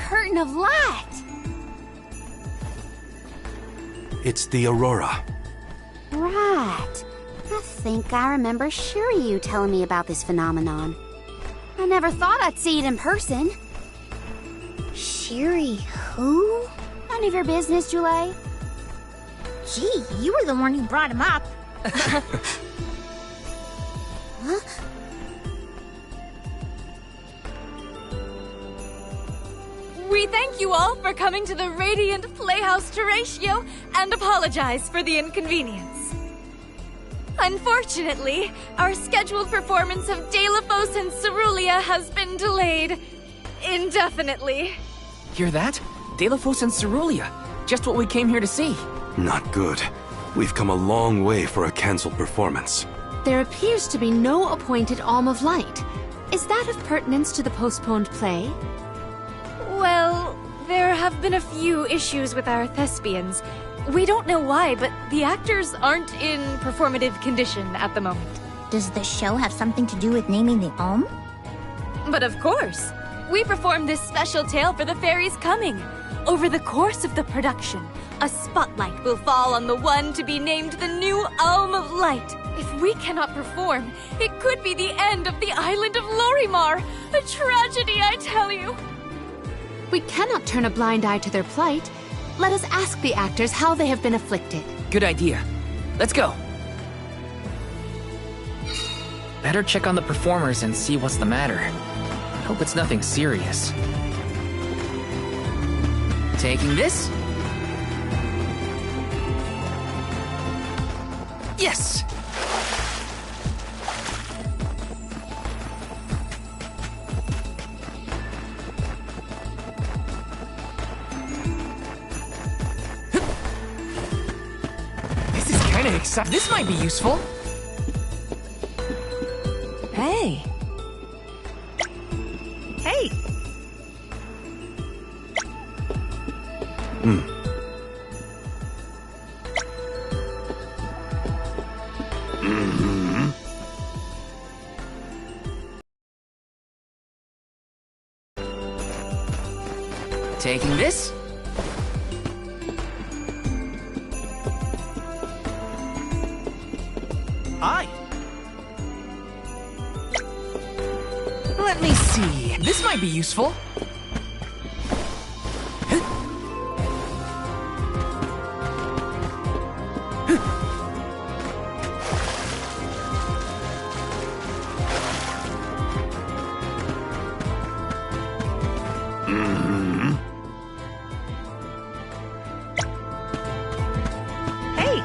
curtain of light. It's the aurora. Right. I think I remember Shiryu telling me about this phenomenon. I never thought I'd see it in person. Shiri who? None of your business, Jule. Gee, you were the one who brought him up. Huh? We thank you all for coming to the Radiant Playhouse Terratio and apologize for the inconvenience. Unfortunately, our scheduled performance of Delphos and Cerulean has been delayed indefinitely. Hear that? Delphos and Cerulean. Just what we came here to see. Not good. We've come a long way for a cancelled performance. There appears to be no appointed Alm of Light. Is that of pertinence to the postponed play? Well, there have been a few issues with our thespians. We don't know why, but the actors aren't in performative condition at the moment. Does the show have something to do with naming the Alm? But of course, we performed this special tale for the fairies coming. Over the course of the production, a spotlight will fall on the one to be named the new Alm of Light. If we cannot perform, it could be the end of the island of Lorimar. A tragedy, I tell you. We cannot turn a blind eye to their plight. Let us ask the actors how they have been afflicted. Good idea. Let's go. Better check on the performers and see what's the matter. Hope it's nothing serious. Taking this? Yes! This is kinda exciting. This might be useful. Hey. Hey. Taking this? Aye. Let me see. This might be useful. Hey.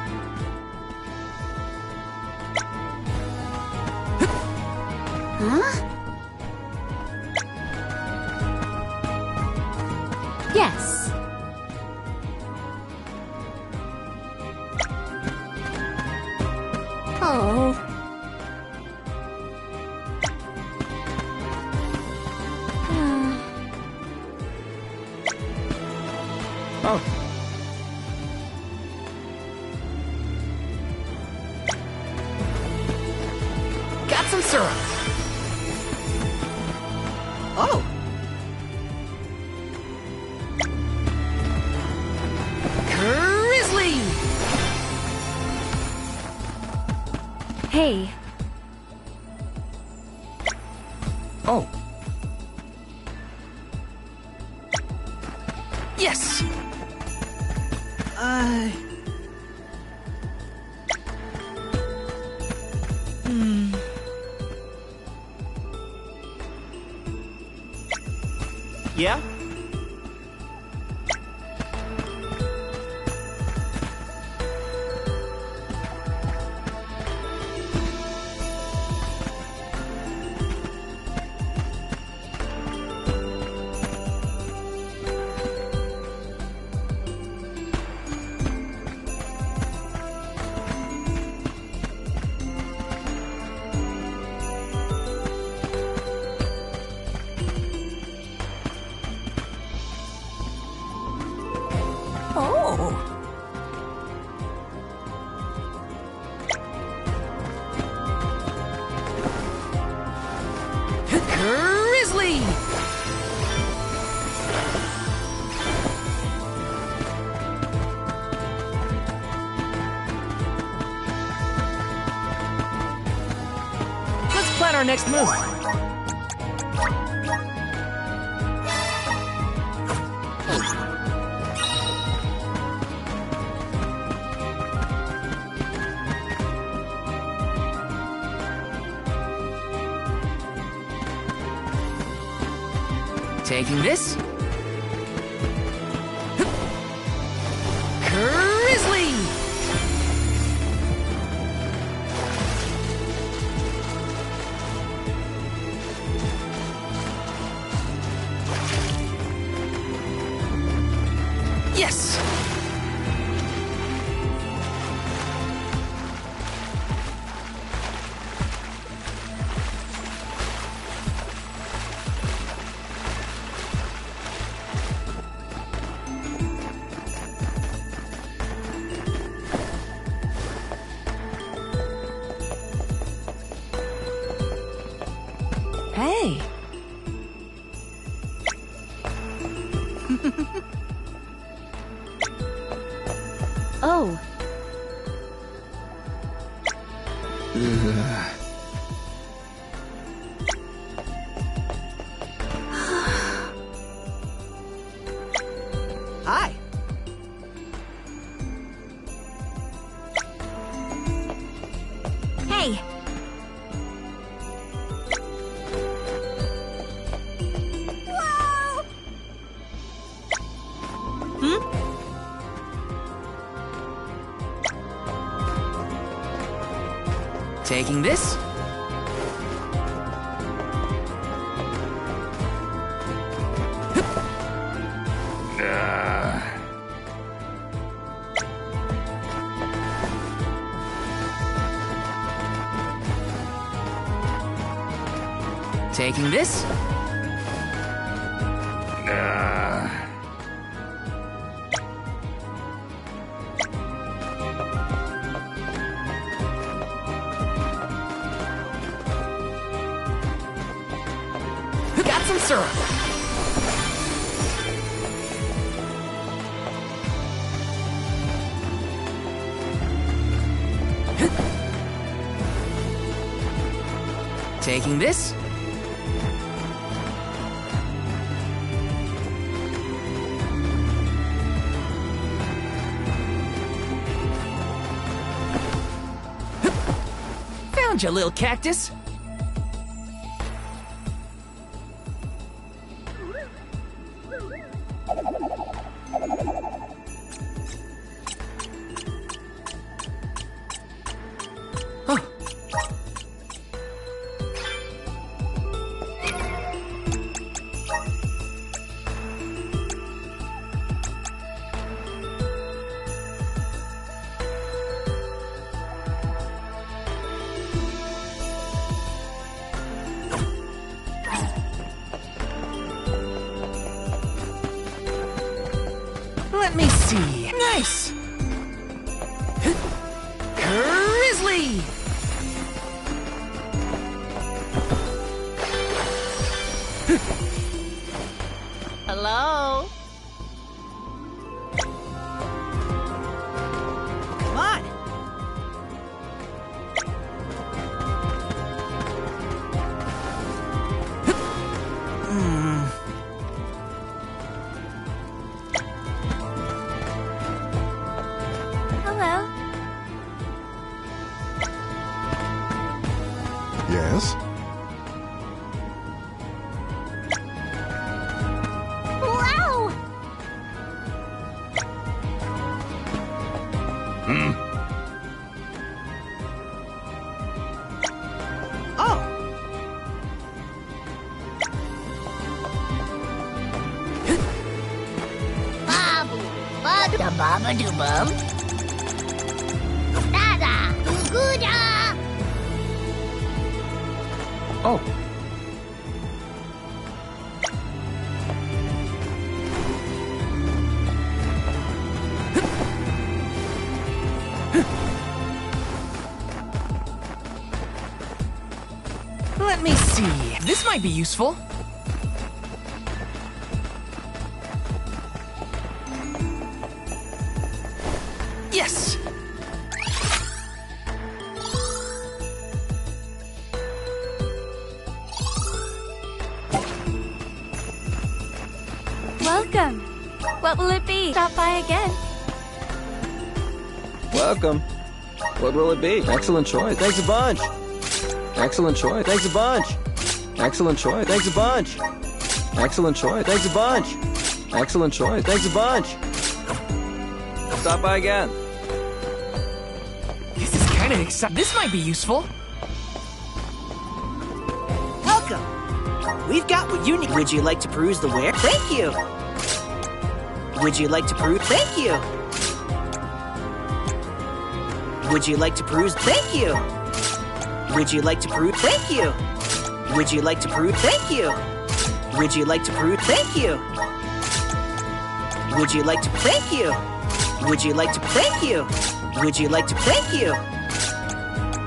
Huh? Yes. Oh. Oh. Got some syrup. Oh. Grizzly! Hey. Oh. Yes! Yeah? our next move? Taking this. Grizzly! Yes! Hey! Oh, Hi! Hey, Taking this. Taking this. Got some syrup. Taking this. Found you, little cactus. Let me see. Nice! Grizzly! hello? Come on! Hello? Yes? wow! Oh! Babu, bada baba do bum. Dada, guda. Oh! Let me see. This might be useful. Yes! stop by again. Welcome. What will it be? Excellent choice. Thanks a bunch. Excellent choice. Thanks a bunch. Excellent choice. Thanks a bunch. Excellent choice. Thanks a bunch. Excellent choice. Thanks a bunch. Stop by again. This is kind of exciting. This might be useful. Welcome. We've got what you need. Would you like to peruse the ware? Thank you. Would you like to peruse? Thank you. Would you like to peruse? Thank you. Would you like to peruse? Thank you. Would you like to peruse? Thank you. Would you like to peruse? Thank you. Would you like to? Thank you. Would you like to? Thank you. Would you like to? Thank you.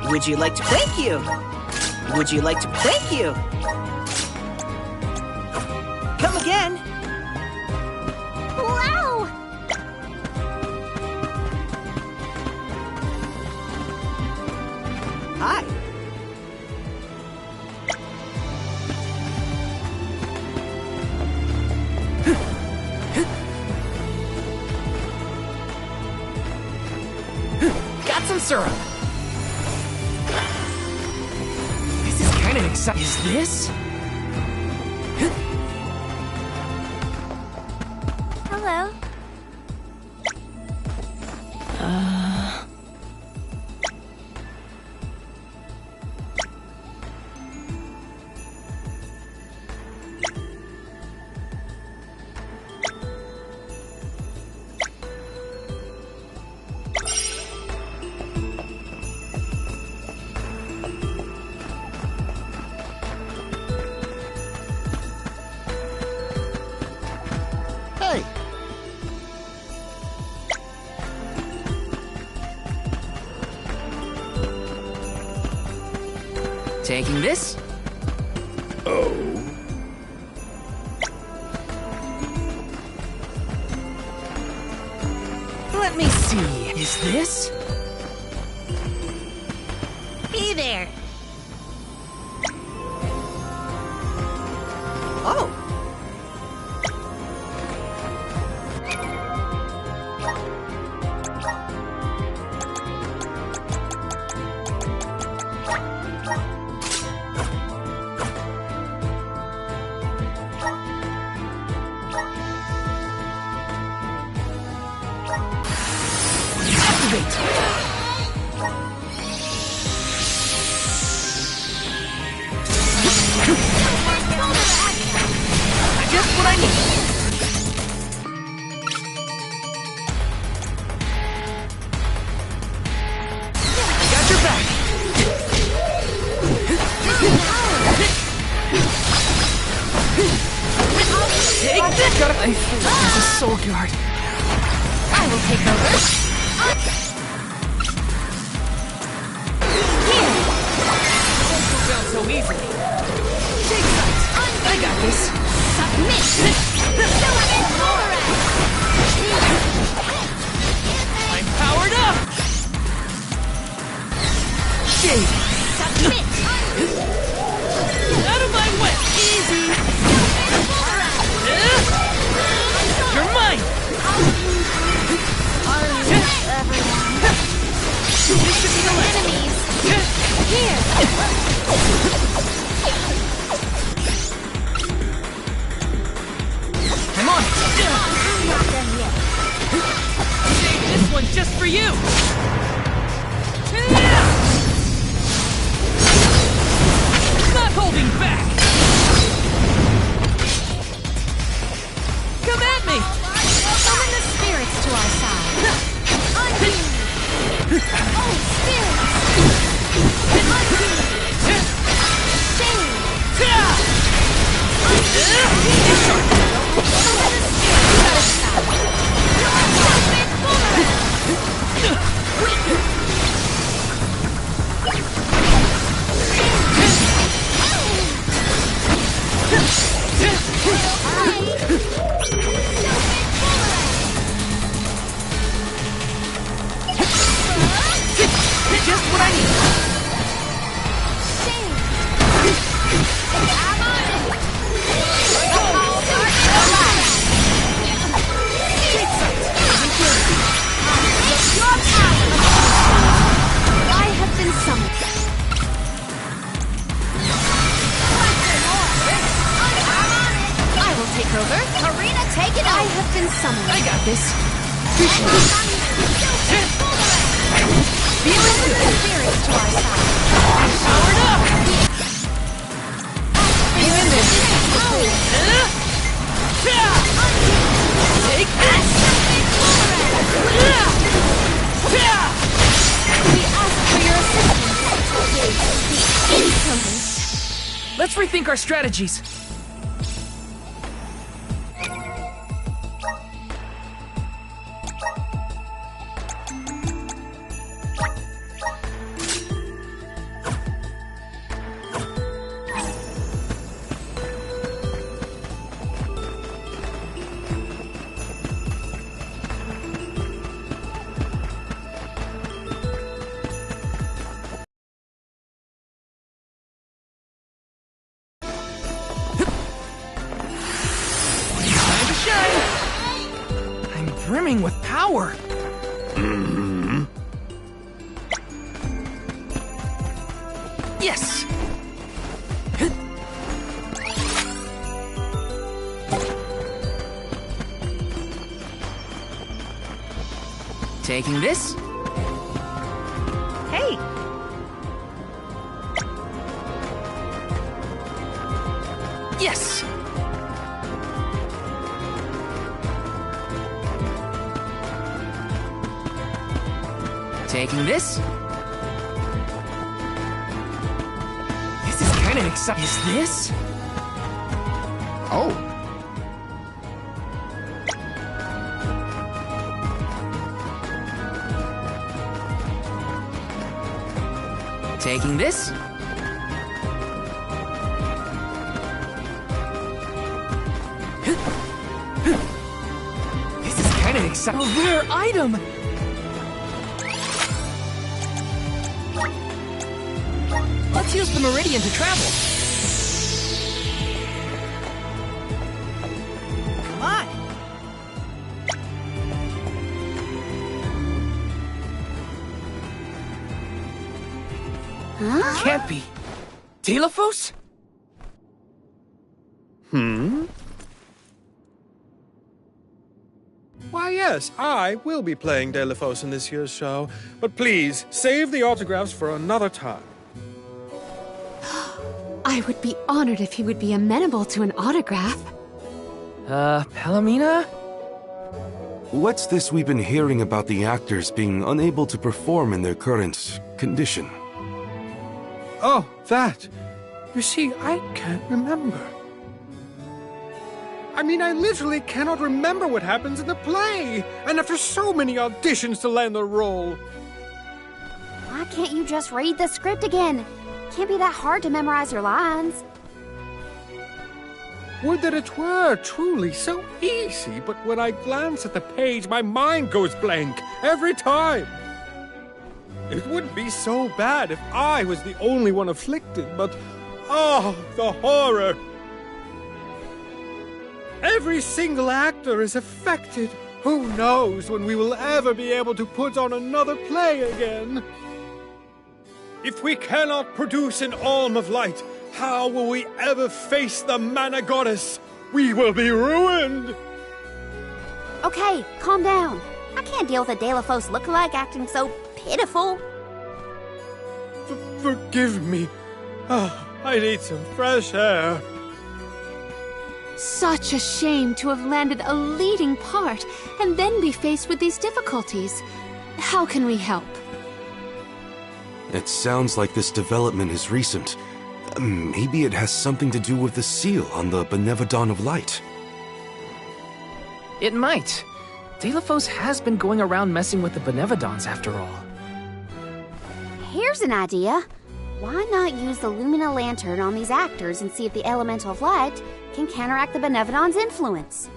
Would you like to? Thank you. Would you like to? Thank you. Come again. Wow! Hi. Got some syrup. This is kind of exciting. Is this? Hello. Hey. Taking this? Let me see. Is this? Hey there. Oh. Just what I need. Got your back. Take this. Got I feel like there's a soul guard. I will take over. Down so easily. Take sight. I got this. I'm powered up. Shade. Out of my way. Easy. You're mine. This should be the last. I'm on it. Save this one just for you. Not holding back. Come at me. Summon the spirits to our side. Oh, spirits! Just what I need. Take sight. summon. I got this. Feeling good. Spirits to our side. Powered up. Feeling this. Take this. We ask for your assistance. The insolence. Let's rethink our strategies. I'm brimming with power. Yes. Taking this. Hey, Yes. Taking this. This is kind of exciting. Is this? Oh. Taking this. This is kind of exciting. A rare item. Let's use the Meridian to travel. come on. Huh? Can't be. Telephos? Why, yes, I will be playing Delphos in this year's show, but please, save the autographs for another time. I would be honored if he would be amenable to an autograph. Palomina? What's this we've been hearing about the actors being unable to perform in their current condition? Oh, that. You see, I can't remember. I mean, I literally cannot remember what happens in the play, and after so many auditions to land the role. Why can't you just read the script again? Can't be that hard to memorize your lines. Would that it were truly so easy, but when I glance at the page, my mind goes blank every time. It wouldn't be so bad if I was the only one afflicted, but oh, the horror! Every single actor is affected. Who knows when we will ever be able to put on another play again? If we cannot produce an Alm of Light, how will we ever face the Mana Goddess? We will be ruined! Okay, calm down. I can't deal with a Delphos lookalike acting so pitiful. Forgive me. Oh, I need some fresh air. Such a shame to have landed a leading part and then be faced with these difficulties. How can we help? It sounds like this development is recent. Maybe it has something to do with the seal on the Benevodon of Light. It might. Telephos has been going around messing with the Benevodons after all. Here's an idea. Why not use the Lumina Lantern on these actors and see if the Elemental of Light can counteract the Benevodon's influence?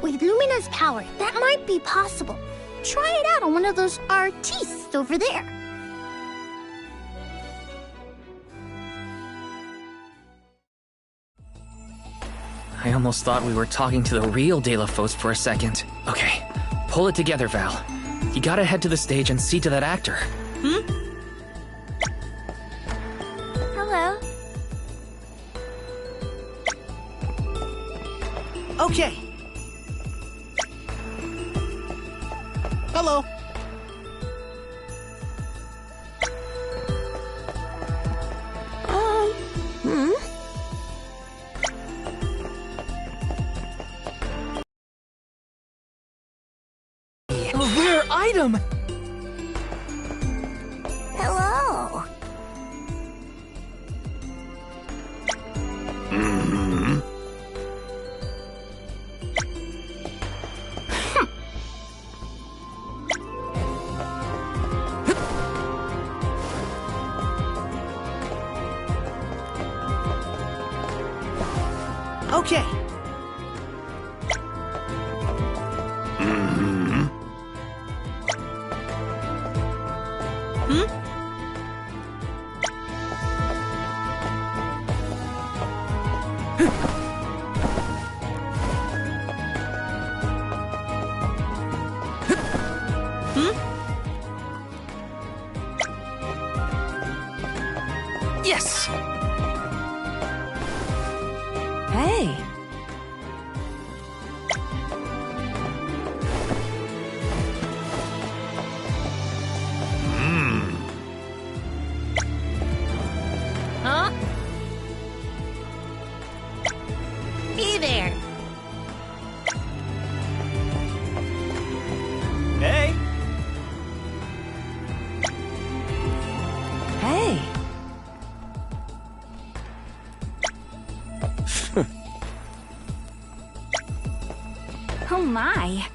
With Lumina's power, that might be possible. Try it out on one of those artistes over there. I almost thought we were talking to the real Telephos for a second. Okay, pull it together, Val. You gotta head to the stage and see to that actor. Hello. Okay. Hello. A rare item! Hello. Okay. Yes! Hey. Huh? Hey there. Hey. Hey. Oh my.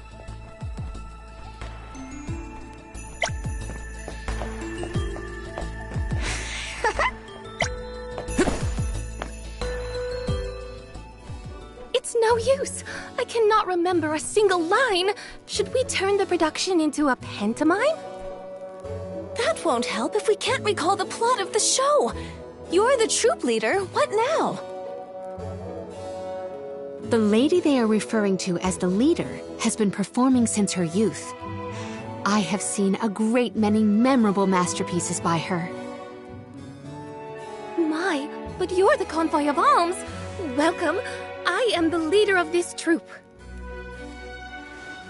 It's no use. I cannot remember a single line. Should we turn the production into a pantomime? That won't help if we can't recall the plot of the show. You're the troop leader. What now? The lady they are referring to as the leader has been performing since her youth. I have seen a great many memorable masterpieces by her. My, but you're the convoy of alms. Welcome. I am the leader of this troupe.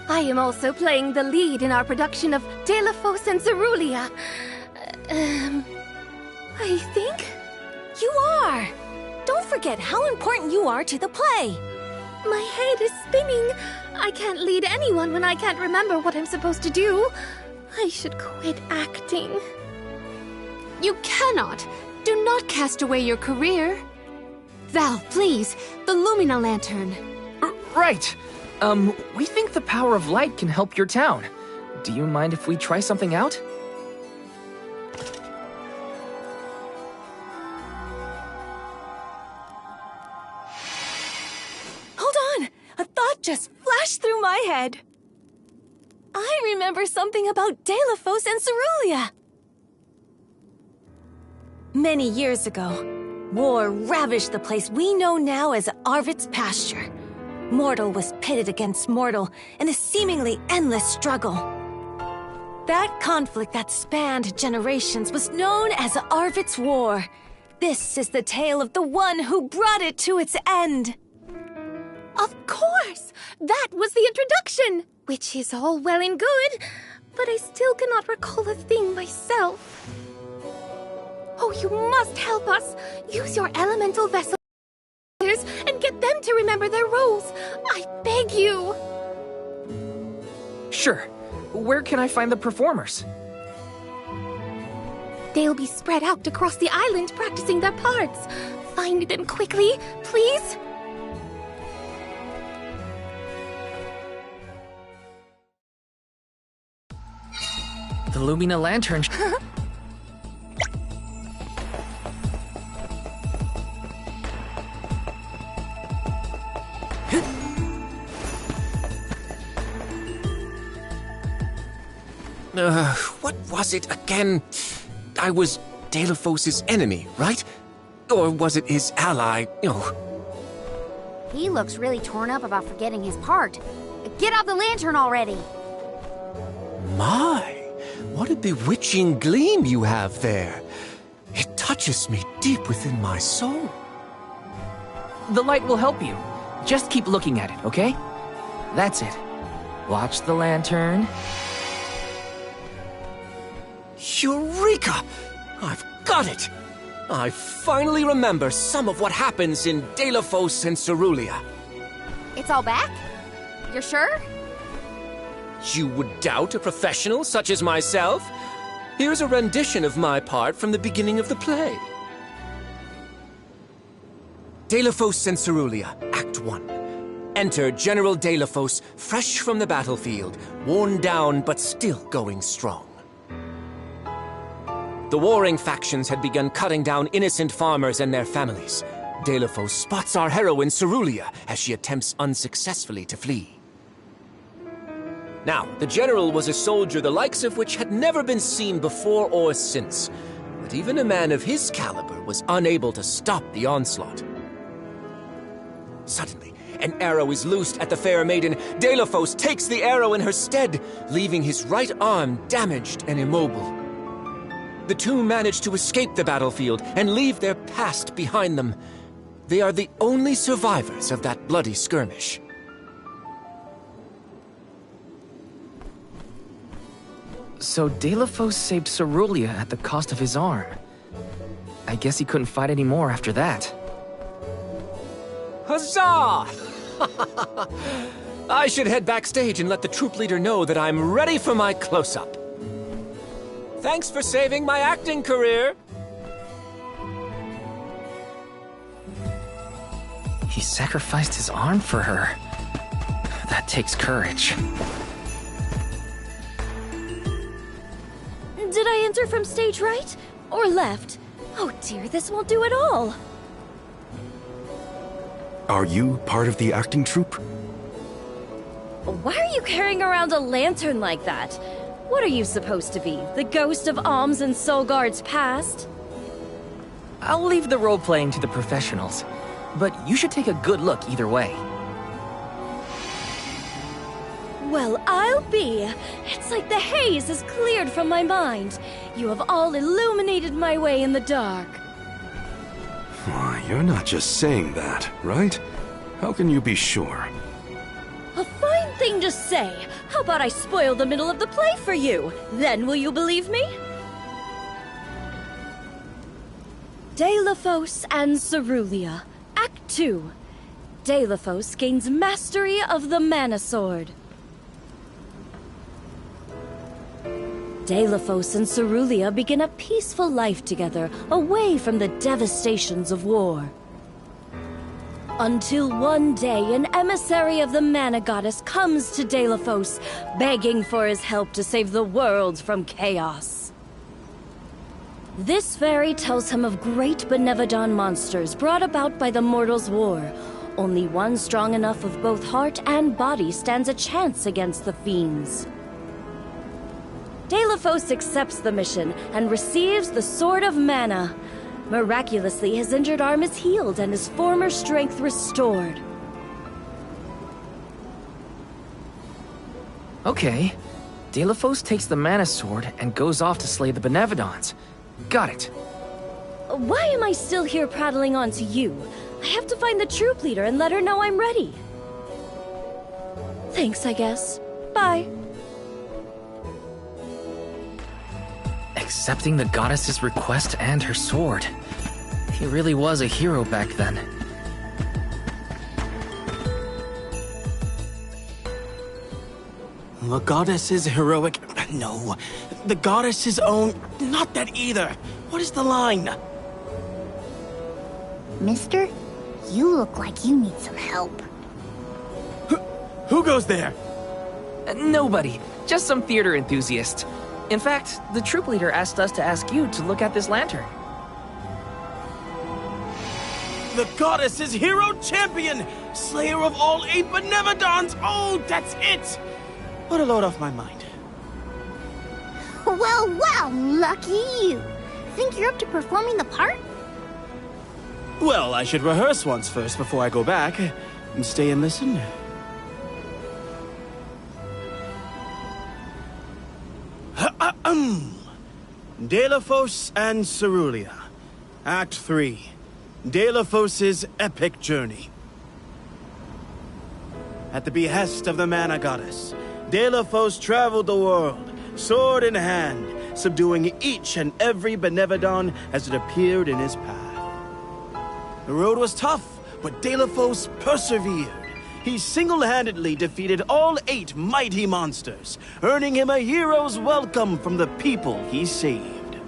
I am also playing the lead in our production of Delafos and Cerulean. I think? You are. Don't forget how important you are to the play. My head is spinning. I can't lead anyone when I can't remember what I'm supposed to do. I should quit acting. You cannot! Do not cast away your career. Val, please, the Lumina Lantern. Right. We think the power of light can help your town. Do you mind if we try something out? Hold on. A thought just flashed through my head. I remember something about Delafos and Cerulean. Many years ago, war ravaged the place we know now as Arvid's pasture. Mortal was pitted against mortal in a seemingly endless struggle. That conflict that spanned generations was known as Arvid's War. This is the tale of the one who brought it to its end. Of course! That was the introduction! Which is all well and good, but I still cannot recall a thing myself. Oh, you must help us! Use your elemental vessel and get them to remember their roles. I beg you! Sure. Where can I find the performers? They'll be spread out across the island practicing their parts. Find them quickly, please. The Lumina Lantern. What was it again? I was Delafos' enemy, right? Or was it his ally? Oh. He looks really torn up about forgetting his part. Get out the lantern already! My, what a bewitching gleam you have there. It touches me deep within my soul. The light will help you. Just keep looking at it, okay? That's it. Watch the lantern. Eureka! I've got it! I finally remember some of what happens in Delafos and Cerulia. It's all back? You're sure? You would doubt a professional such as myself? Here's a rendition of my part from the beginning of the play. Delafos and Cerulia, Act 1. Enter General Delafos, fresh from the battlefield, worn down but still going strong. The warring factions had begun cutting down innocent farmers and their families. Delafos spots our heroine Cerulia as she attempts unsuccessfully to flee. Now, the general was a soldier the likes of which had never been seen before or since, but even a man of his caliber was unable to stop the onslaught. Suddenly, an arrow is loosed at the fair maiden. Delafos takes the arrow in her stead, leaving his right arm damaged and immobile. The two manage to escape the battlefield and leave their past behind them. They are the only survivors of that bloody skirmish. So Delafos saved Cerulia at the cost of his arm. I guess he couldn't fight anymore after that. Huzzah! I should head backstage and let the troop leader know that I'm ready for my close-up. Thanks for saving my acting career. He sacrificed his arm for her. That takes courage. Did I enter from stage right? Or left? Oh dear, this won't do at all. Are you part of the acting troupe? Why are you carrying around a lantern like that? What are you supposed to be? The ghost of Alms and Solgard's past? I'll leave the role-playing to the professionals, but you should take a good look either way. Well, I'll be. It's like the haze is cleared from my mind. You have all illuminated my way in the dark. Why, you're not just saying that, right? How can you be sure? A fine thing to say. How about I spoil the middle of the play for you? Then will you believe me? Delafos and Cerulia, Act 2. Delafos gains mastery of the Mana Sword. Delafos and Cerulia begin a peaceful life together, away from the devastations of war. Until one day, an emissary of the Mana Goddess comes to Delafos, begging for his help to save the world from chaos. This fairy tells him of great Benevodon monsters brought about by the Mortals' War. Only one strong enough of both heart and body stands a chance against the fiends. Delafos accepts the mission and receives the Sword of Mana. Miraculously, his injured arm is healed and his former strength restored. Okay. Delafos takes the Mana Sword and goes off to slay the Benevodons. Got it. Why am I still here prattling on to you? I have to find the troop leader and let her know I'm ready. Thanks, I guess. Bye. Accepting the goddess's request and her sword. He really was a hero back then. The goddess's heroic... No. The goddess's own... Not that either. What is the line? Mister, you look like you need some help. Who goes there? Nobody. Just some theater enthusiast. In fact, the troop leader asked us to ask you to look at this lantern. The goddess's hero champion! Slayer of all 8 Benevodons! Oh, that's it! What a load off my mind. Well, well, lucky you. Think you're up to performing the part? Well, I should rehearse once first before I go back. And stay and listen. Delafos and Cerulia. Act 3. Delafos' epic journey. At the behest of the Mana Goddess, Delafos traveled the world, sword in hand, subduing each and every Benevodon as it appeared in his path. The road was tough, but Delafos persevered. He single-handedly defeated all 8 mighty monsters, earning him a hero's welcome from the people he saved.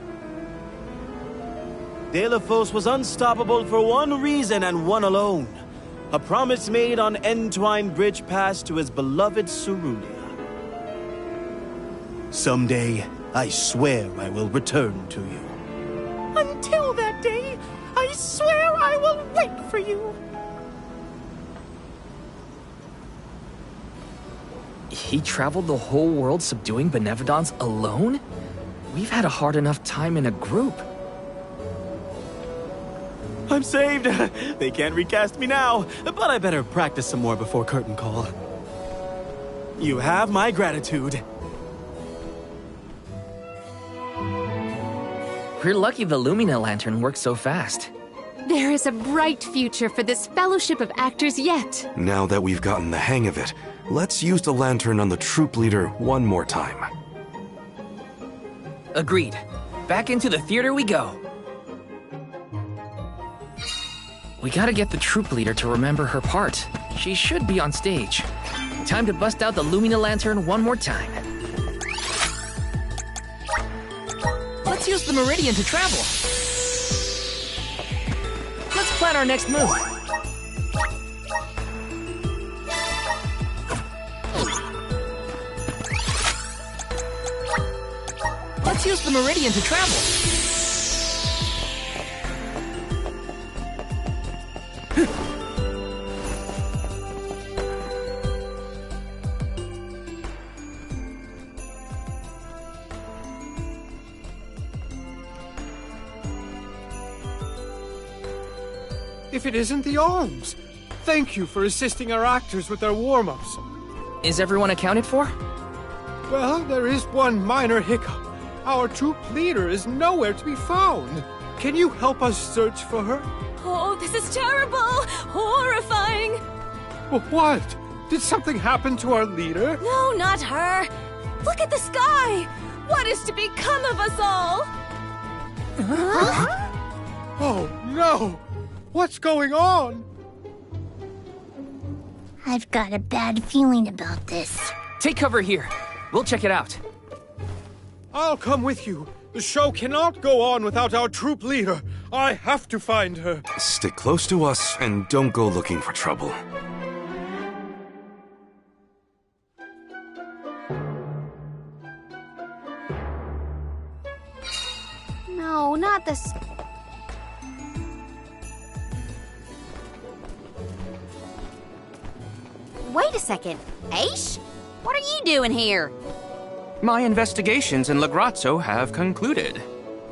Delafos was unstoppable for one reason and one alone. A promise made on Entwine Bridge Pass to his beloved Cerulia. Someday, I swear I will return to you. Until that day, I swear I will wait for you. He traveled the whole world subduing Benevodons alone? We've had a hard enough time in a group. I'm saved! They can't recast me now, but I better practice some more before curtain call. You have my gratitude. We're lucky the Lumina Lantern works so fast. There is a bright future for this fellowship of actors yet. Now that we've gotten the hang of it, let's use the lantern on the troop leader one more time. Agreed. Back into the theater we go. We gotta get the troop leader to remember her part. She should be on stage. Time to bust out the Lumina Lantern one more time. Let's use the Meridian to travel. Let's plan our next move. Let's use the Meridian to travel. If it isn't the arms! Thank you for assisting our actors with their warm-ups. Is everyone accounted for? Well, there is one minor hiccup. Our troop leader is nowhere to be found. Can you help us search for her? Oh, this is terrible! Horrifying! What? Did something happen to our leader? No, not her! Look at the sky! What is to become of us all? Huh? Oh, no! What's going on? I've got a bad feeling about this. Take cover here. We'll check it out. I'll come with you. The show cannot go on without our troop leader. I have to find her. Stick close to us and don't go looking for trouble. No, not this. Wait a second. Aish? What are you doing here? My investigations in Lagrazzo have concluded.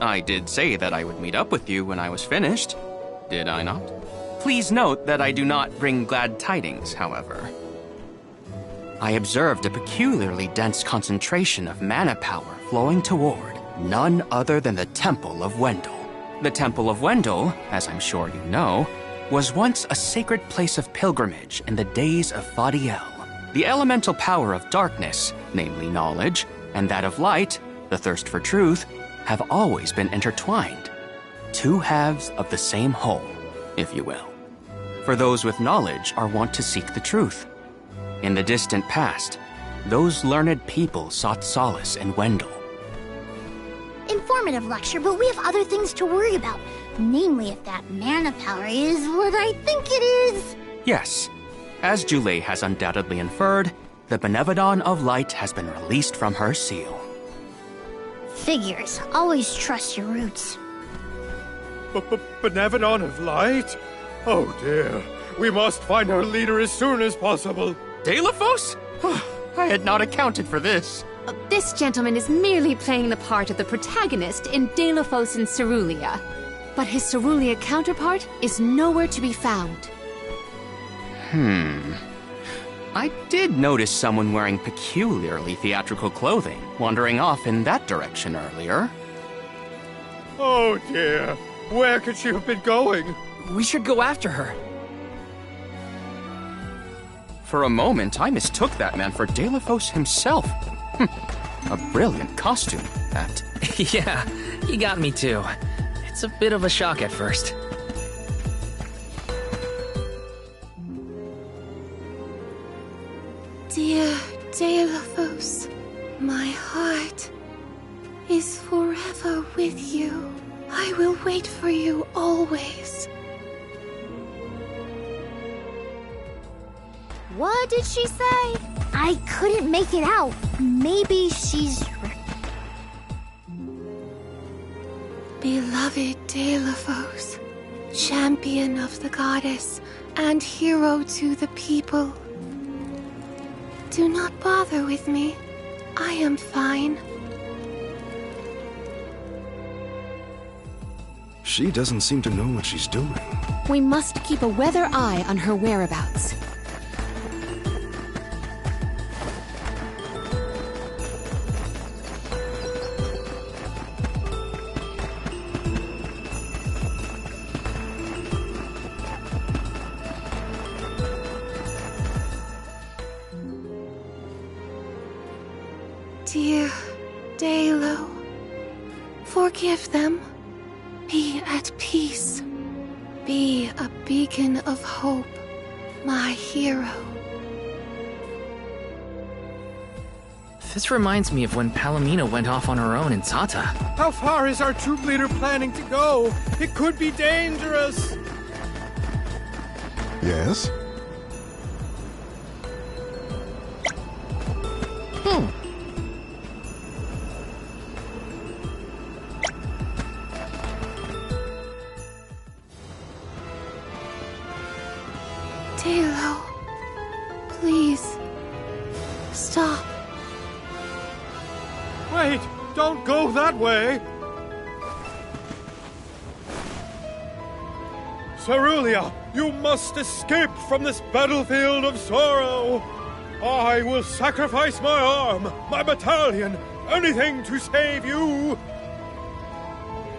I did say that I would meet up with you when I was finished. Did I not? Please note that I do not bring glad tidings, however. I observed a peculiarly dense concentration of mana power flowing toward none other than the Temple of Wendell. The Temple of Wendell, as I'm sure you know, was once a sacred place of pilgrimage in the days of Fadiel. The elemental power of darkness, namely knowledge, and that of light, the thirst for truth, have always been intertwined. Two halves of the same whole, if you will. For those with knowledge are wont to seek the truth. In the distant past, those learned people sought solace in Wendell. Informative lecture, but we have other things to worry about. Namely, if that mana power is what I think it is. Yes. As Julie has undoubtedly inferred, the Benevodon of Light has been released from her seal. Figures. Always trust your roots. Benevodon of Light? Oh dear. We must find our leader as soon as possible. Delafos? I had not accounted for this. This gentleman is merely playing the part of the protagonist in Delafos and Cerulia. But his Cerulia counterpart is nowhere to be found. I did notice someone wearing peculiarly theatrical clothing wandering off in that direction earlier. Oh dear. Where could she have been going? We should go after her. For a moment, I mistook that man for Delafos himself. A brilliant costume. Yeah, you got me too. It's a bit of a shock at first. Dear Delphos, my heart is forever with you. I will wait for you always. What did she say? I couldn't make it out. Maybe she's... Beloved Delphos, champion of the goddess and hero to the people. Do not bother with me. I am fine. She doesn't seem to know what she's doing. We must keep a weather eye on her whereabouts. Dear Dalo, forgive them. Be at peace. Be a beacon of hope, my hero. This reminds me of when Palomino went off on her own in Tata. How far is our troop leader planning to go? It could be dangerous. Yes? Dalo, please, stop. Wait, don't go that way. Cerulia, you must escape from this battlefield of sorrow. I will sacrifice my arm, my battalion, anything to save you.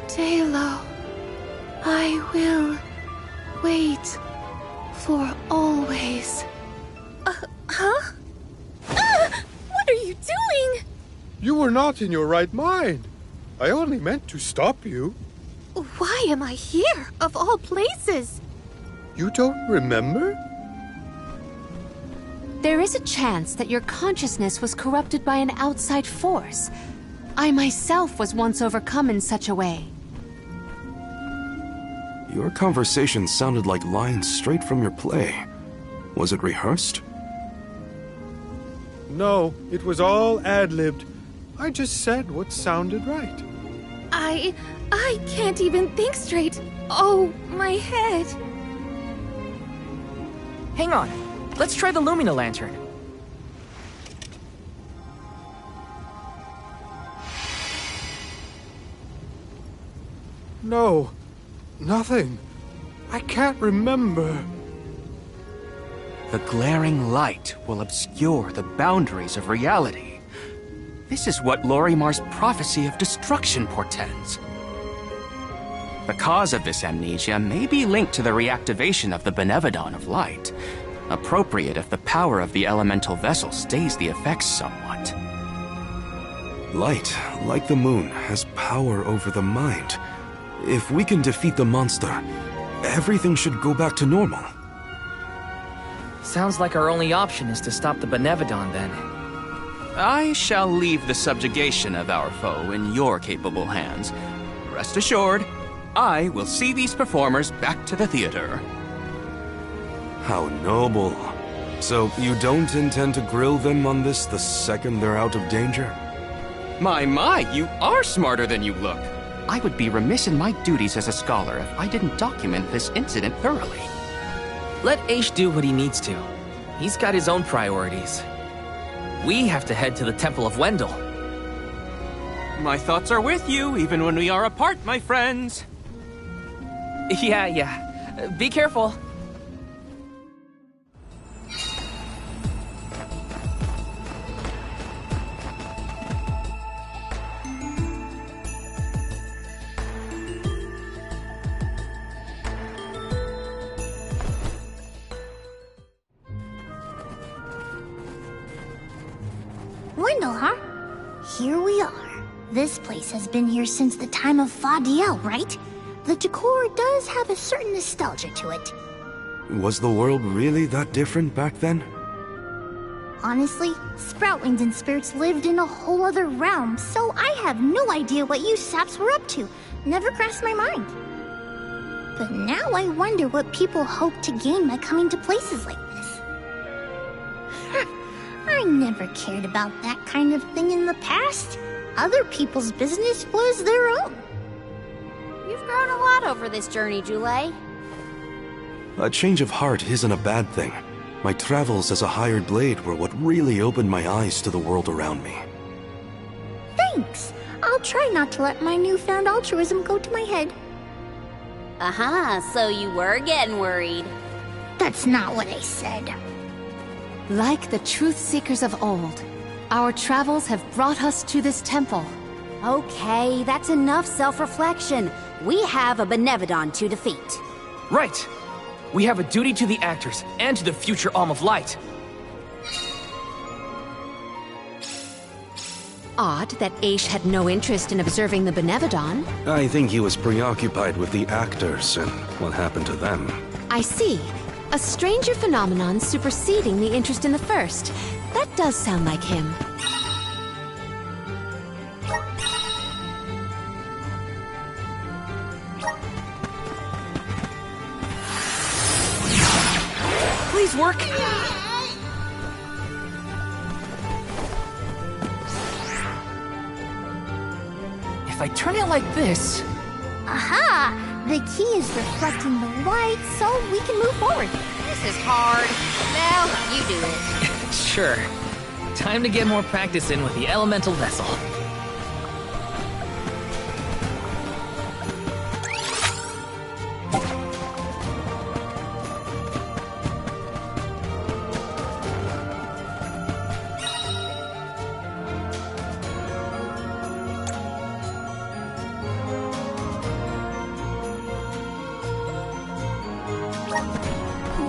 Dalo, I will wait for always. Huh? What are you doing? You were not in your right mind. I only meant to stop you. Why am I here, of all places? You don't remember? There is a chance that your consciousness was corrupted by an outside force. I myself was once overcome in such a way. Your conversation sounded like lines straight from your play. Was it rehearsed? No, it was all ad-libbed. I just said what sounded right. I can't even think straight. Oh, my head. Hang on. Let's try the Lumina Lantern. No, nothing. I can't remember. The glaring light will obscure the boundaries of reality. This is what Lorimar's prophecy of destruction portends. The cause of this amnesia may be linked to the reactivation of the Benevodon of Light, appropriate if the power of the elemental vessel stays the effects somewhat. Light, like the moon, has power over the mind. If we can defeat the monster, everything should go back to normal. Sounds like our only option is to stop the Benevodon, then. I shall leave the subjugation of our foe in your capable hands. Rest assured, I will see these performers back to the theater. How noble. So you don't intend to grill them on this the second they're out of danger? My, you are smarter than you look. I would be remiss in my duties as a scholar if I didn't document this incident thoroughly. Let Aish do what he needs to. He's got his own priorities. We have to head to the Temple of Wendell. My thoughts are with you, even when we are apart, my friends. Yeah. Be careful. Wendell, huh? Here we are. This place has been here since the time of Fadiel, right? The decor does have a certain nostalgia to it. Was the world really that different back then? Honestly, Sproutlings and spirits lived in a whole other realm, so I have no idea what you saps were up to. Never crossed my mind. But now I wonder what people hope to gain by coming to places like this. I never cared about that kind of thing in the past. Other people's business was their own. You've grown a lot over this journey, Jule. A change of heart isn't a bad thing. My travels as a hired blade were what really opened my eyes to the world around me. Thanks. I'll try not to let my newfound altruism go to my head. Uh-huh, so you were getting worried. That's not what I said. Like the truth seekers of old, our travels have brought us to this temple. Okay, that's enough self-reflection. We have a Benevodon to defeat. Right! We have a duty to the actors and to the future Alm of Light. Odd that Aish had no interest in observing the Benevodon. I think he was preoccupied with the actors and what happened to them. I see. A stranger phenomenon superseding the interest in the first. That does sound like him. Please work! If I turn it like this... Aha! The key is reflecting the light, so we can move forward. This is hard. Well, you do it. Sure. Time to get more practice in with the elemental vessel.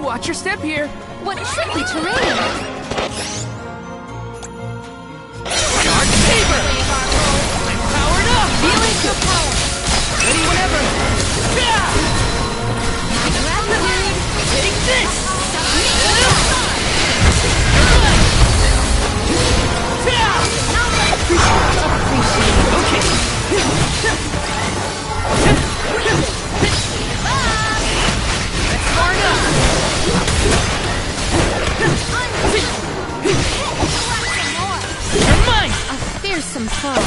Watch your step here! What tricky terrain! Dark Saber! I'm powered up! Feeling the power! Ready whenever! Yeah! Grab the lead! Take this! That's far enough! You're mine! A fearsome foe.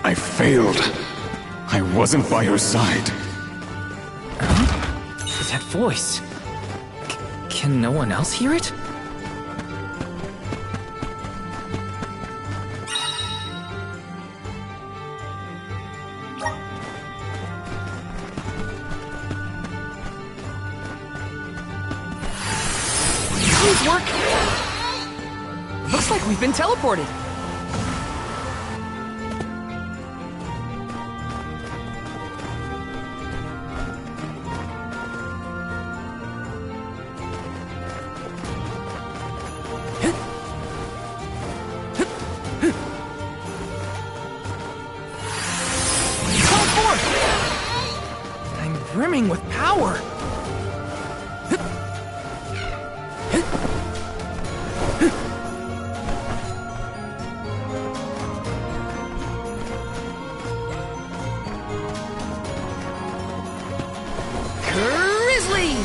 I failed. I wasn't by her side. That voice... can no one else hear it? Please work! Looks like we've been teleported. I'm brimming with power. Grizzly!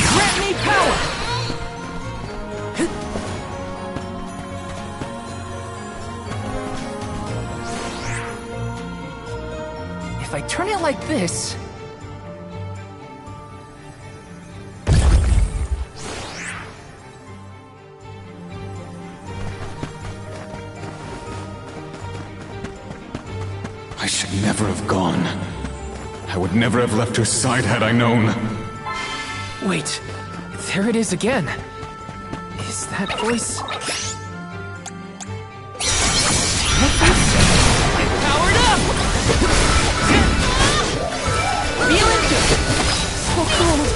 Grant me power! If I turn it like this... I should never have gone. I would never have left her side had I known. Wait, there it is again. Is that That voice... Powered up! Feeling good! So cold!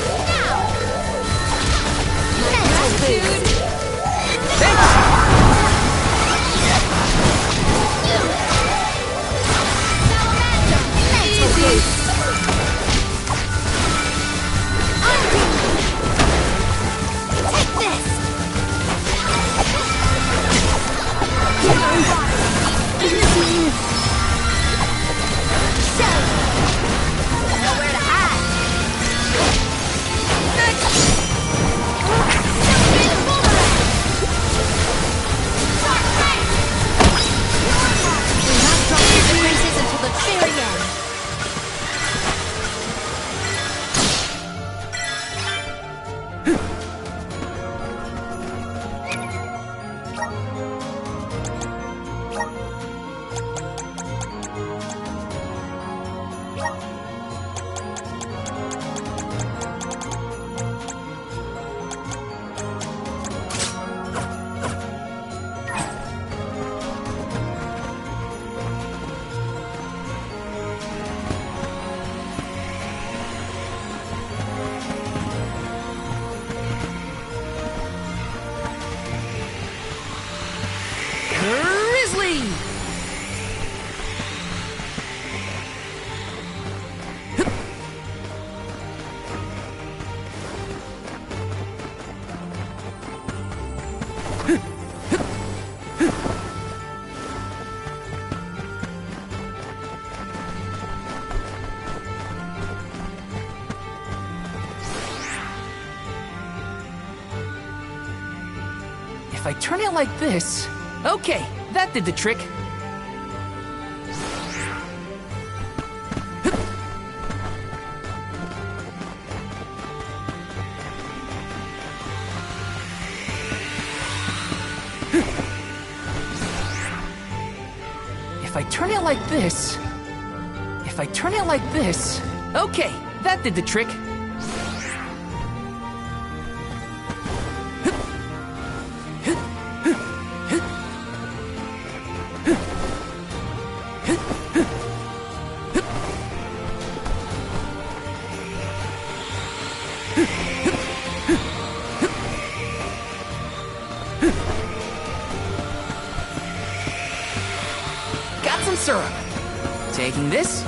Dude! Thanks! If I turn it like this... Okay, that did the trick. If I turn it like this... If I turn it like this... Okay, that did the trick. Got some syrup. Taking this.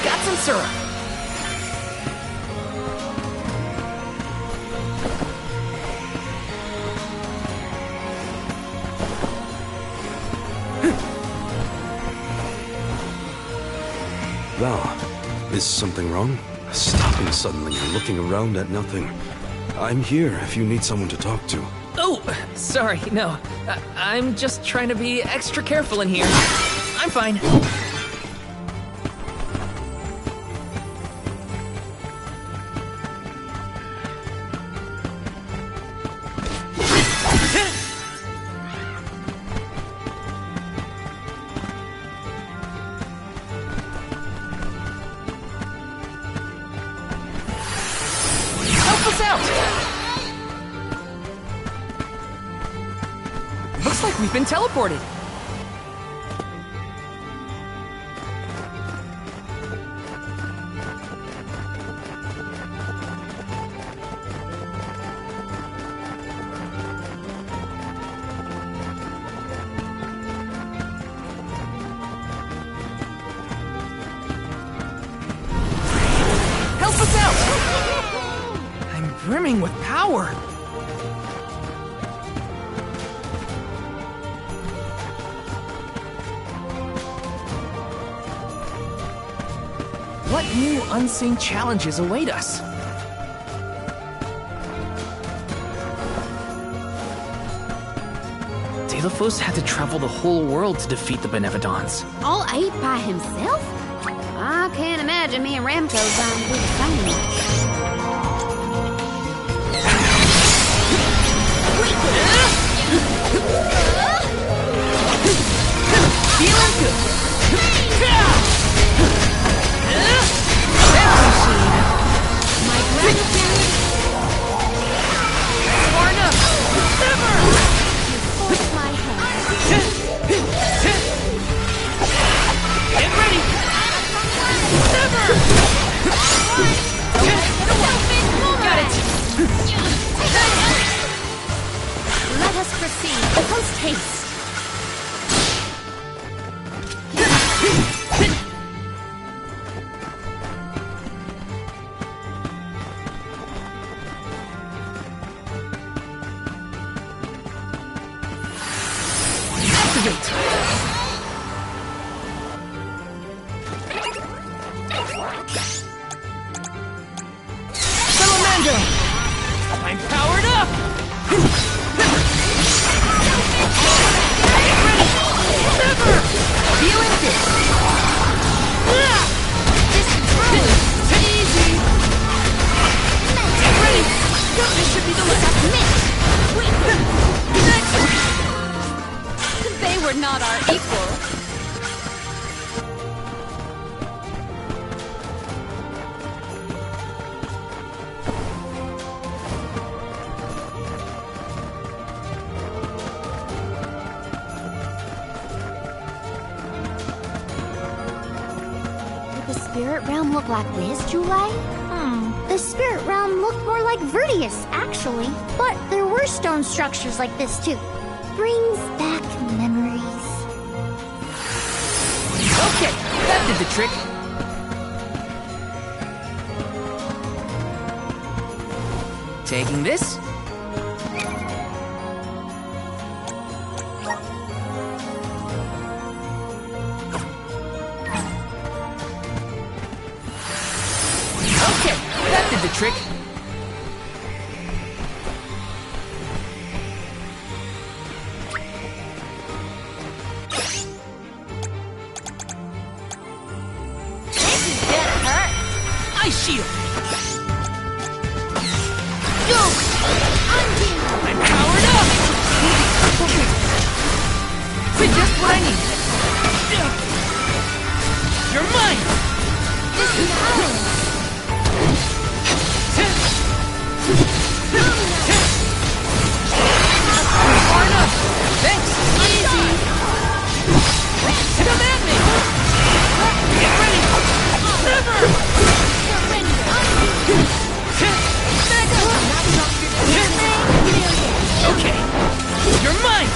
Got some syrup. Val, is something wrong? Stopping suddenly and looking around at nothing. I'm here if you need someone to talk to. Oh, sorry, no. I'm just trying to be extra careful in here. I'm fine. Help us out! Looks like we've been teleported. Help us out! I'm brimming with power. What new unseen challenges await us? Delphos had to travel the whole world to defeat the Benevodons. All 8 by himself? I can't imagine me and Ramco trying to do the same. Feeling good. My gratitude. Far enough. You forced my hand. Get ready. Never. Got it. Let us proceed. Post haste. Activate. Salamander. I'm powered up. Never. Feeling good. Easy. Ready. This should be the last. They were not our equal. Did the spirit realm look like this, July? The spirit realm looked more like Vertius, actually. But there were stone structures like this, too. Brings back memories. Okay, that did the trick. Taking this. Okay, that did the trick. Ice shield. Go! I'm powered up. With just what I need. You're mine. This is ours. Far enough. Thanks. Easy. Come at me. Get ready. Never. Okay, you're mine!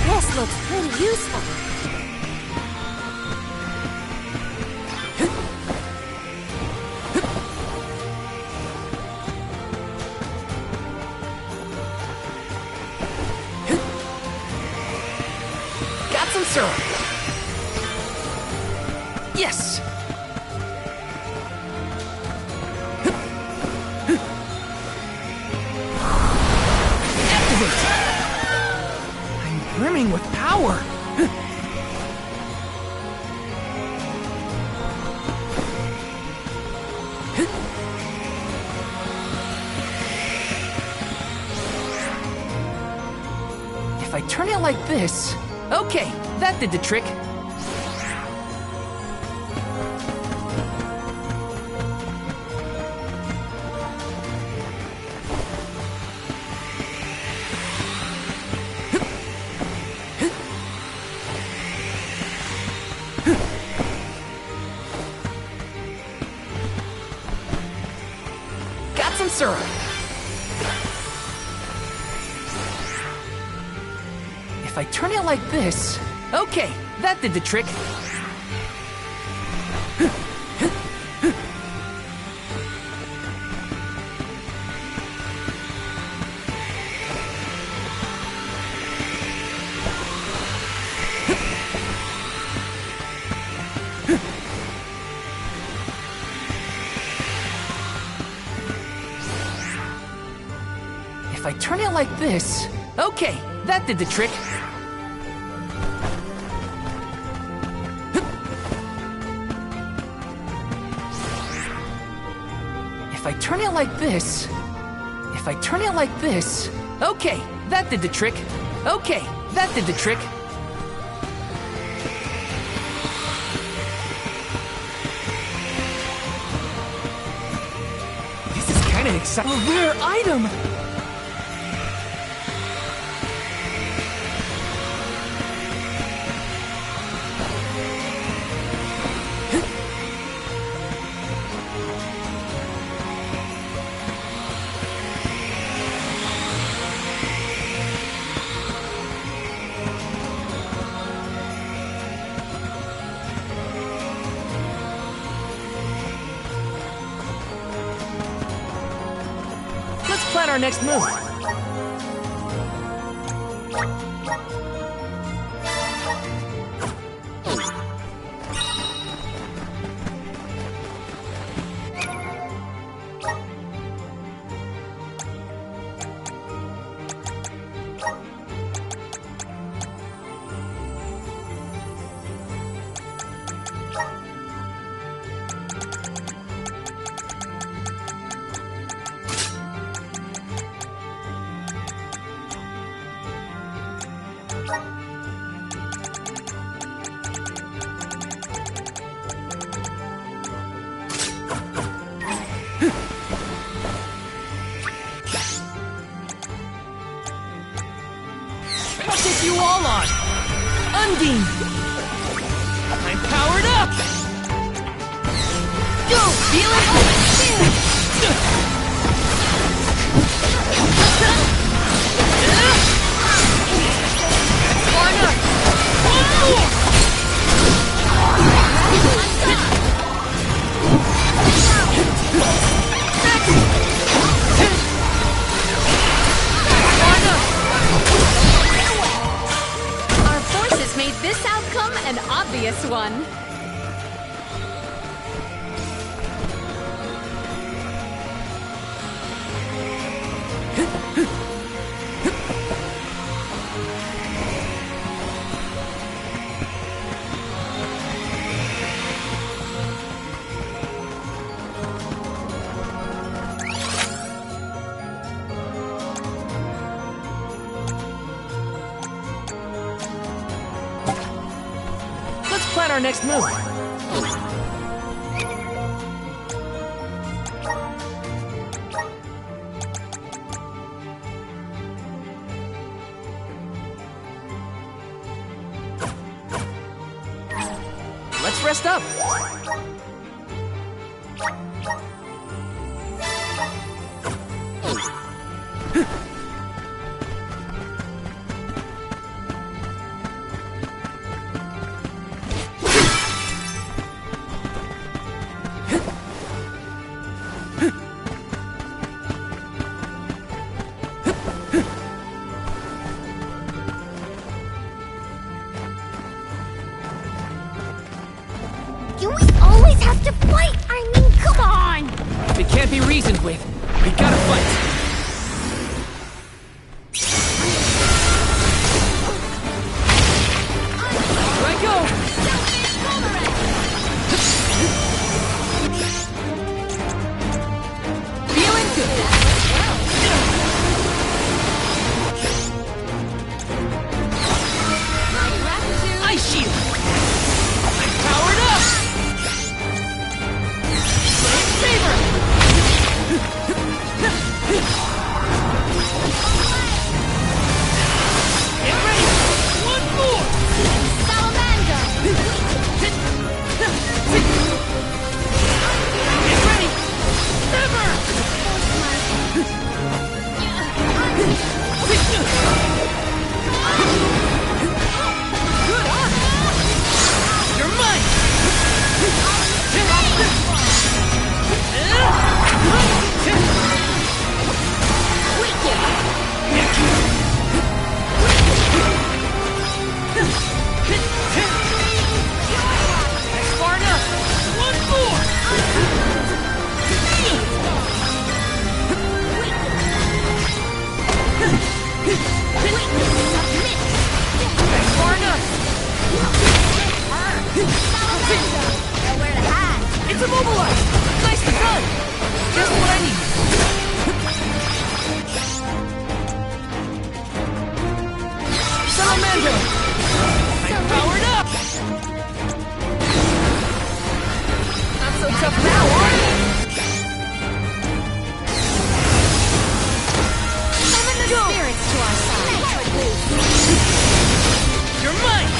This looks pretty useful. Got some syrup. Yes! Activate! I'm brimming with power! If I turn it like this... Okay, that did the trick. Got some syrup. If I turn it like this... Okay, that did the trick. If I turn it like this... Okay, that did the trick. If I turn it like this... If if I turn it like this... Okay, that did the trick. Okay, that did the trick. This is kind of exciting. A rare item! Plan our next move. I'll take you all on! Undine! I'm powered up! Go! Feel it! Far enough! One more! Made this outcome an obvious one. Plan our next move. Let's rest up. Do we always have to fight? I mean, come on! If it can't be reasoned with, we gotta fight. Here I go! Feeling good! Ice shield! I'm powered up! Flame saber! Salamander! I'm powered up! Not so tough now, are you? Summon the spirits to our side. You're mine!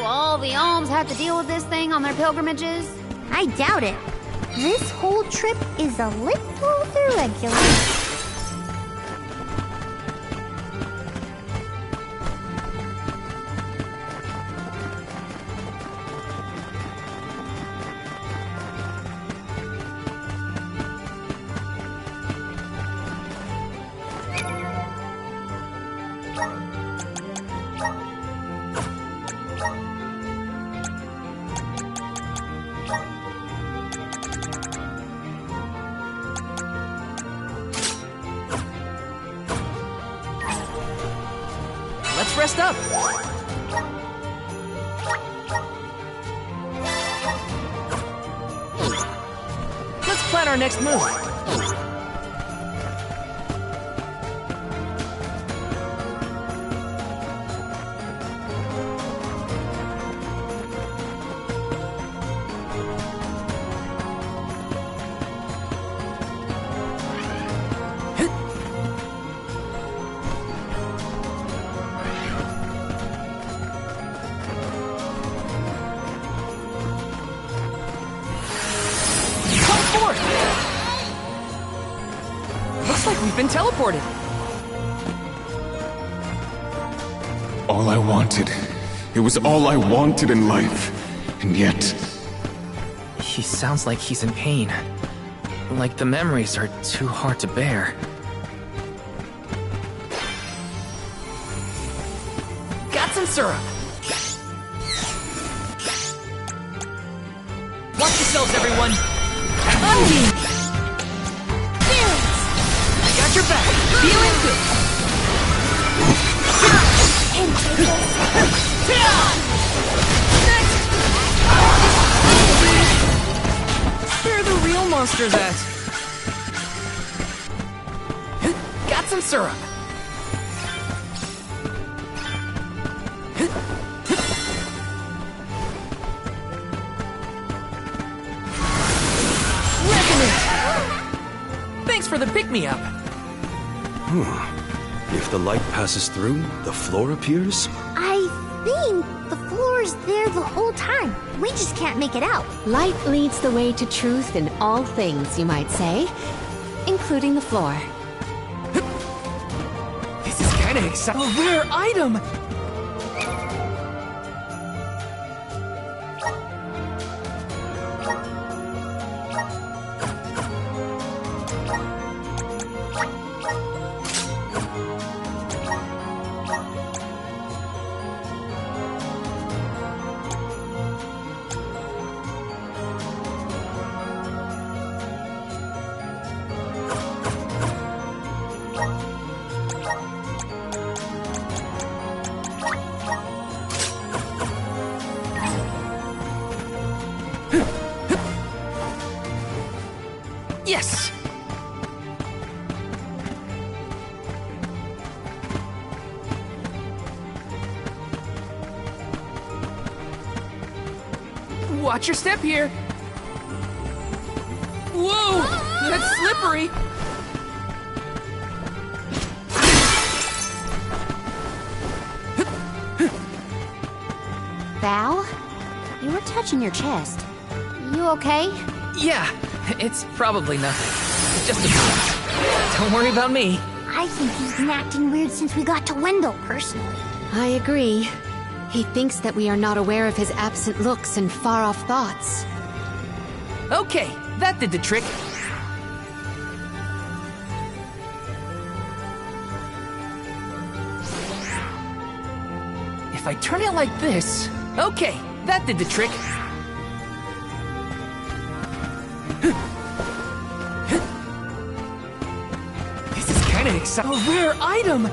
all the alms have to deal with this thing on their pilgrimages? I doubt it. This whole trip is a little irregular. Let's rest up. plan our next move. Looks like we've been teleported. All I wanted. It was all I wanted in life. And yet... He sounds like he's in pain. Like the memories are too hard to bear. Got some syrup! Watch yourselves, everyone! Unbeam! Got your back! Feeling good! Where are the real monsters at? Got some syrup! Thanks for the pick-me-up. If the light passes through, the floor appears? I think the floor is there the whole time. We just can't make it out. Light leads the way to truth in all things, you might say, including the floor. This is kind of exciting. A rare item! Yes! Watch your step here! Whoa! That's slippery! Val? You were touching your chest. You okay? Yeah, it's probably nothing. Just a bit. Don't worry about me. I think he's been acting weird since we got to Wendell, personally. I agree. He thinks that we are not aware of his absent looks and far-off thoughts. Okay, that did the trick. If I turn it like this... Okay, that did the trick. This is kind of exciting. A rare item!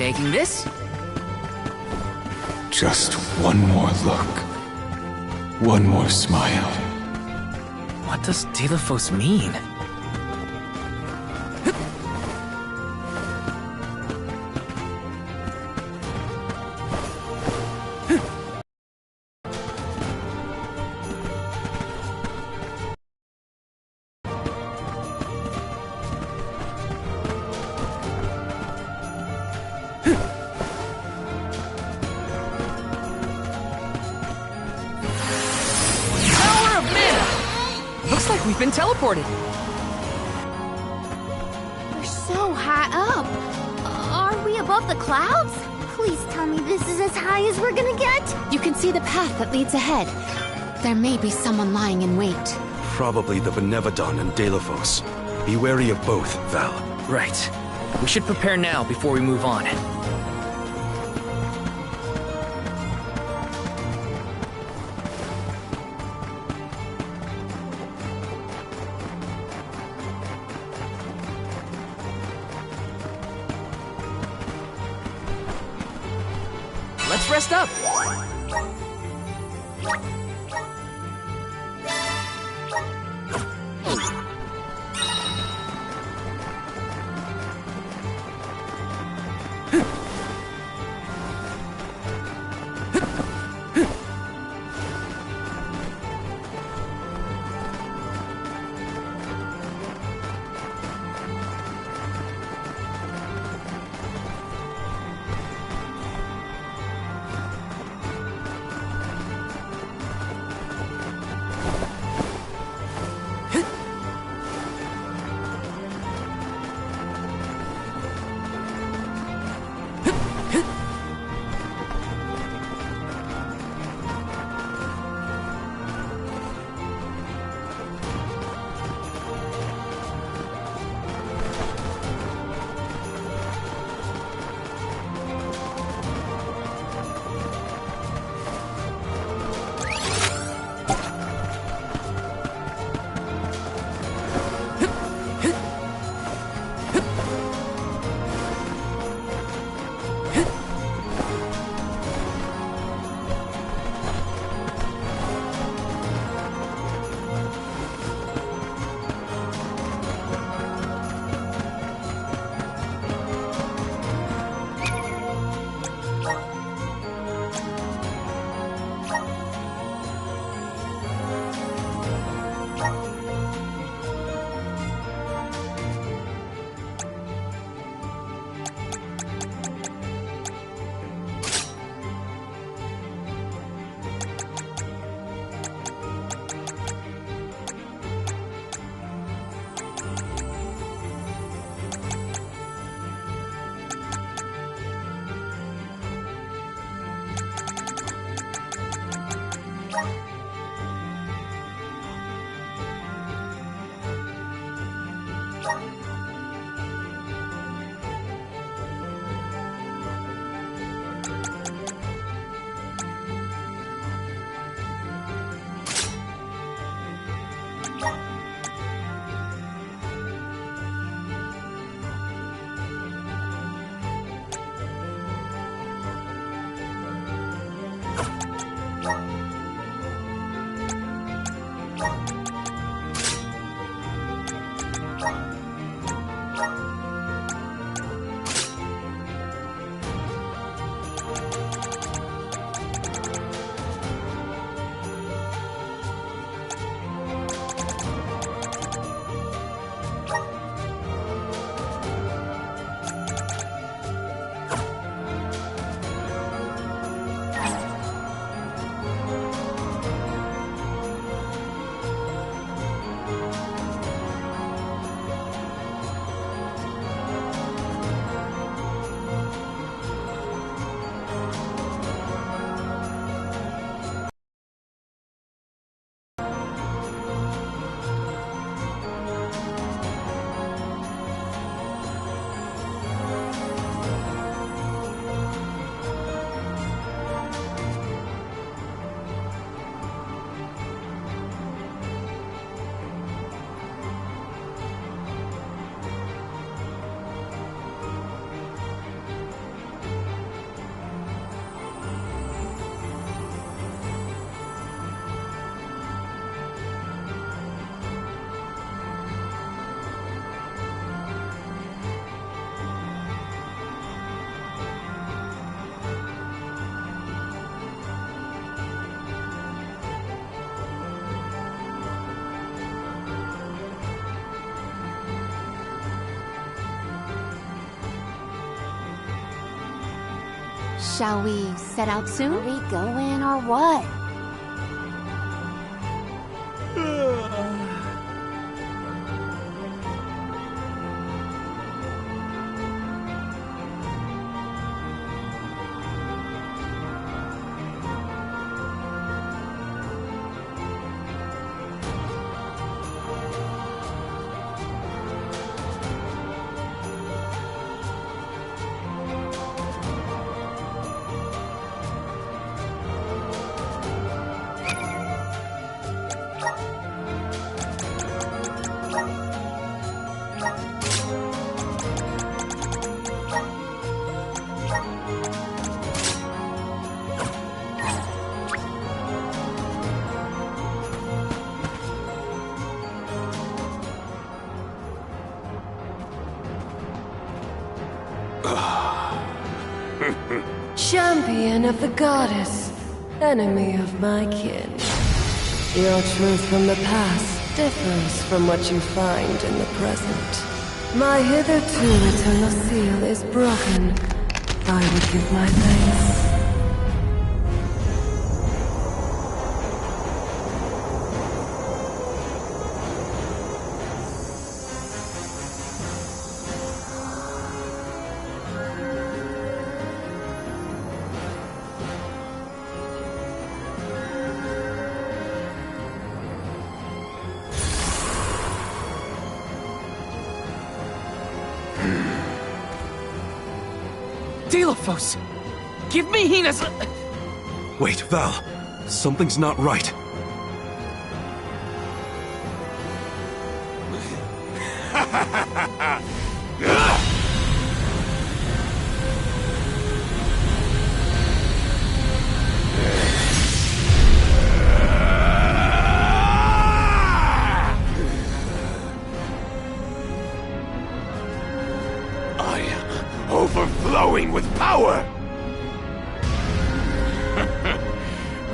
Taking this? Just one more look. One more smile. What does Delafos mean? We've been teleported. We're so high up. Are we above the clouds? Please tell me this is as high as we're gonna get. You can see the path that leads ahead. There may be someone lying in wait. Probably the Benevodon and Delafos. Be wary of both, Val. Right. We should prepare now before we move on. Let's rest up. Shall we set out soon? Are we going or what? Champion of the goddess, enemy of my kin. Your truth from the past differs from what you find in the present. My hitherto eternal seal is broken. I would give my thanks. Delafos! Give me Hina's... Wait, Val. Something's not right. Overflowing with power!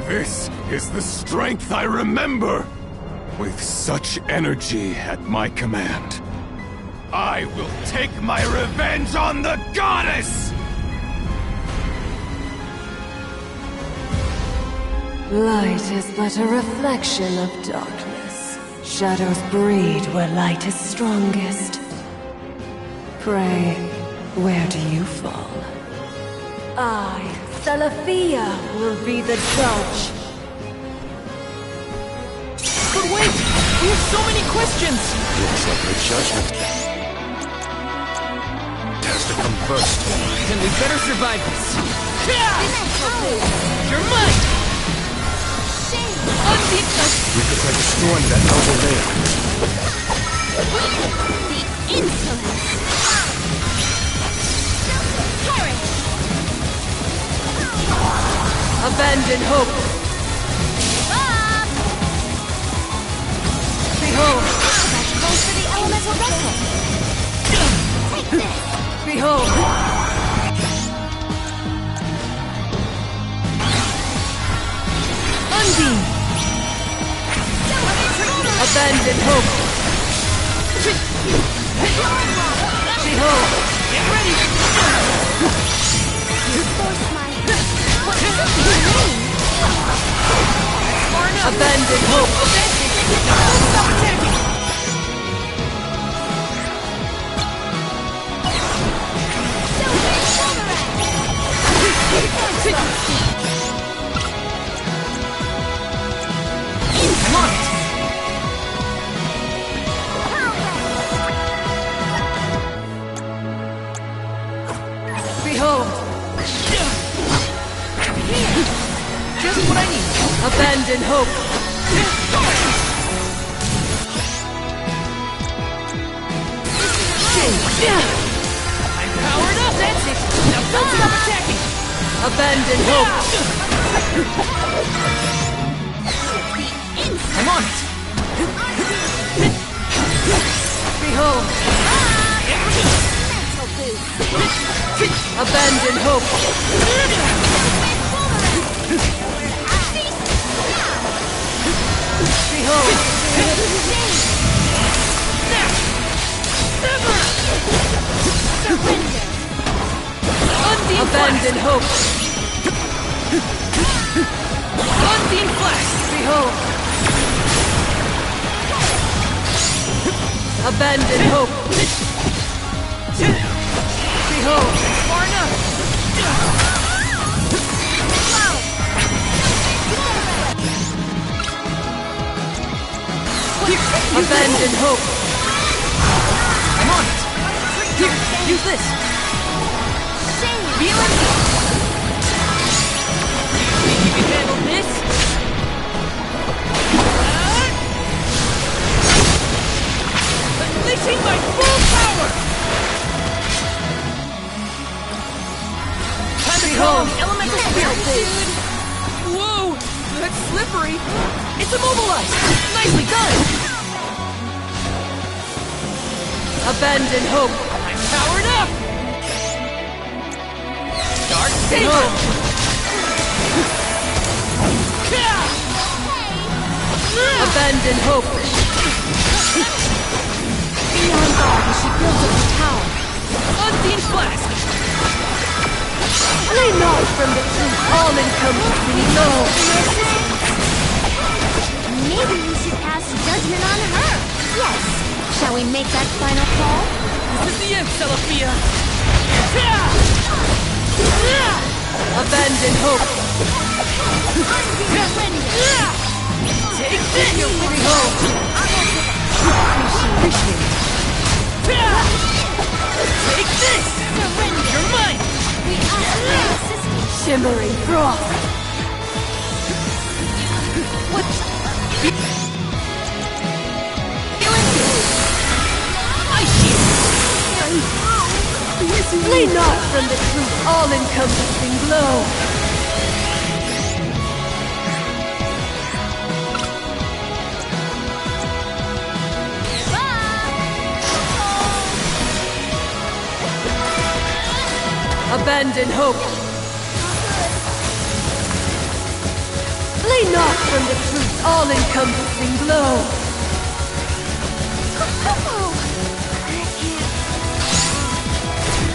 This is the strength I remember! With such energy at my command, I will take my revenge on the goddess! Light is but a reflection of darkness. Shadows breed where light is strongest. Pray, where do you fall? I, Salafia, will be the judge. But wait! We have so many questions! Looks like the judgment has to come first. Then we better survive this. You're mine! We could try destroying that outer layer. The insolence! Abandon hope. Behold! That calls for the elemental vessel. Take this. Behold! Undine! Abandon hope. Behold! Get ready! You forced my... Abandon hope. Stop attacking! Come on! Behold! Just what I need! Abandon hope! I'm powered up! That's it! Now don't stop attacking! Abandon hope! I'm on it! Behold! Mental boost. Abandon hope! Behold! Abandon hope! Unseen flash! Behold! Abandon hope! Behold! Far enough! Abandon hope! I'm on it! Here, use this! Feel it! Think you can handle this? Unleashing my full power! Time to call the elemental spirit phase! Whoa! That's slippery! It's immobilized! Nicely done! Abandon hope! I'm powered up! Dark Saber! Abandon hope! Beyond all as she builds up the tower. Unseen Flask! Lay not from the truth all-encompassing love! Maybe we should pass judgment on her. Yes. Shall we make that final call? This is the end, Celestia! Abandon hope! Take this! Behold! Appreciate it. Take this! You're mine! Shimmering froth! What? Flee not from the truth all-encompassing glow! Abandon hope! Flee not from the truth all-encompassing glow!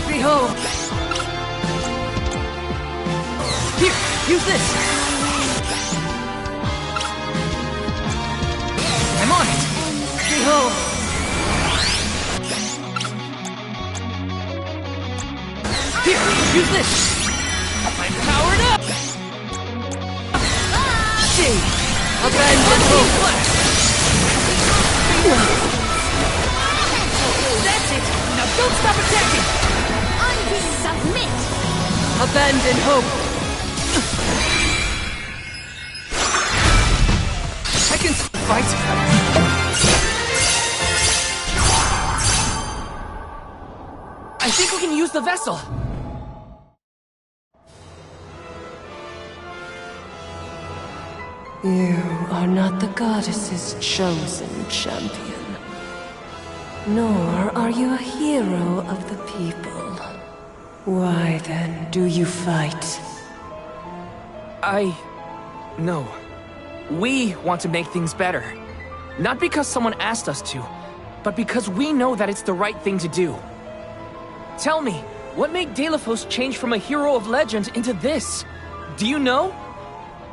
Behold! Here, use this! I'm on it! Behold! Here, use this! I'm powered up! Shade! Abandon hope! That's it! Now don't stop attacking! Submit! Abandon hope! I can fight! I think we can use the vessel! You are not the goddess's chosen champion. Nor are you a hero of the people. Why then do you fight? No. We want to make things better. Not because someone asked us to, but because we know that it's the right thing to do. Tell me, what made Delafos change from a hero of legend into this? Do you know?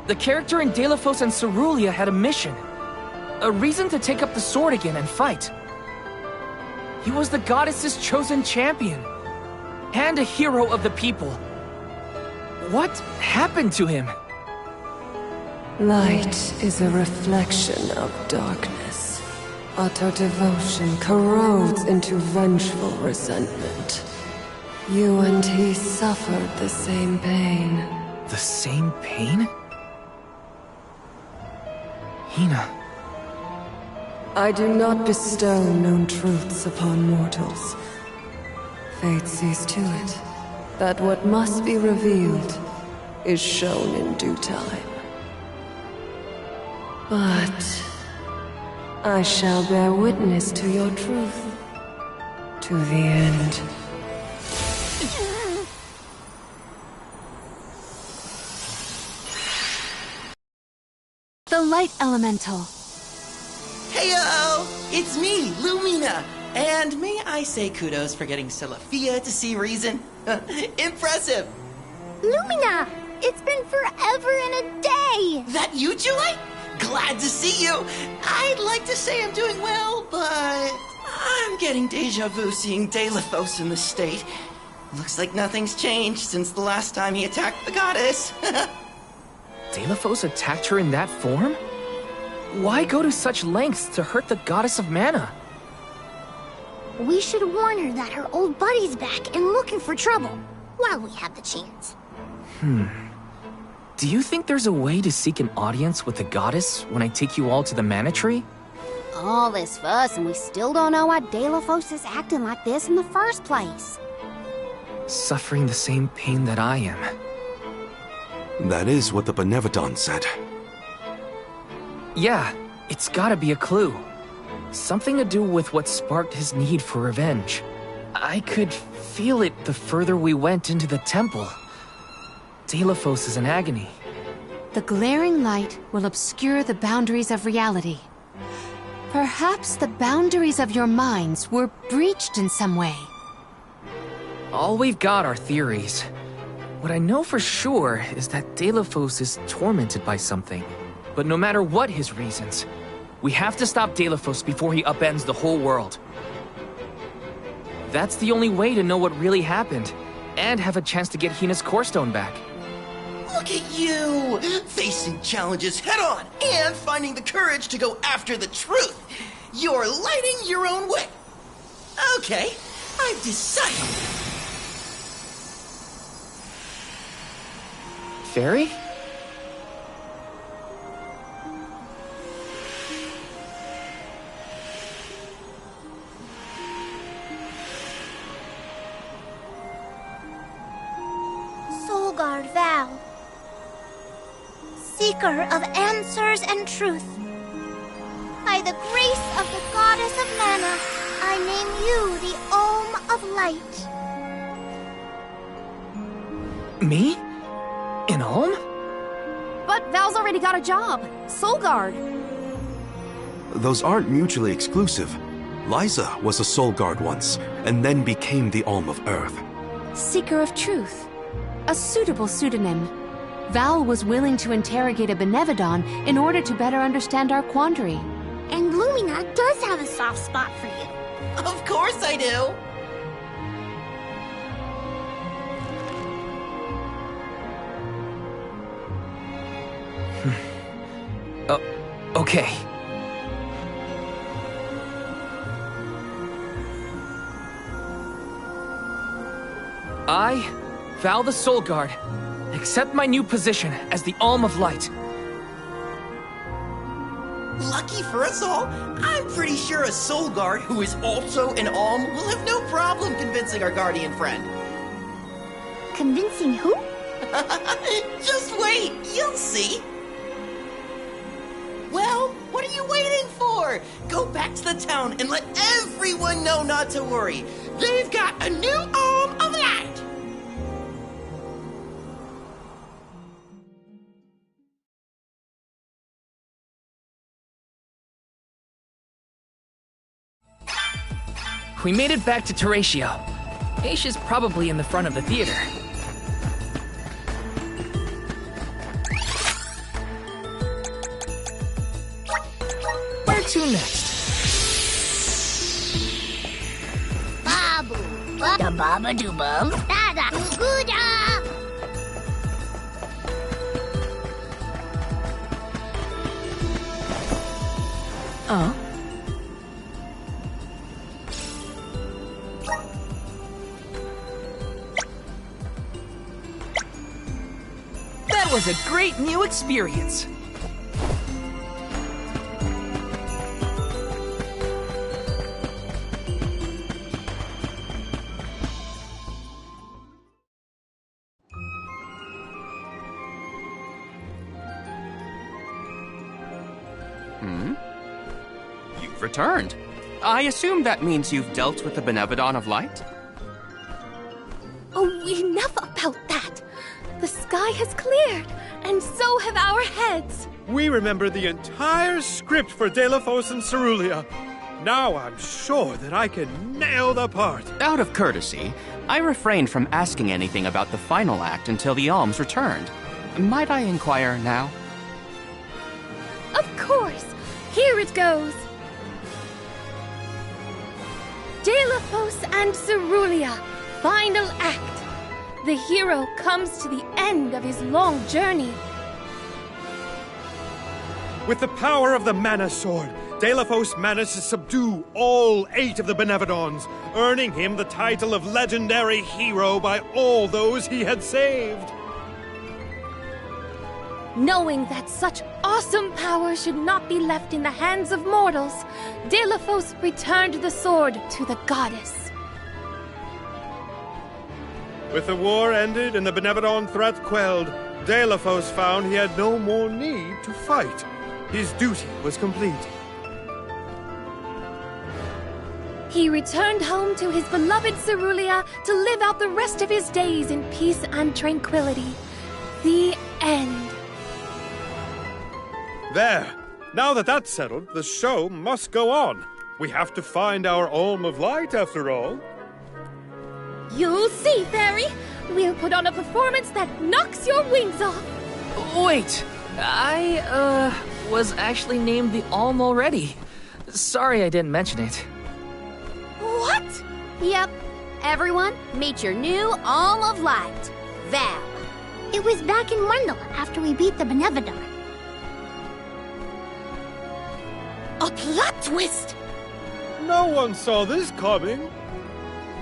The character in Delafos and Cerulia had a mission. A reason to take up the sword again and fight. He was the goddess's chosen champion. And a hero of the people. What happened to him? Light is a reflection of darkness. Utter devotion corrodes into vengeful resentment. You and he suffered the same pain. The same pain? Hina. I do not bestow known truths upon mortals. Fate sees to it that what must be revealed is shown in due time. But I shall bear witness to your truth to the end. The Light Elemental. Heyo! It's me, Lumina! And may I say kudos for getting Celestia to see reason? Impressive! Lumina, It's been forever and a day! That you, Joy? Glad to see you. I'd like to say I'm doing well, but I'm getting deja vu seeing Deilophos in this state. Looks like nothing's changed since the last time he attacked the goddess. Deilophos attacked her in that form? Why go to such lengths to hurt the goddess of mana? We should warn her that her old buddy's back and looking for trouble, while we have the chance. Do you think there's a way to seek an audience with the goddess when I take you all to the mana tree? All this fuss and we still don't know why Deilophos is acting like this in the first place. Suffering the same pain that I am. That is what the Benevodon said. Yeah, it's gotta be a clue. Something to do with what sparked his need for revenge. I could feel it the further we went into the temple. Deilophos is in agony. The glaring light will obscure the boundaries of reality. Perhaps the boundaries of your minds were breached in some way. All we've got are theories. What I know for sure is that Deilophos is tormented by something. But no matter what his reasons, we have to stop Deilophos before he upends the whole world. That's the only way to know what really happened, and have a chance to get Hina's Core Stone back. Look at you! Facing challenges head on and finding the courage to go after the truth. You're lighting your own way. Okay, I've decided. Fairy? Soulguard Val, seeker of answers and truth. By the grace of the goddess of mana, I name you the Olm of Light. Me? An Olm? But Val's already got a job. Soulguard. Those aren't mutually exclusive. Liza was a Soul Guard once, and then became the Alm of Earth. Seeker of Truth. A suitable pseudonym. Val was willing to interrogate a Benevodon in order to better understand our quandary. And Lumina does have a soft spot for you. Of course I do. Okay. I, Val the Soul Guard, accept my new position as the Alm of Light. Lucky for us all, I'm pretty sure a Soul Guard who is also an Alm will have no problem convincing our guardian friend. Convincing who? Just wait, you'll see. Well, what are you waiting for? Go back to the town and let everyone know not to worry. They've got a new Alm of Light! We made it back to Teratio. Aisha's probably in the front of the theater. Where to next? Babu, da baba do bum, da da gooda. Oh. That was a great new experience. You've returned. I assume that means you've dealt with the Benevodon of Light? Oh, enough about that. The sky has cleared, and so have our heads. We remember the entire script for Deilophos and Cerulia. Now I'm sure that I can nail the part. Out of courtesy, I refrained from asking anything about the final act until the alms returned. Might I inquire now? Of course! Here it goes! Deilophos and Cerulia, final act. The hero comes to the end of his long journey. With the power of the Mana Sword, Deilophos managed to subdue all 8 of the Benevodons, earning him the title of legendary hero by all those he had saved. Knowing that such awesome power should not be left in the hands of mortals, Deilophos returned the sword to the goddess. With the war ended and the Benevodon threat quelled, Deilophos found he had no more need to fight. His duty was complete. He returned home to his beloved Cerulia to live out the rest of his days in peace and tranquility. The end. There. Now that that's settled, the show must go on. We have to find our Alm of Light, after all. You'll see, Fairy. We'll put on a performance that knocks your wings off. Wait, I, was actually named the Alm already. Sorry I didn't mention it. What? Yep. Everyone, meet your new Alm of Light, Val. It was back in Wendell after we beat the Benevodon. A plot twist! No one saw this coming.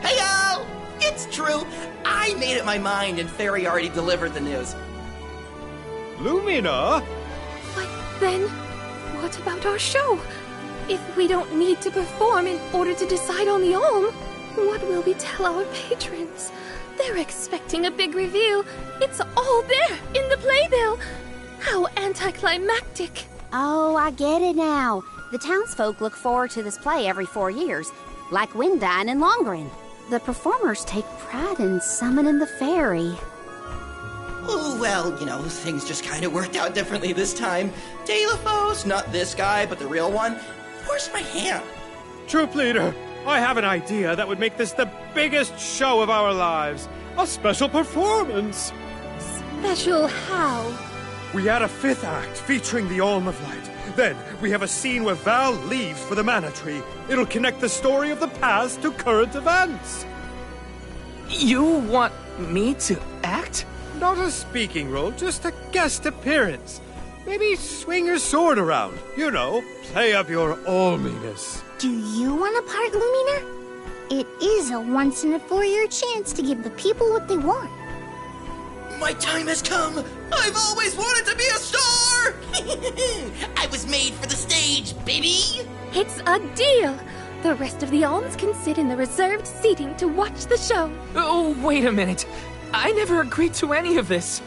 Hey-o! It's true. I made up my mind and Fairy already delivered the news. Lumina? But then, what about our show? If we don't need to perform in order to decide on the Alm, what will we tell our patrons? They're expecting a big reveal. It's all there in the playbill. How anticlimactic. Oh, I get it now. The townsfolk look forward to this play every 4 years, like Windine and Longren. The performers take pride in summoning the fairy. Oh, well, you know, things just kind of worked out differently this time. Deilophos, not this guy, but the real one, forced my hand. Troop leader, I have an idea that would make this the biggest show of our lives. A special performance. Special how? We add a 5th act featuring the Alm of Light. Then we have a scene where Val leaves for the Mana Tree. It'll connect the story of the past to current events. You want me to act? Not a speaking role, just a guest appearance. Maybe swing your sword around. You know, play up your alminess. Do you want a part, Lumina? It is a once-in-a-4-year chance to give the people what they want. My time has come! I've always wanted to be a star! I was made for the stage, baby! It's a deal! The rest of the alms can sit in the reserved seating to watch the show. Oh, wait a minute. I never agreed to any of this.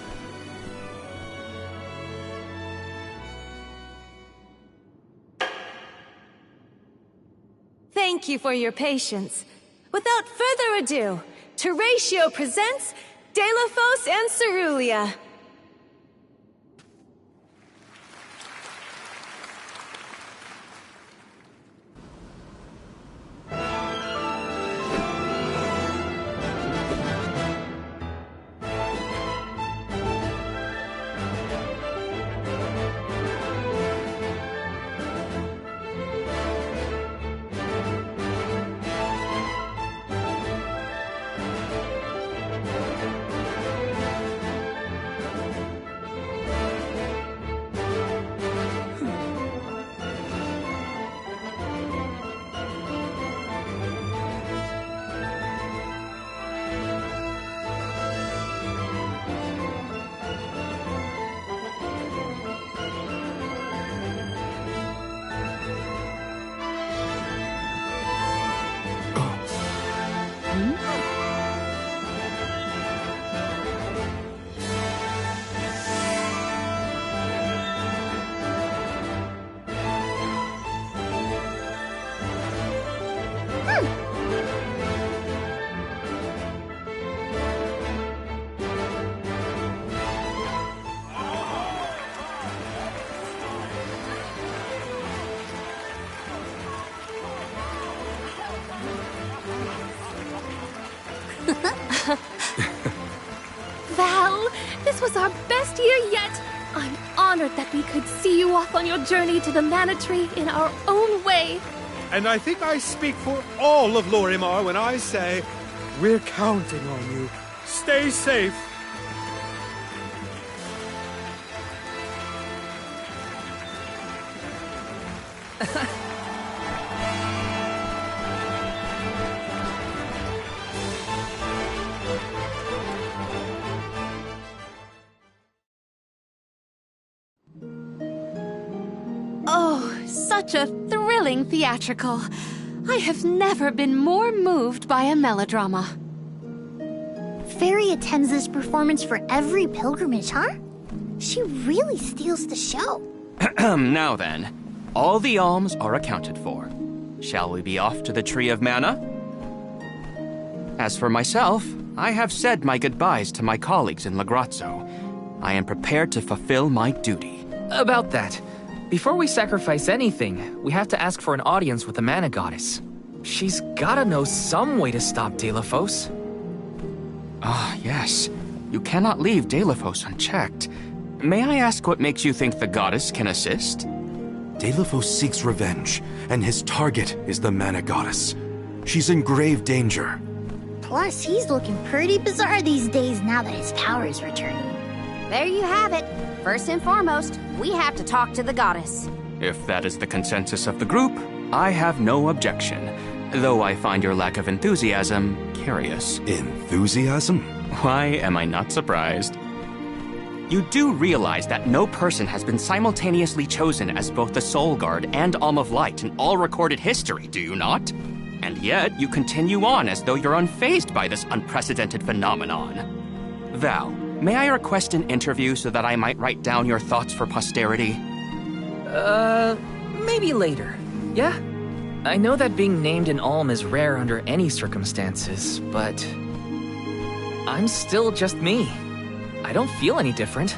Thank you for your patience. Without further ado, Teratio presents Deilophos and Cerulia. was our best year yet. I'm honored that we could see you off on your journey to the Mana Tree in our own way. And I think I speak for all of Lorimar when I say, we're counting on you. Stay safe. Oh, such a thrilling theatrical. I have never been more moved by a melodrama. Fairy attends this performance for every pilgrimage, huh? She really steals the show. Now then, all the alms are accounted for. Shall we be off to the Tree of Mana? As for myself, I have said my goodbyes to my colleagues in Lagrazzo. I am prepared to fulfill my duty. About that, before we sacrifice anything, we have to ask for an audience with the Mana Goddess. She's gotta know some way to stop Delafos. Ah, yes. You cannot leave Delafos unchecked. May I ask what makes you think the goddess can assist? Delafos seeks revenge, and his target is the Mana Goddess. She's in grave danger. Plus, he's looking pretty bizarre these days now that his power is returning. There you have it. First and foremost, we have to talk to the goddess. If that is the consensus of the group, I have no objection. Though I find your lack of enthusiasm curious. Enthusiasm? Why am I not surprised? You do realize that no person has been simultaneously chosen as both the Soul Guard and Alm of Light in all recorded history, do you not? And yet, you continue on as though you're unfazed by this unprecedented phenomenon. Val, may I request an interview so that I might write down your thoughts for posterity? Maybe later, yeah? I know that being named an Alm is rare under any circumstances, but I'm still just me. I don't feel any different.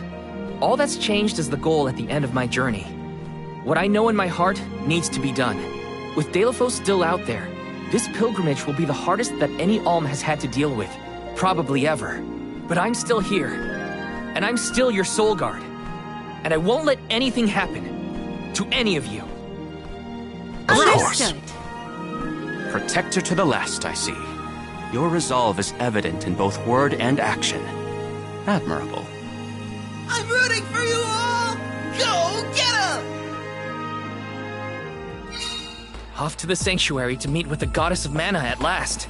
All that's changed is the goal at the end of my journey. What I know in my heart needs to be done. With Delafos still out there, this pilgrimage will be the hardest that any Alm has had to deal with, probably ever. But I'm still here, and I'm still your Soul Guard. And I won't let anything happen to any of you. Of course. Protector to the last, I see. Your resolve is evident in both word and action. Admirable. I'm rooting for you all! Go get 'em! Off to the sanctuary to meet with the Goddess of Mana at last.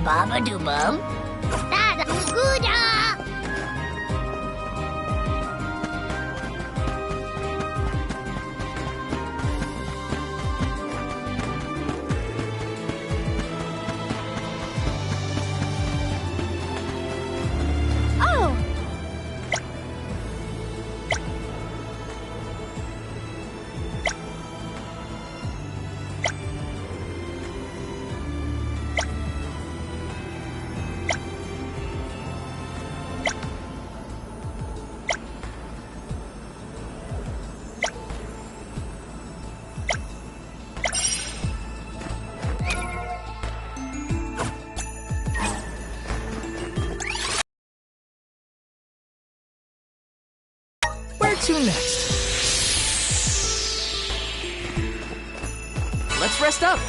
Baba-doo-bum. Sada-gooda! Oh! to next? Let's rest up.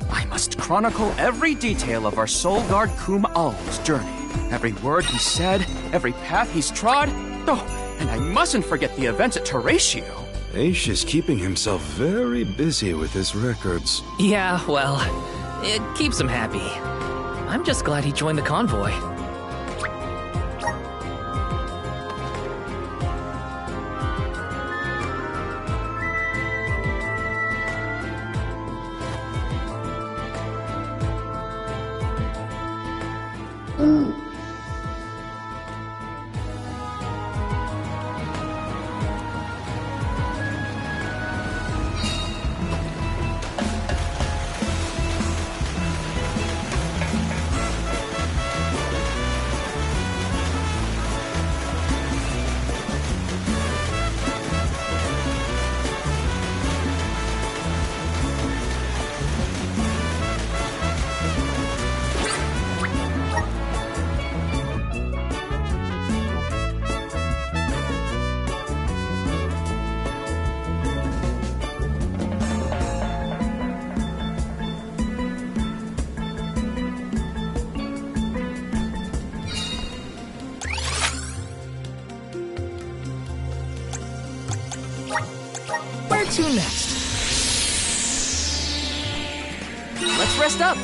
I must chronicle every detail of our Soul Guard Kum Al's journey. Every word he said, every path he's trod. Oh, and I mustn't forget the events at Teratio. Aish is keeping himself very busy with his records. Yeah, well, it keeps him happy. I'm just glad he joined the convoy. Where to next? Let's rest up.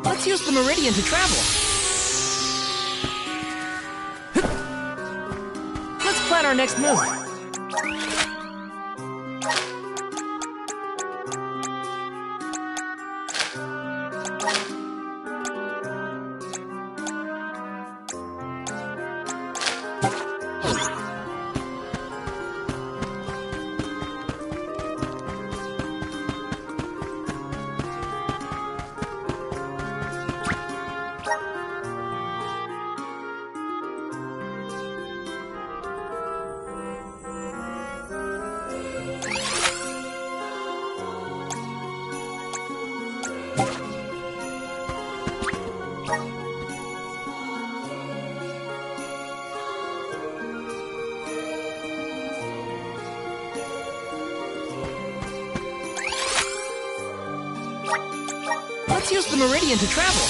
Let's use the meridian to travel. Let's plan our next move. Let's use the meridian to travel.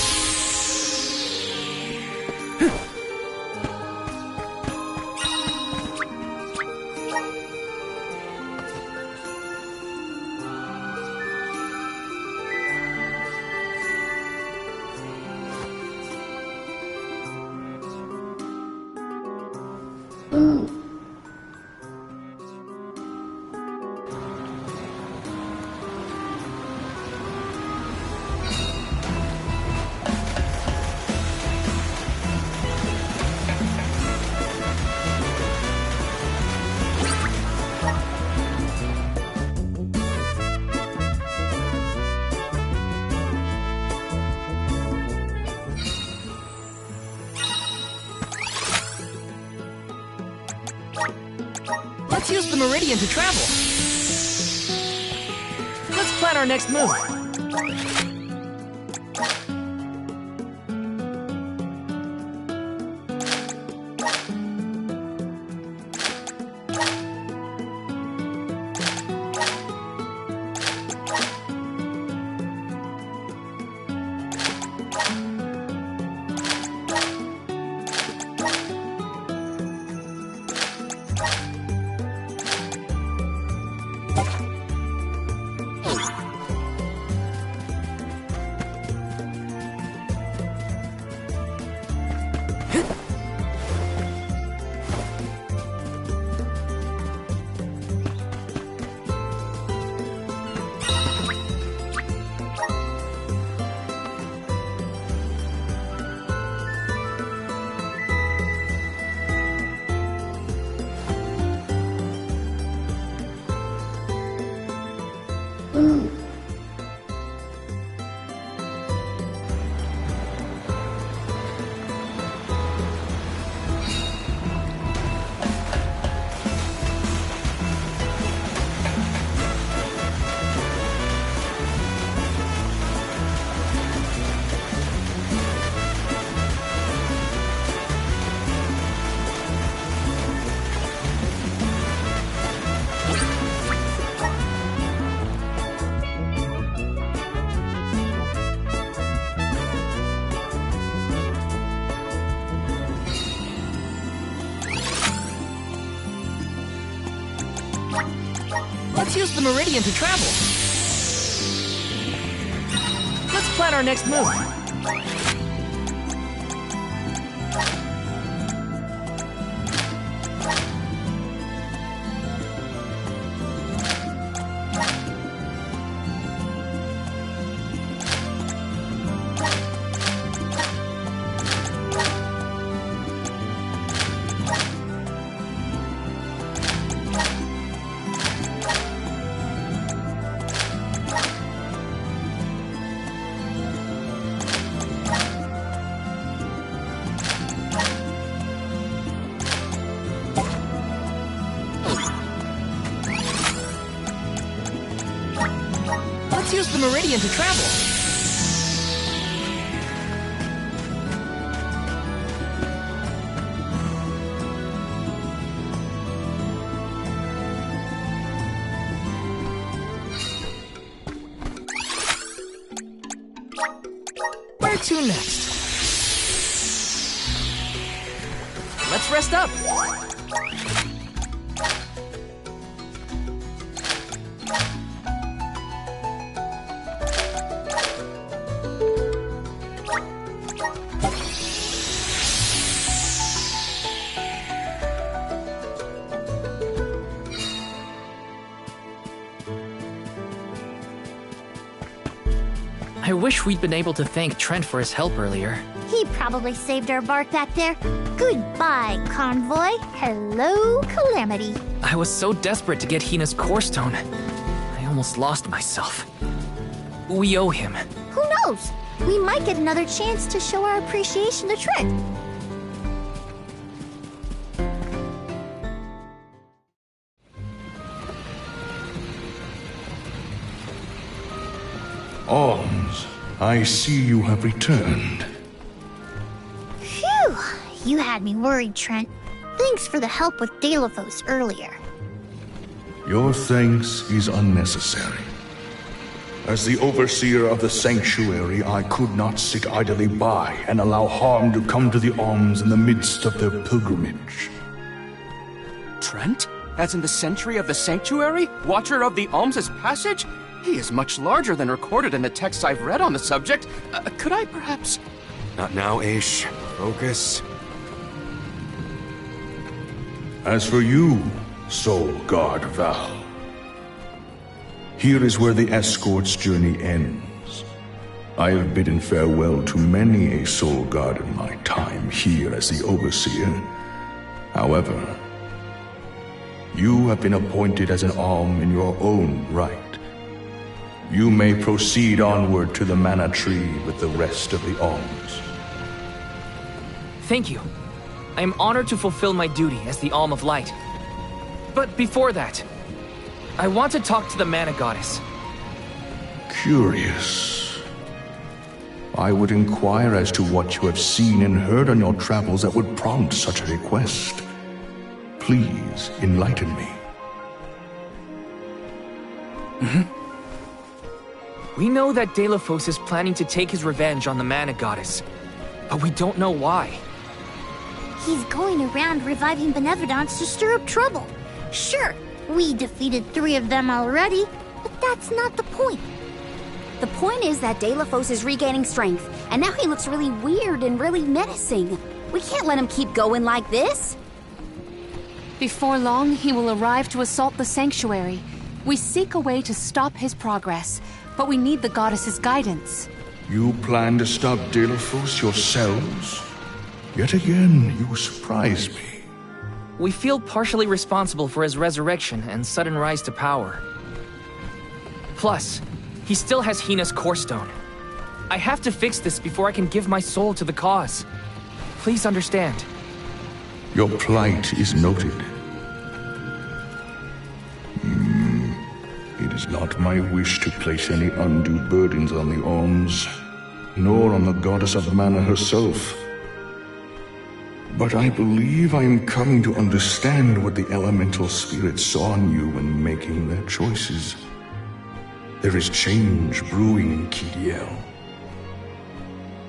use the meridian to travel. Let's plan our next move. Let's use the meridian to travel. Let's plan our next move. Let's use the meridian to travel. Where to next? Let's rest up. I wish we'd been able to thank Trent for his help earlier. He probably saved our bark back there. Goodbye, Convoy. Hello, Calamity. I was so desperate to get Hina's core stone. I almost lost myself. We owe him. Who knows? We might get another chance to show our appreciation to Trent. Alms, I see you have returned. Phew! You had me worried, Trent. Thanks for the help with Deilophos earlier. Your thanks is unnecessary. As the overseer of the sanctuary, I could not sit idly by and allow harm to come to the Alms in the midst of their pilgrimage. Trent? As in the sentry of the sanctuary? Watcher of the Alms' passage? He is much larger than recorded in the texts I've read on the subject. Could I perhaps... Not now, Aish. Focus. As for you, Soul Guard Val, here is where the escort's journey ends. I have bidden farewell to many a Soul Guard in my time here as the Overseer. However, you have been appointed as an Alm in your own right. You may proceed onward to the Mana Tree with the rest of the Alms. Thank you. I am honored to fulfill my duty as the Alm of Light. But before that, I want to talk to the Mana Goddess. Curious. I would inquire as to what you have seen and heard on your travels that would prompt such a request. Please enlighten me. We know that Deilophos is planning to take his revenge on the Mana Goddess, but we don't know why. He's going around reviving benevolence to stir up trouble. Sure, we defeated 3 of them already, but that's not the point. The point is that Deilophos is regaining strength, and now he looks really weird and really menacing. We can't let him keep going like this. Before long, he will arrive to assault the sanctuary. We seek a way to stop his progress, but we need the goddess's guidance. You plan to stop Deilophos yourselves? Yet again, you surprise me. We feel partially responsible for his resurrection and sudden rise to power. Plus, he still has Hina's core stone. I have to fix this before I can give my soul to the cause. Please understand. Your plight is noted. It is not my wish to place any undue burdens on the Alms, nor on the goddess of mana herself. But I believe I am coming to understand what the elemental spirits saw in you when making their choices. There is change brewing in Kidiel.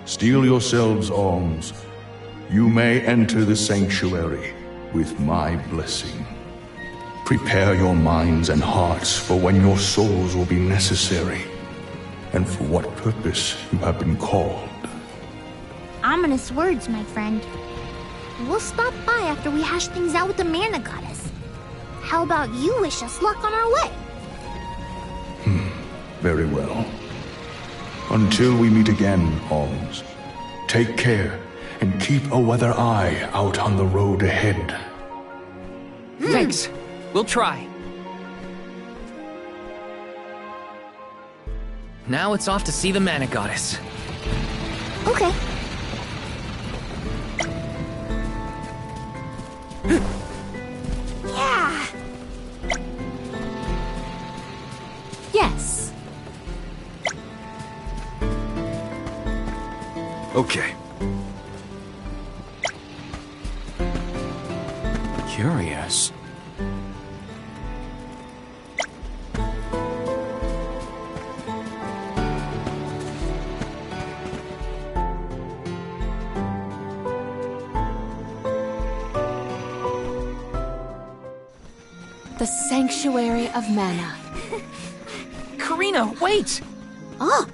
Steel yourselves, Alms. You may enter the sanctuary with my blessing. Prepare your minds and hearts for when your souls will be necessary, and for what purpose you have been called. Ominous words, my friend. We'll stop by after we hash things out with the Mana Goddess. How about you wish us luck on our way? Very well. Until we meet again, Alms, take care and keep a weather eye out on the road ahead. Thanks. We'll try. Now it's off to see the Mana Goddess. Okay. Yeah. Yes. Okay. Curious. The Sanctuary of Mana. Karina, wait! Oh!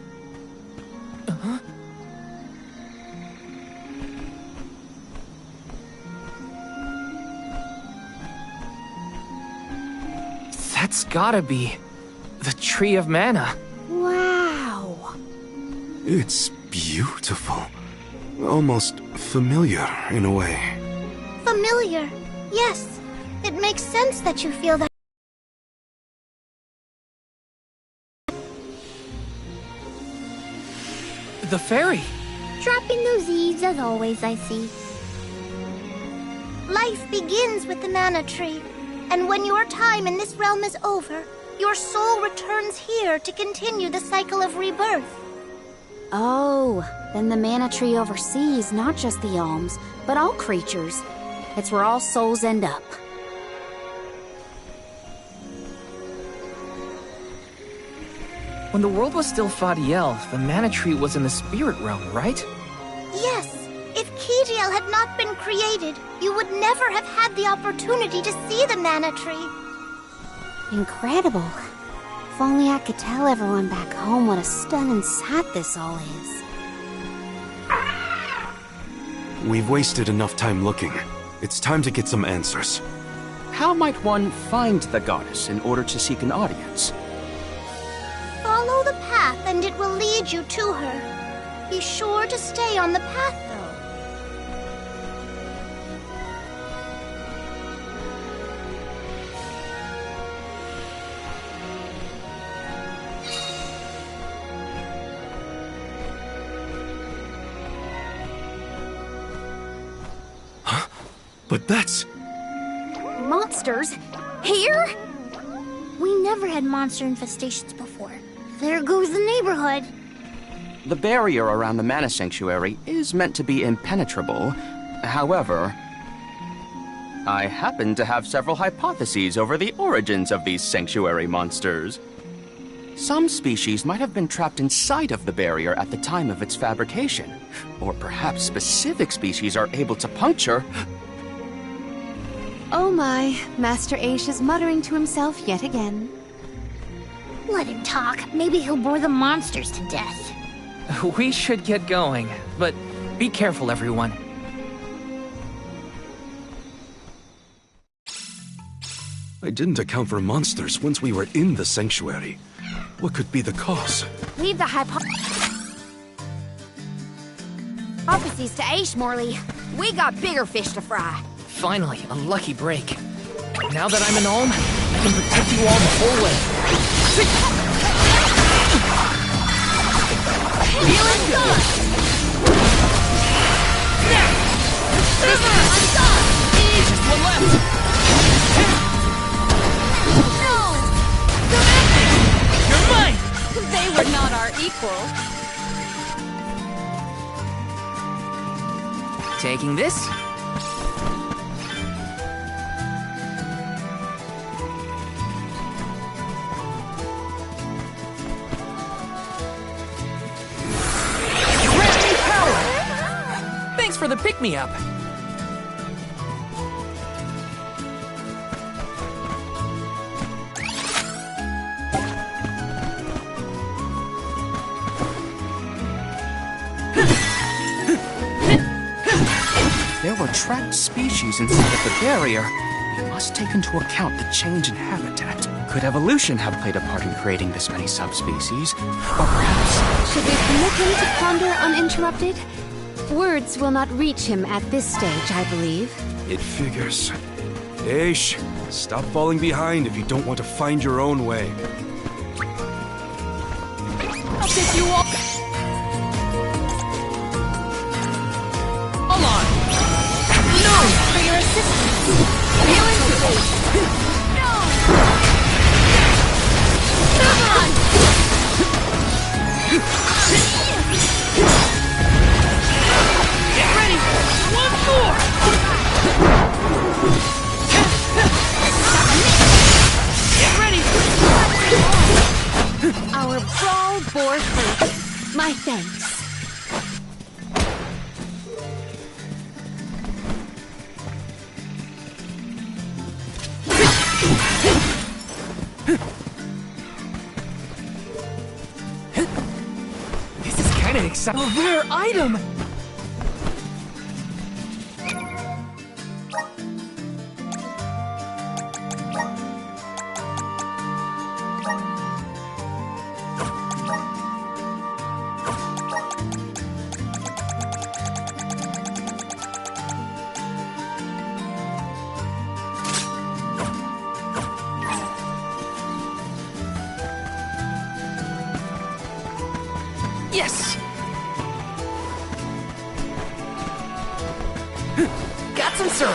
That's gotta be the Tree of Mana. Wow. It's beautiful. Almost familiar in a way. Familiar. Yes. It makes sense that you feel that. The fairy. Dropping those eaves as always, I see. Life begins with the Mana Tree, and when your time in this realm is over, your soul returns here to continue the cycle of rebirth. Oh, then the Mana Tree oversees not just the Alms, but all creatures. It's where all souls end up. When the world was still Fadiel, the Mana Tree was in the spirit realm, right? Yes. If Kidiel had not been created, you would never have had the opportunity to see the Mana Tree. Incredible. If only I could tell everyone back home what a stunning sight this all is. We've wasted enough time looking. It's time to get some answers. How might one find the goddess in order to seek an audience? Follow the path and it will lead you to her. Be sure to stay on the path, though. But that's... Monsters? Here? We never had monster infestations before. There goes the neighborhood. The barrier around the Mana Sanctuary is meant to be impenetrable. However, I happen to have several hypotheses over the origins of these sanctuary monsters. Some species might have been trapped inside of the barrier at the time of its fabrication. Or perhaps specific species are able to puncture... Oh my, Master Aish is muttering to himself yet again. Let him talk. Maybe he'll bore the monsters to death. We should get going, but be careful, everyone. I didn't account for monsters once we were in the sanctuary. What could be the cause? Leave the hypotheses to Aish, Morley. We got bigger fish to fry. Finally, a lucky break. Now that I'm an Olm, I can protect you all the whole way. Feeling good! Just one left! No! You're mine! They were not our equal. Taking this. Thanks for the pick-me-up. There were trapped species inside of the barrier. We must take into account the change in habitat. Could evolution have played a part in creating this many subspecies? Or perhaps... Should we permit him to ponder uninterrupted? Words will not reach him at this stage, I believe. It figures. Aish, stop falling behind if you don't want to find your own way. I'll take you all. Hold on. No! For your assistance! Feeling good! No! Come on! Get ready! One more! Get ready! Our brawl bore fruit. My thanks. This is kind of exciting. A rare item! Yes! Got some syrup!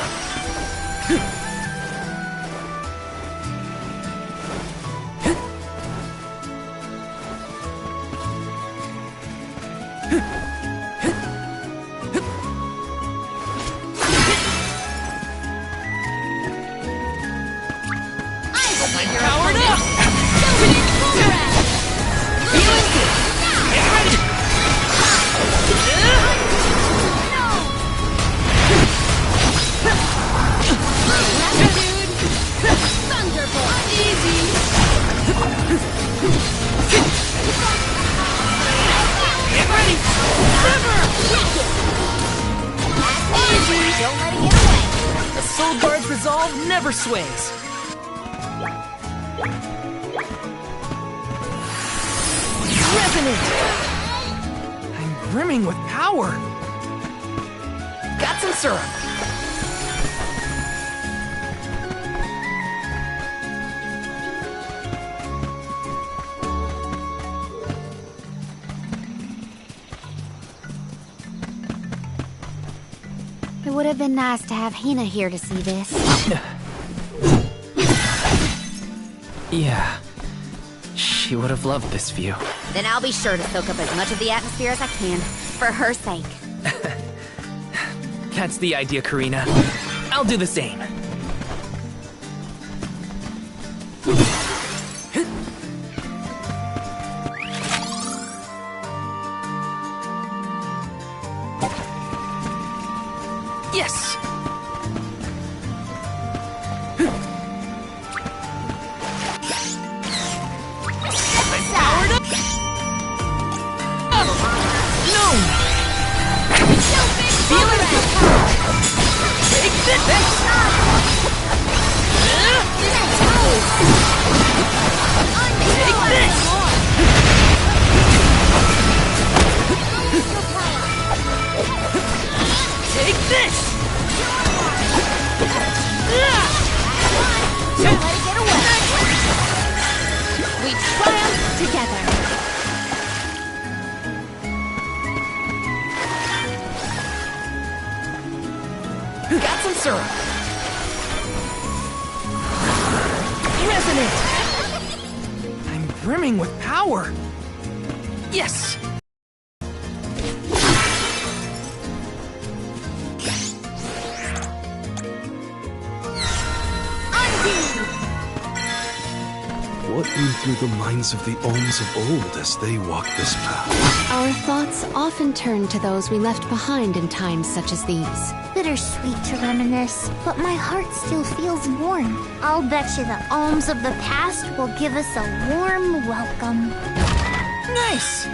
Powered up! Feeling good! Get ready! Thunderbolt! Easy! Get ready! River! Easy! Don't let it get away! The Soul Guard's resolve never sways. Resonant! I'm brimming with power. Got some syrup. It would have been nice to have Hina here to see this. Yeah. She would have loved this view. Then I'll be sure to soak up as much of the atmosphere as I can, for her sake. That's the idea, Karina. I'll do the same. Yes! Got some syrup. Resonant. I'm brimming with power. Yes. What went through the minds of the Ohms of old as they walked this path? Our thoughts often turn to those we left behind in times such as these. Bittersweet to reminisce, but my heart still feels warm. I'll bet you the Ohms of the past will give us a warm welcome. Nice!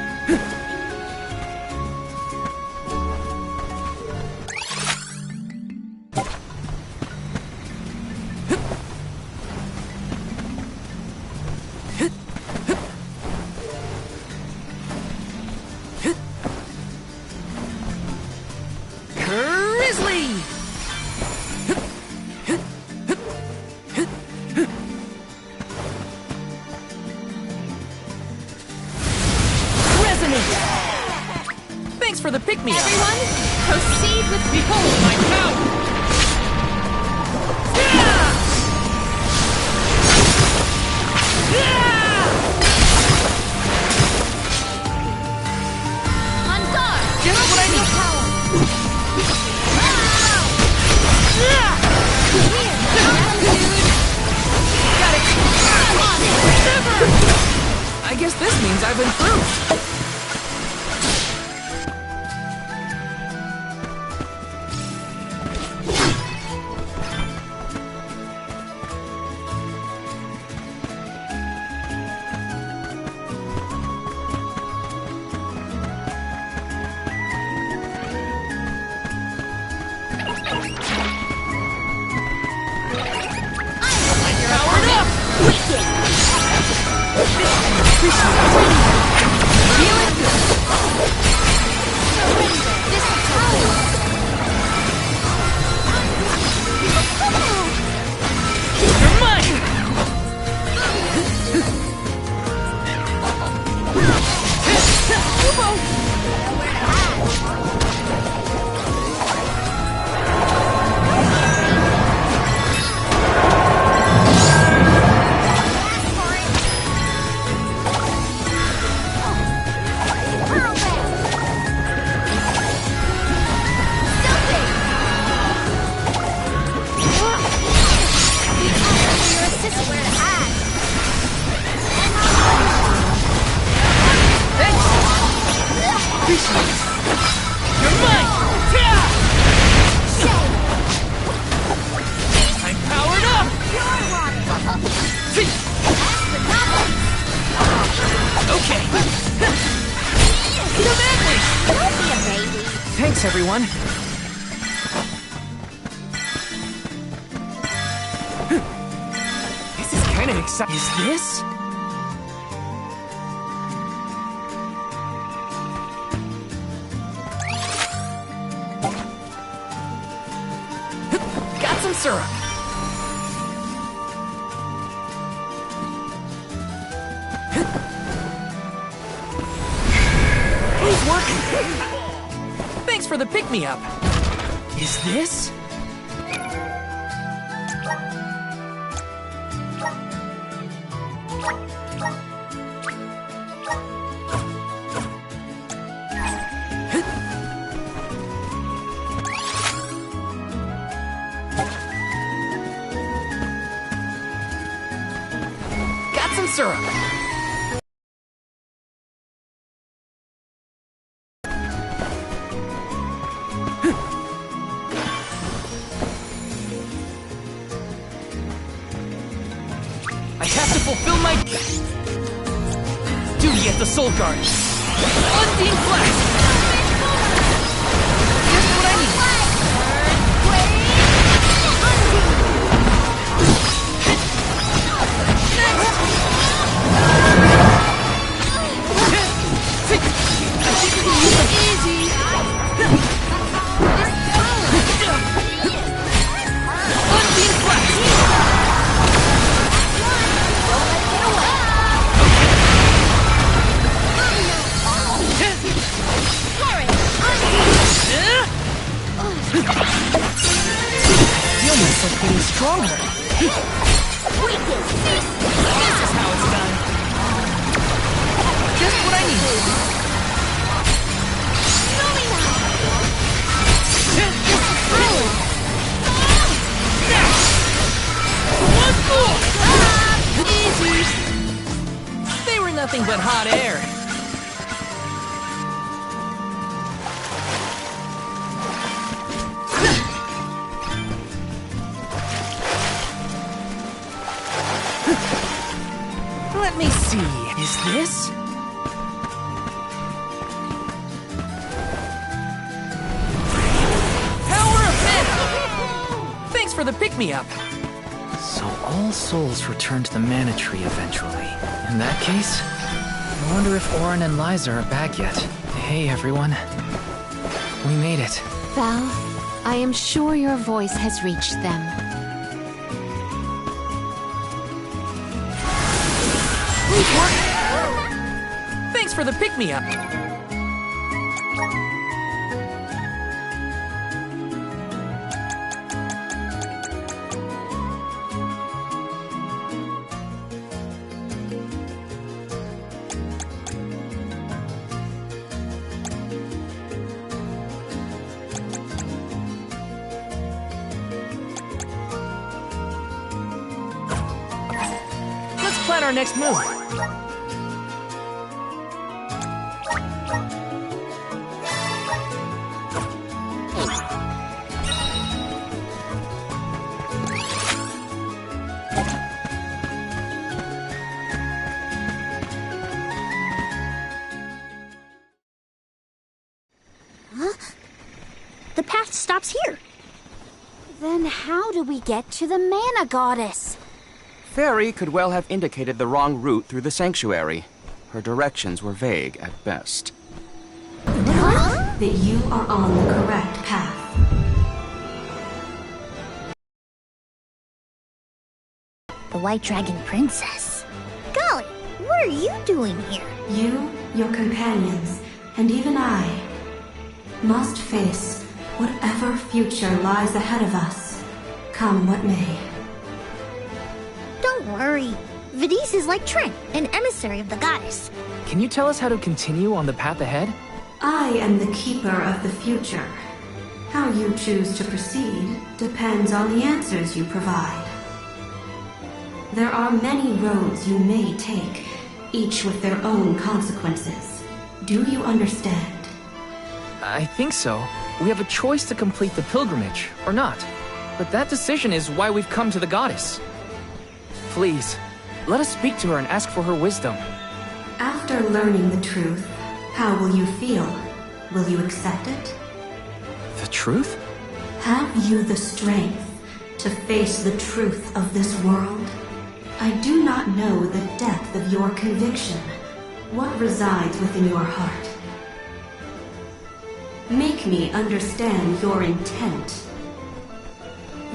Thanks for the pick-me-up. Everyone, proceed with behold my power. On guard. Just what I need. Got it. I guess this means I've improved. Thanks, everyone. This is kind of exciting. Is this? Got some syrup. He's working. Thanks for the pick-me-up. Is this? syrup! I have to fulfill my duty at the Soul Guard. Undine Blast! Just what I need. Feel myself getting stronger. This is how it's done. Just what I need. They were nothing but hot air. Let me see. Is this? Power of Mana! Thanks for the pick-me-up. So all souls return to the Mana Tree eventually. In that case, I wonder if Orin and Liza are back yet. Hey, everyone. We made it. Val, I am sure your voice has reached them. Thanks for the pick-me-up. Let's plan our next move. The path stops here. Then how do we get to the Mana Goddess? Fairy could well have indicated the wrong route through the sanctuary. Her directions were vague at best. That you are on the correct path. The White Dragon Princess. Golly, what are you doing here? You, your companions, and even I must face whatever future lies ahead of us, come what may. Don't worry. Vidis is like Trent, an emissary of the goddess. Can you tell us how to continue on the path ahead? I am the keeper of the future. How you choose to proceed depends on the answers you provide. There are many roads you may take, each with their own consequences. Do you understand? I think so. We have a choice to complete the pilgrimage, or not. But that decision is why we've come to the goddess. Please, let us speak to her and ask for her wisdom. After learning the truth, how will you feel? Will you accept it? The truth? Have you the strength to face the truth of this world? I do not know the depth of your conviction, what resides within your heart. Make me understand your intent.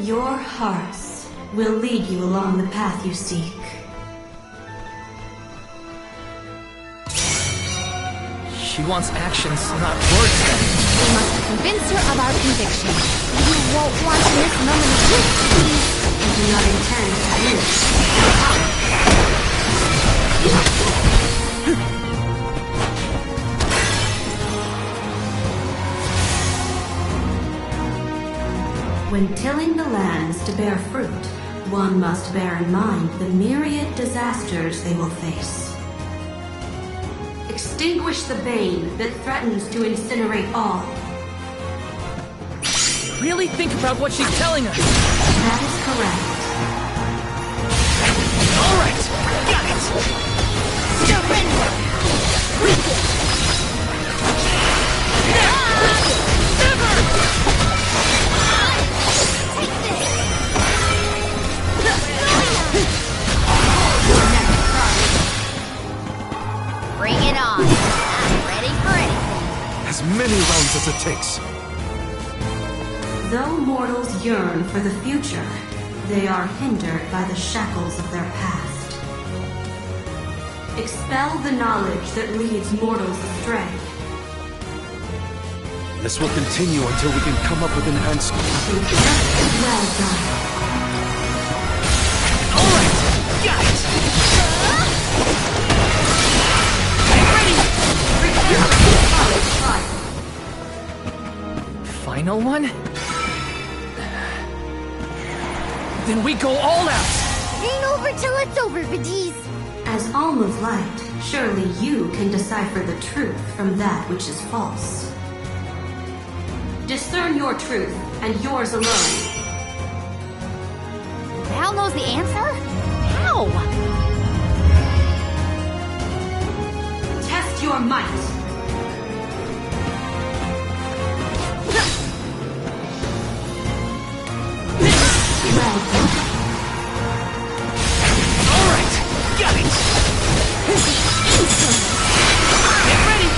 Your hearts will lead you along the path you seek. She wants actions, not words, then. We must convince her of our conviction. You won't want to miss a moment of truth, please. I do not intend to lose. When tilling the lands to bear fruit, one must bear in mind the myriad disasters they will face. Extinguish the bane that threatens to incinerate all. Really think about what she's telling us. That is correct. All right, got it. Bring it on. I'm ready for anything. As many rounds as it takes. Though mortals yearn for the future, they are hindered by the shackles of their past. Expel the knowledge that leads mortals astray. This will continue until we can come up with an answer. Well done. All right, got it. Final one? Then we go all out! Ain't over till it's over, Vadiz. As Alm of Light, surely you can decipher the truth from that which is false. Discern your truth, and yours alone. Val knows the answer? How? Test your might. All right, got it. Get ready.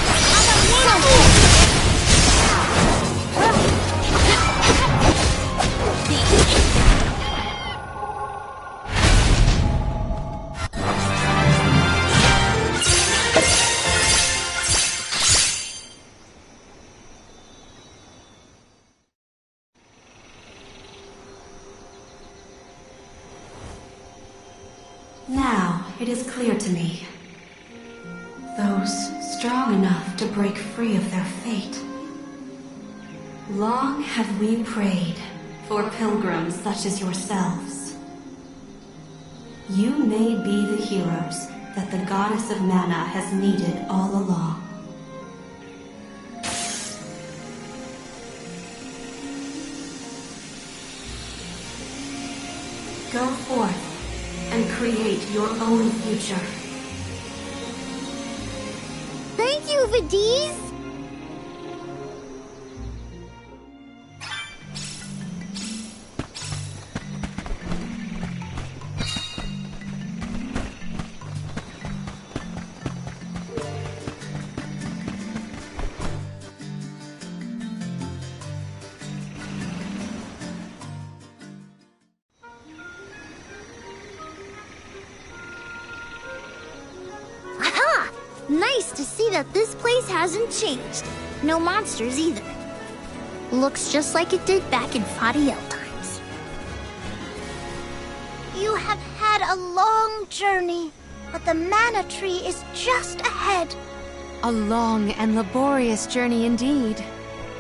Now it is clear to me. Those strong enough to break free of their fate. Long have we prayed for pilgrims such as yourselves. You may be the heroes that the goddess of mana has needed all along. Go forth and create your own future. Thank you, Vadiz. Nice to see that this place hasn't changed. No monsters either. Looks just like it did back in Fadiel times. You have had a long journey, but the mana tree is just ahead. A long and laborious journey indeed.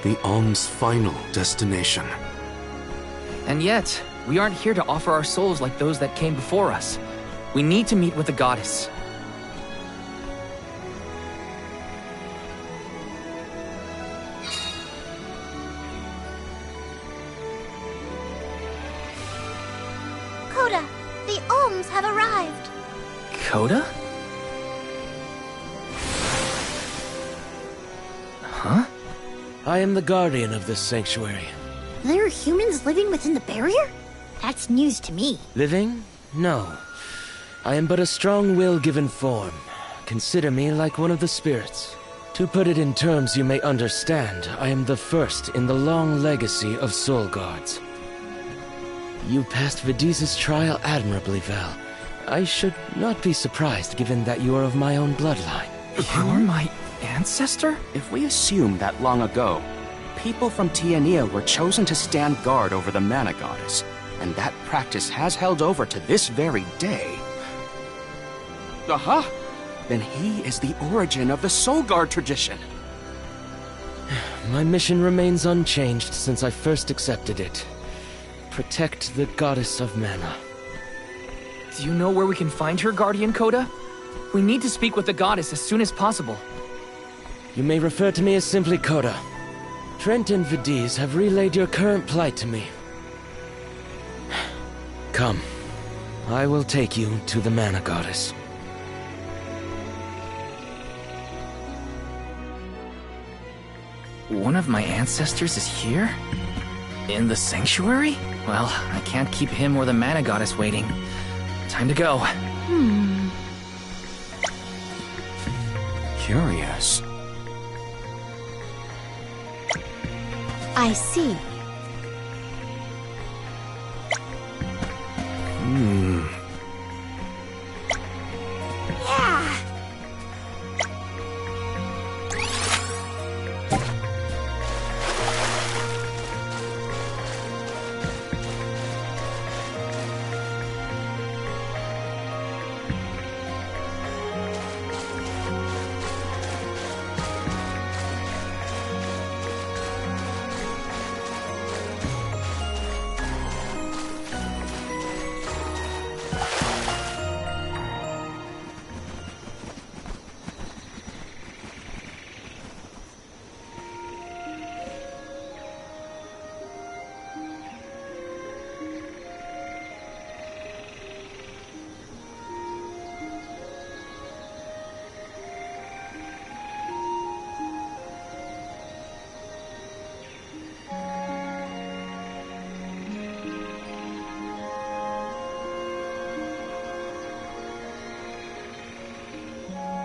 The Alm's final destination. And yet, we aren't here to offer our souls like those that came before us. We need to meet with the goddess. Coda, the Alms have arrived. Coda? Huh? I am the guardian of this sanctuary. There are humans living within the barrier? That's news to me. Living? No. I am but a strong will given form. Consider me like one of the spirits. To put it in terms you may understand, I am the first in the long legacy of soul guards. You passed Vadiz's trial admirably, Val. I should not be surprised given that you are of my own bloodline. You're my ancestor? If we assume that long ago, people from Tiania were chosen to stand guard over the mana goddess, and that practice has held over to this very day. Aha! Then he is the origin of the Soul Guard tradition. My mission remains unchanged since I first accepted it. Protect the goddess of mana. Do you know where we can find her, Guardian Coda? We need to speak with the goddess as soon as possible. You may refer to me as simply Coda. Trent and Vidiz have relayed your current plight to me. Come. I will take you to the Mana Goddess. One of my ancestors is here? In the sanctuary? Well, I can't keep him or the Mana Goddess waiting. Time to go. Curious. I see. Yeah!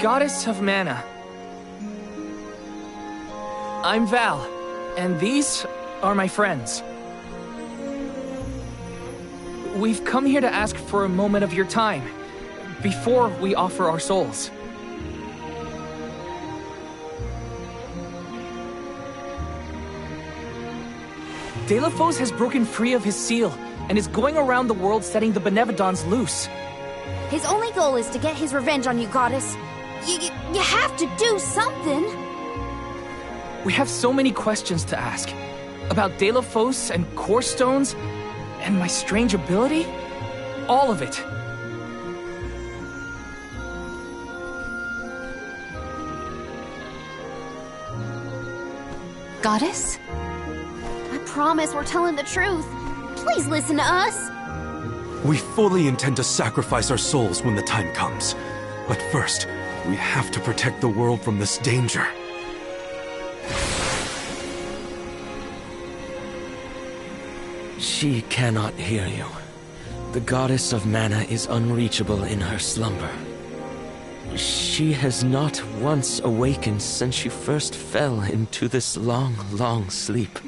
Goddess of Mana. I'm Val, and these are my friends. We've come here to ask for a moment of your time, before we offer our souls. Delophos has broken free of his seal, and is going around the world setting the Benevodons loose. His only goal is to get his revenge on you, Goddess. You have to do something! We have so many questions to ask. About Delophos and Core Stones, and my strange ability. All of it. Goddess? I promise we're telling the truth. Please listen to us. We fully intend to sacrifice our souls when the time comes. But first, we have to protect the world from this danger. She cannot hear you. The Goddess of Mana is unreachable in her slumber. She has not once awakened since she first fell into this long, long sleep.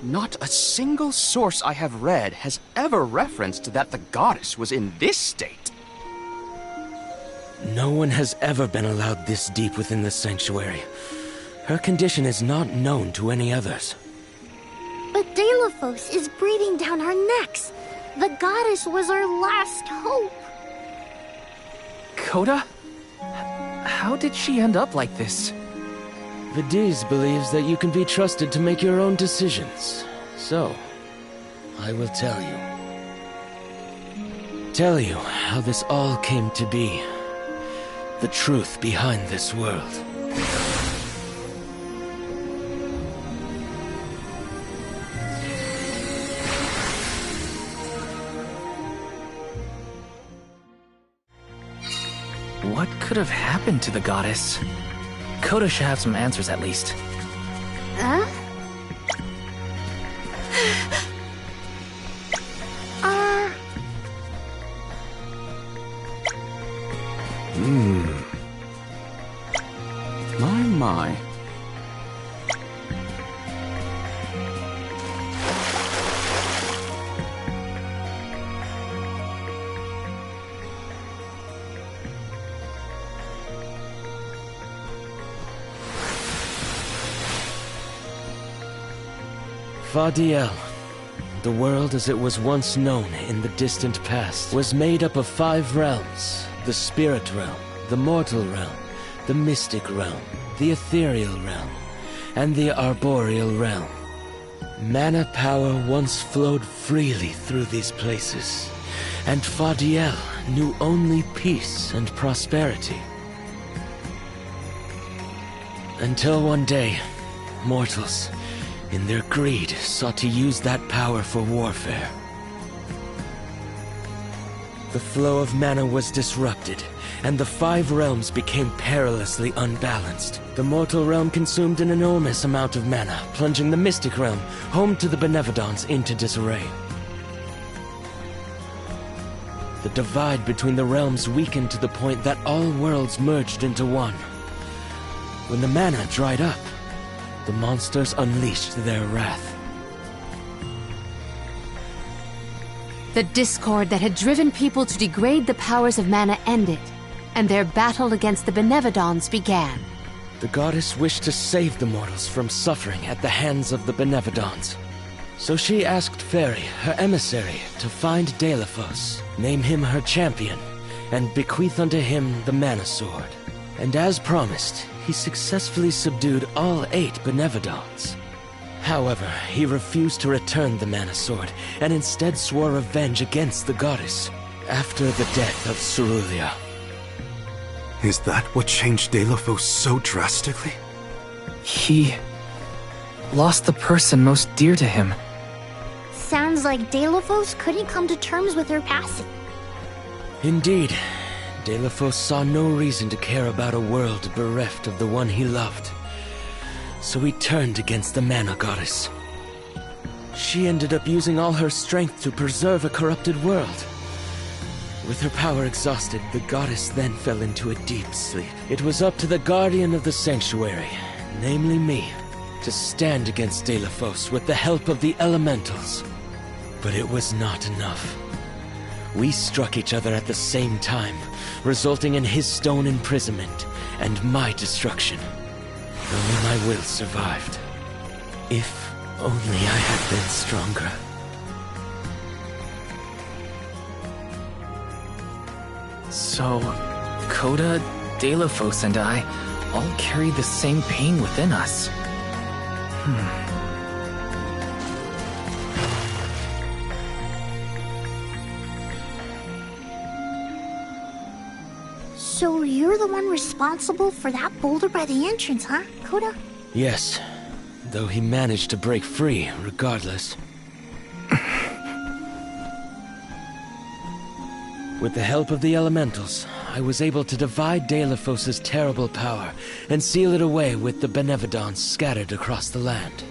Not a single source I have read has ever referenced that the goddess was in this state. No one has ever been allowed this deep within the sanctuary. Her condition is not known to any others. But Delophos is breathing down our necks. The goddess was our last hope. Coda? How did she end up like this? Vidiz believes that you can be trusted to make your own decisions. So, I will tell you. Tell you how this all came to be. The truth behind this world. What could have happened to the goddess? Coda should have some answers at least. Huh? My. Fadiel, the world as it was once known in the distant past, was made up of 5 realms. The spirit realm, the mortal realm, the mystic realm, the ethereal realm, and the arboreal realm. Mana power once flowed freely through these places, and Fadiel knew only peace and prosperity. Until one day, mortals, in their greed, sought to use that power for warfare. The flow of mana was disrupted, and the 5 realms became perilously unbalanced. The mortal realm consumed an enormous amount of mana, plunging the mystic realm, home to the Benevodons, into disarray. The divide between the realms weakened to the point that all worlds merged into one. When the mana dried up, the monsters unleashed their wrath. The discord that had driven people to degrade the powers of mana ended, and their battle against the Benevodons began. The goddess wished to save the mortals from suffering at the hands of the Benevodons. So she asked Fairy, her emissary, to find Deilephos, name him her champion, and bequeath unto him the mana sword. And as promised, he successfully subdued all 8 Benevodons. However, he refused to return the mana sword, and instead swore revenge against the goddess, after the death of Cerulia. Is that what changed Deilephos so drastically? He lost the person most dear to him. Sounds like Deilephos couldn't come to terms with her passing. Indeed, Deilephos saw no reason to care about a world bereft of the one he loved. So he turned against the mana goddess. She ended up using all her strength to preserve a corrupted world. With her power exhausted, the goddess then fell into a deep sleep. It was up to the guardian of the sanctuary, namely me, to stand against Deilephos with the help of the elementals. But it was not enough. We struck each other at the same time, resulting in his stone imprisonment and my destruction. Only my will survived. If only I had been stronger. So, Coda, Deilephos, and I all carry the same pain within us. So you're the one responsible for that boulder by the entrance, huh, Coda? Yes, though he managed to break free regardless. With the help of the elementals, I was able to divide Deilephos' terrible power and seal it away with the Benevodons scattered across the land.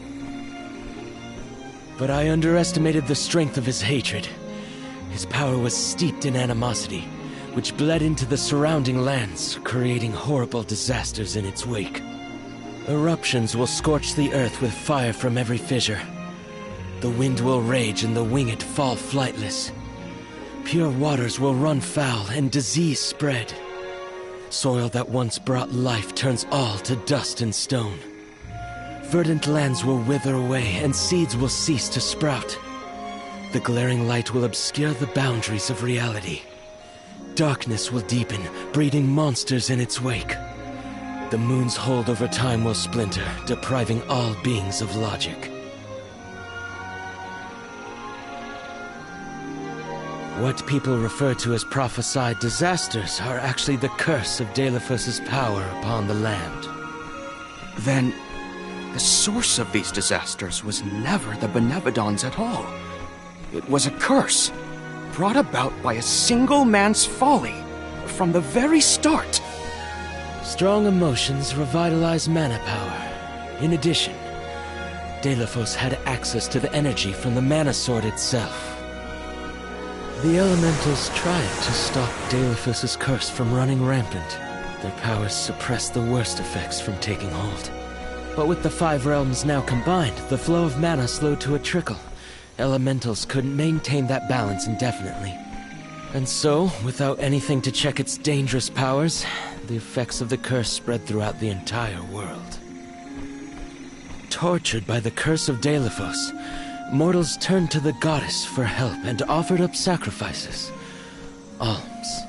But I underestimated the strength of his hatred. His power was steeped in animosity, which bled into the surrounding lands, creating horrible disasters in its wake. Eruptions will scorch the earth with fire from every fissure. The wind will rage and the winged fall flightless. Pure waters will run foul and disease spread. Soil that once brought life turns all to dust and stone. Verdant lands will wither away and seeds will cease to sprout. The glaring light will obscure the boundaries of reality. Darkness will deepen, breeding monsters in its wake. The moon's hold over time will splinter, depriving all beings of logic. What people refer to as prophesied disasters are actually the curse of Deilephos' power upon the land. Then, the source of these disasters was never the Benevodons at all. It was a curse, brought about by a single man's folly, from the very start. Strong emotions revitalize mana power. In addition, Deilephos had access to the energy from the mana sword itself. The elementals tried to stop Deilephos' curse from running rampant. Their powers suppressed the worst effects from taking hold. But with the 5 realms now combined, the flow of mana slowed to a trickle. Elementals couldn't maintain that balance indefinitely. And so, without anything to check its dangerous powers, the effects of the curse spread throughout the entire world. Tortured by the curse of Deilephos, mortals turned to the goddess for help and offered up sacrifices. Alms.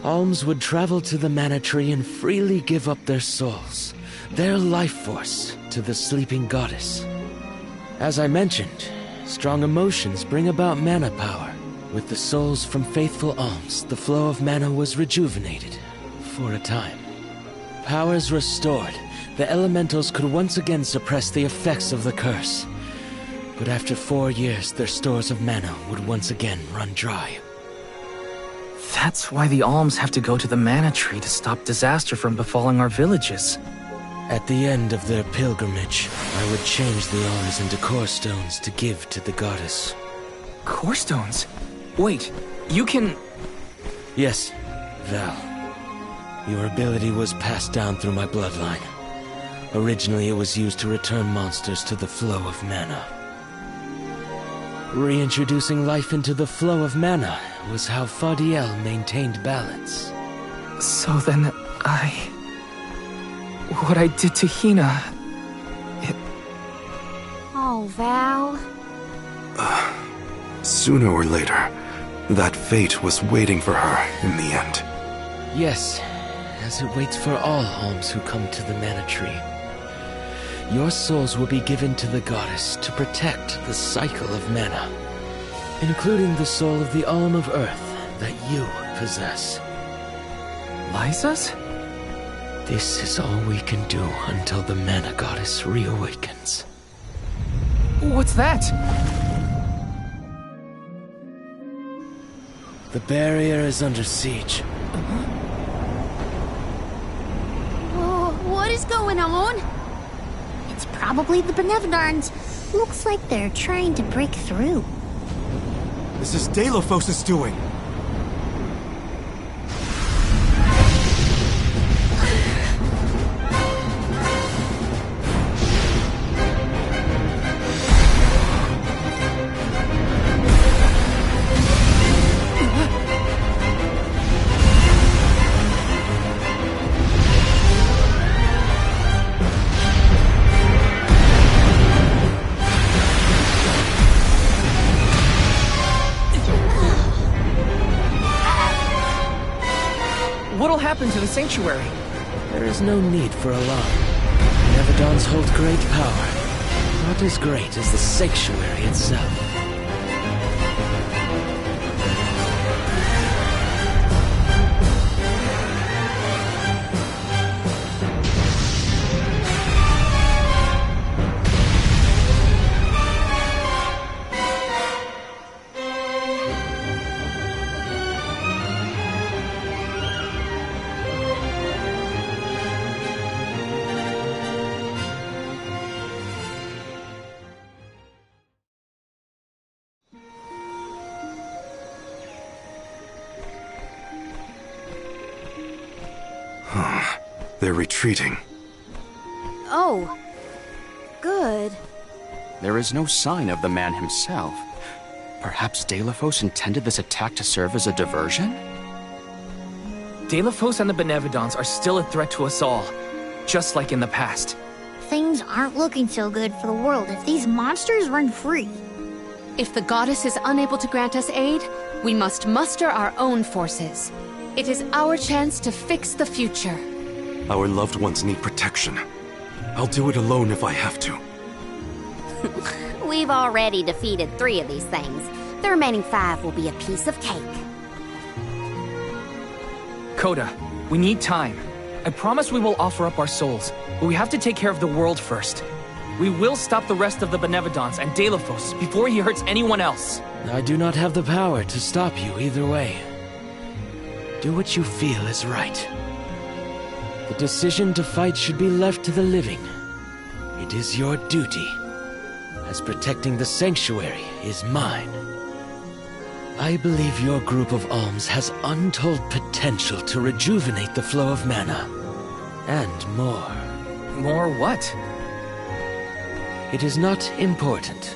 Alms would travel to the mana tree and freely give up their souls, their life force, to the sleeping goddess. As I mentioned, strong emotions bring about mana power. With the souls from faithful alms, the flow of mana was rejuvenated, for a time. Powers restored, the elementals could once again suppress the effects of the curse. But after 4 years, their stores of mana would once again run dry. That's why the alms have to go to the mana tree to stop disaster from befalling our villages. At the end of their pilgrimage, I would change the alms into core stones to give to the goddess. Core stones? Wait, you can... Yes, Val. Your ability was passed down through my bloodline. Originally, it was used to return monsters to the flow of mana. Reintroducing life into the flow of mana was how Fadiel maintained balance. So then, what I did to Hina... Oh, Val. Sooner or later, that fate was waiting for her in the end. Yes, as it waits for all alms who come to the mana tree. Your souls will be given to the goddess to protect the cycle of mana, including the soul of the Alm of Earth that you possess. Liza's? This is all we can do until the mana goddess reawakens. What's that? The barrier is under siege. Whoa, what is going on? It's probably the Benevodons. Looks like they're trying to break through. This is Delophos' doing. What'll happen to the sanctuary? There is no need for alarm. Benevodons hold great power. Not as great as the sanctuary itself. They're retreating. Oh. Good. There is no sign of the man himself. Perhaps Delophos intended this attack to serve as a diversion? Delophos and the Benevodons are still a threat to us all, just like in the past. Things aren't looking so good for the world if these monsters run free. If the goddess is unable to grant us aid, we must muster our own forces. It is our chance to fix the future. Our loved ones need protection. I'll do it alone if I have to. We've already defeated 3 of these things. The remaining 5 will be a piece of cake. Coda, we need time. I promise we will offer up our souls, but we have to take care of the world first. We will stop the rest of the Benevodons and Delophos before he hurts anyone else. I do not have the power to stop you either way. Do what you feel is right. The decision to fight should be left to the living. It is your duty, as protecting the sanctuary is mine. I believe your group of alms has untold potential to rejuvenate the flow of mana. And more. More what? It is not important.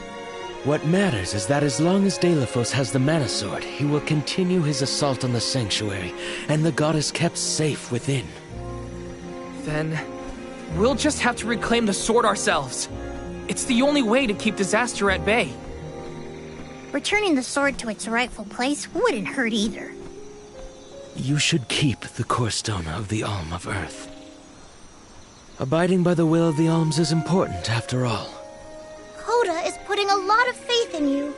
What matters is that as long as Delophos has the mana sword, he will continue his assault on the sanctuary, and the goddess kept safe within. Then, we'll just have to reclaim the sword ourselves. It's the only way to keep disaster at bay. Returning the sword to its rightful place wouldn't hurt either. You should keep the core stone of the Alm of Earth. Abiding by the will of the alms is important, after all. Coda is putting a lot of faith in you.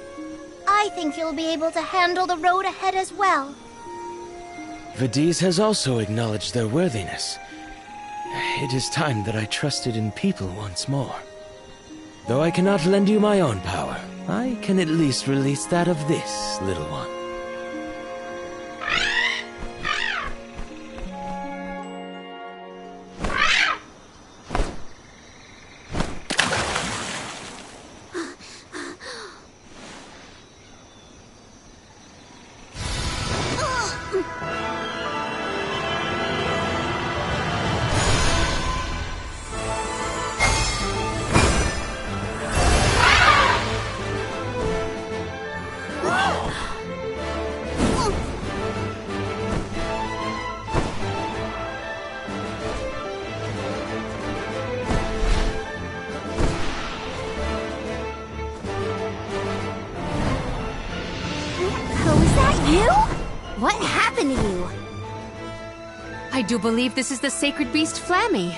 I think you'll be able to handle the road ahead as well. Vadiz has also acknowledged their worthiness. It is time that I trusted in people once more. Though I cannot lend you my own power, I can at least release that of this little one. What happened to you? I do believe this is the sacred beast Flammy.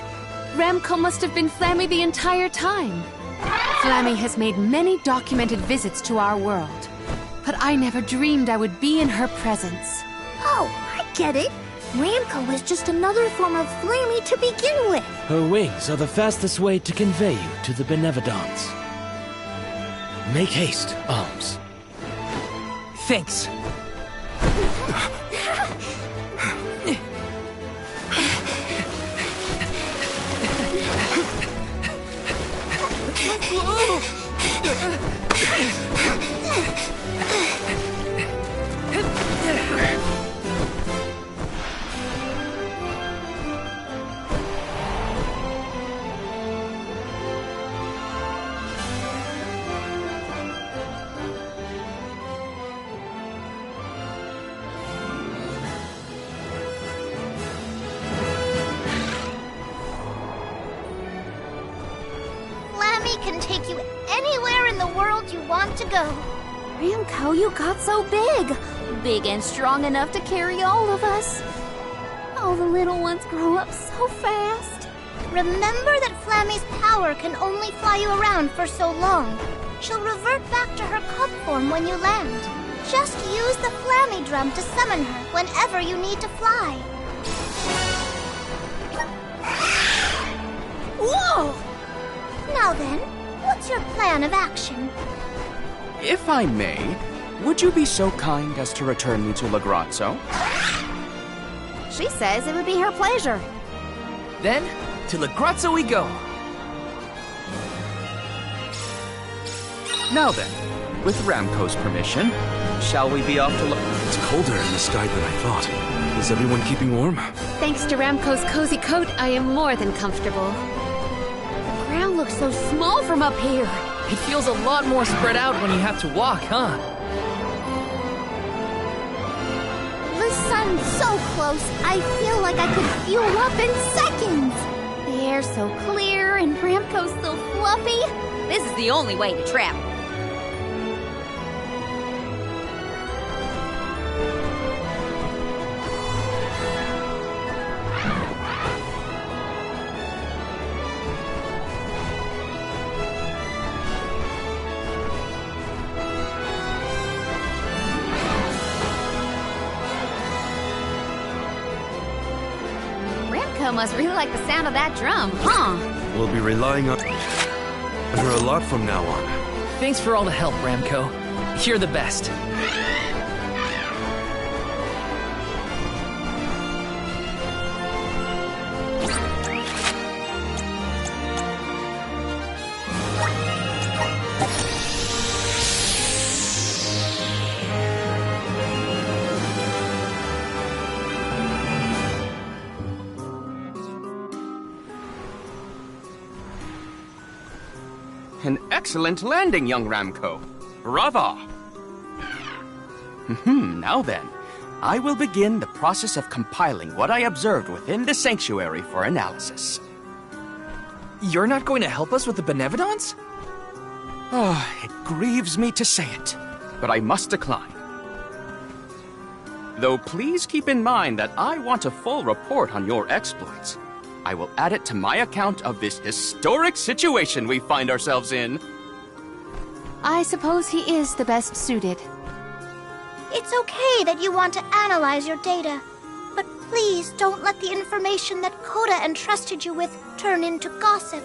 Ramco must have been Flammy the entire time. Flammy has made many documented visits to our world, but I never dreamed I would be in her presence. Oh, I get it. Ramco was just another form of Flammy to begin with. Her wings are the fastest way to convey you to the Benevolence. Make haste, Alms. Thanks. Can take you anywhere in the world you want to go. Ramco, you got so big. Big and strong enough to carry all of us. All the little ones grow up so fast. Remember that Flammy's power can only fly you around for so long. She'll revert back to her cub form when you land. Just use the Flammy drum to summon her whenever you need to fly. Whoa! Now then, what's your plan of action? If I may, would you be so kind as to return me to Lagrazzo? She says it would be her pleasure. Then, to Lagrazzo we go. Now then, with Ramco's permission, shall we be off to It's colder in the sky than I thought. Is everyone keeping warm? Thanks to Ramco's cozy coat, I am more than comfortable. The ground looks so small from up here. It feels a lot more spread out when you have to walk, huh? The sun's so close, I feel like I could fuel up in seconds. The air's so clear and Ramco's so fluffy. This is the only way to travel. Must really like the sound of that drum, huh? We'll be relying on her a lot from now on. Thanks for all the help, Ramco. You're the best. An excellent landing, young Ramco. Brava! Now then, I will begin the process of compiling what I observed within the sanctuary for analysis. You're not going to help us with the Benevolence? It grieves me to say it, but I must decline. Though please keep in mind that I want a full report on your exploits. I will add it to my account of this historic situation we find ourselves in. I suppose he is the best suited. It's okay that you want to analyze your data, but please don't let the information that Coda entrusted you with turn into gossip.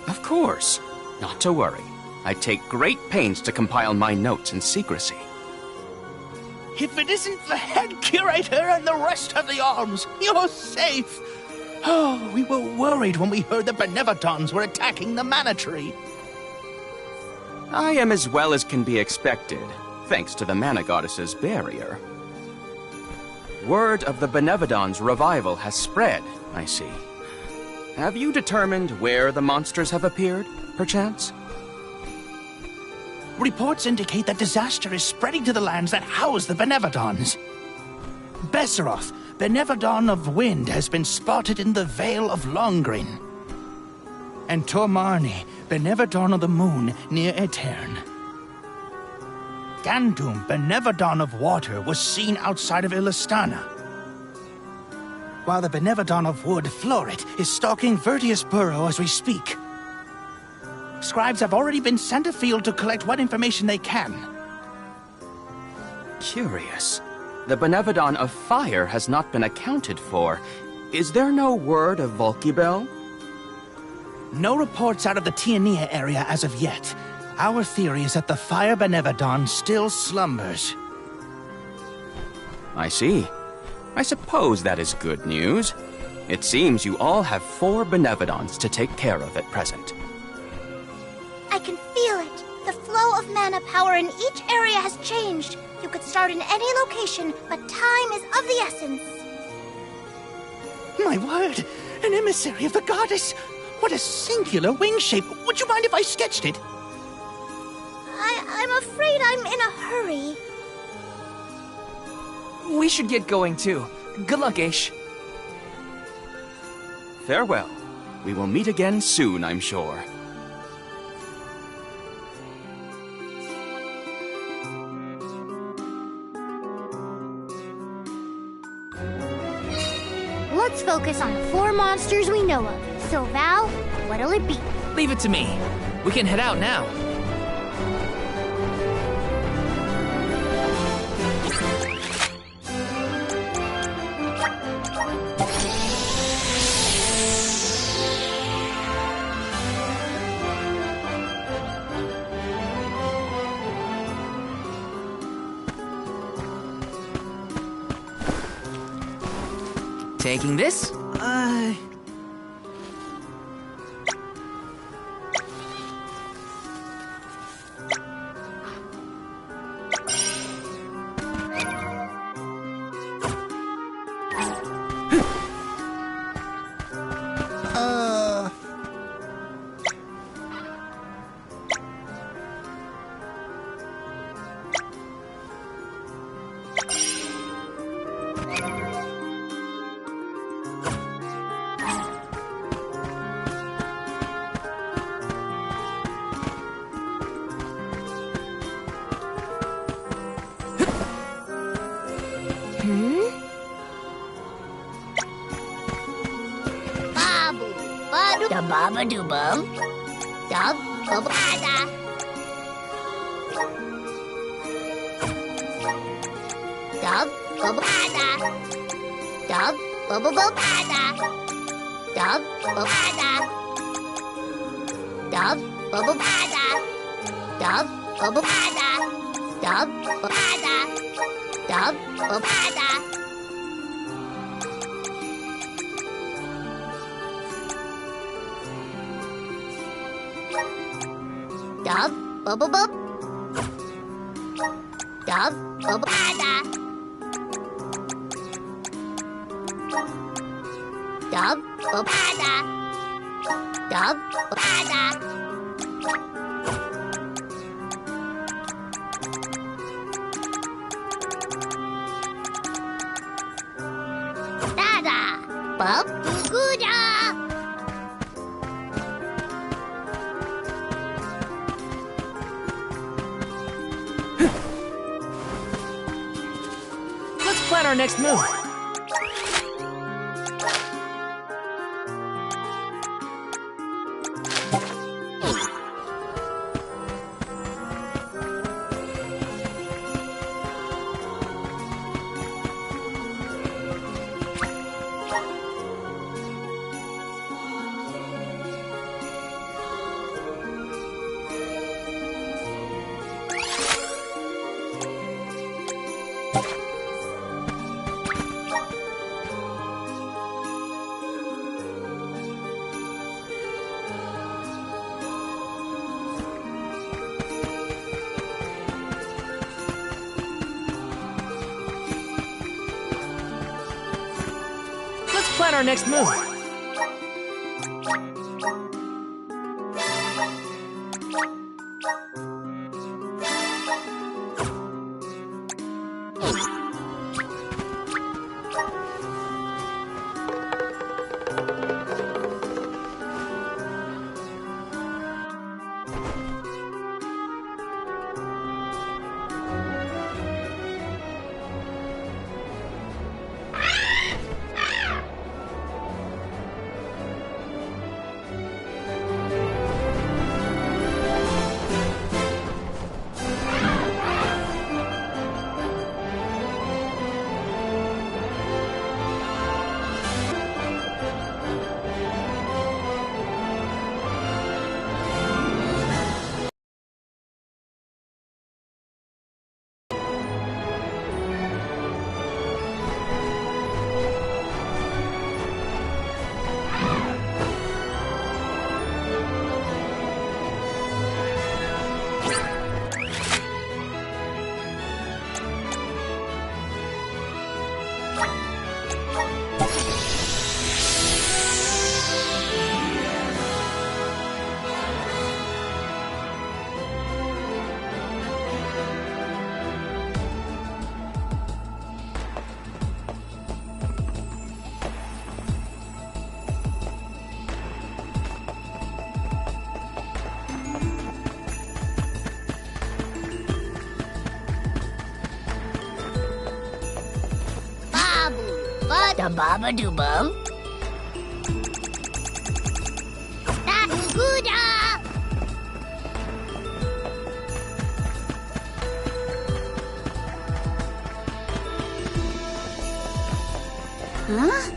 Of course. Not to worry. I take great pains to compile my notes in secrecy. If it isn't the head curator and the rest of the arms, you're safe. Oh, we were worried when we heard the Benevatons were attacking the Mana Tree. I am as well as can be expected, thanks to the Mana Goddess's barrier. Word of the Benevodon's revival has spread, I see. Have you determined where the monsters have appeared, perchance? Reports indicate that disaster is spreading to the lands that house the Benevodons. Besseroth, Benevodon of Wind, has been spotted in the Vale of Longrin. And Tormarni, Benevodon of the Moon, near Aetern. Gandum, Benevodon of Water, was seen outside of Illistana. While the Benevodon of Wood, Florit, is stalking Vertius Burrow as we speak. Scribes have already been sent afield to collect what information they can. Curious. The Benevodon of Fire has not been accounted for. Is there no word of Volkibel? No reports out of the Tiania area as of yet. Our theory is that the Fire Benevodon still slumbers. I see. I suppose that is good news. It seems you all have 4 Benevodons to take care of at present. I can feel it. The flow of mana power in each area has changed. You could start in any location, but time is of the essence. My word! An emissary of the goddess! What a singular wing shape! Would you mind if I sketched it? I'm afraid I'm in a hurry. We should get going too. Good luck, Aish. Farewell. We will meet again soon, I'm sure. Let's focus on the 4 monsters we know of. So, Val, what'll it be? Leave it to me. We can head out now. Taking this? Baba do bum. Dub bubada. Dub bubada. Dub bubada. Dub bubada. Dub bubada. Dub bubada. Dub bubada. Dub bubada. Dub bubble bub. Dub bubble bada. Dub bubble bada. Dub bada. Dada. Bub guda. Plan our next move. plan our next move. Baba-doo-bum. That's good. Huh?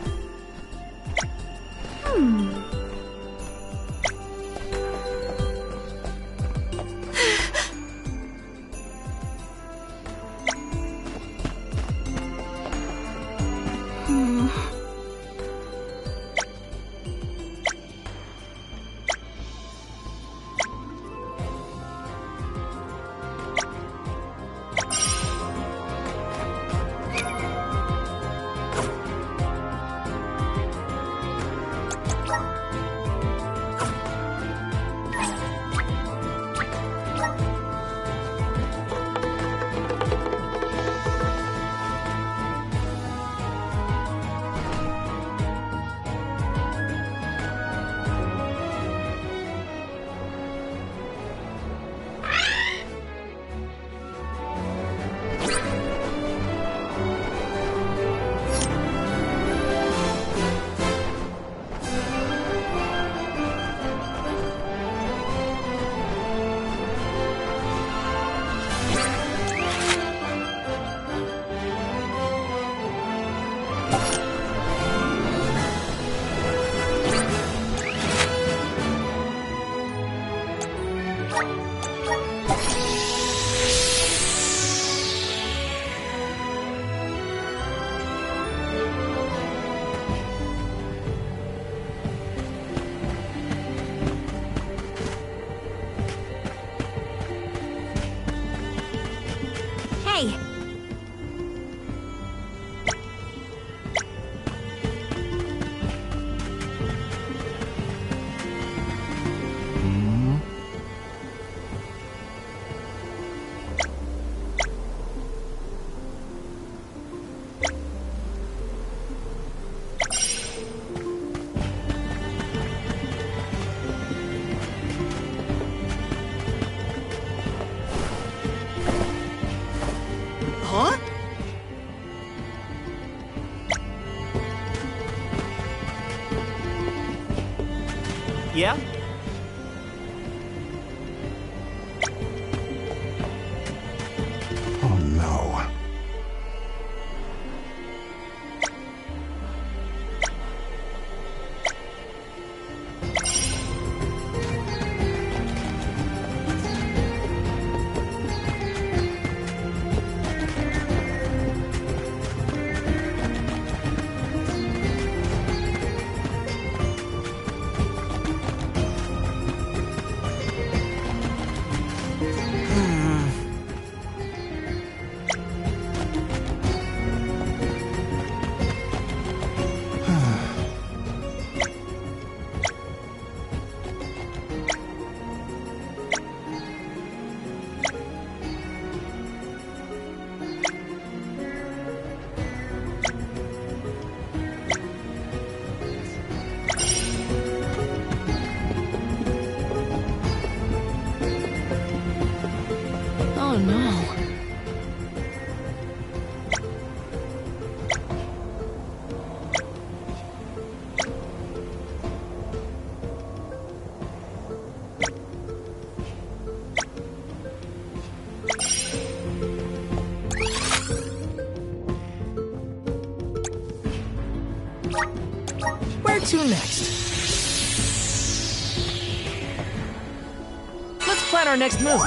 Hey! Huh? Yeah? Oh no. Oh no. Where to next? Let's plan our next move.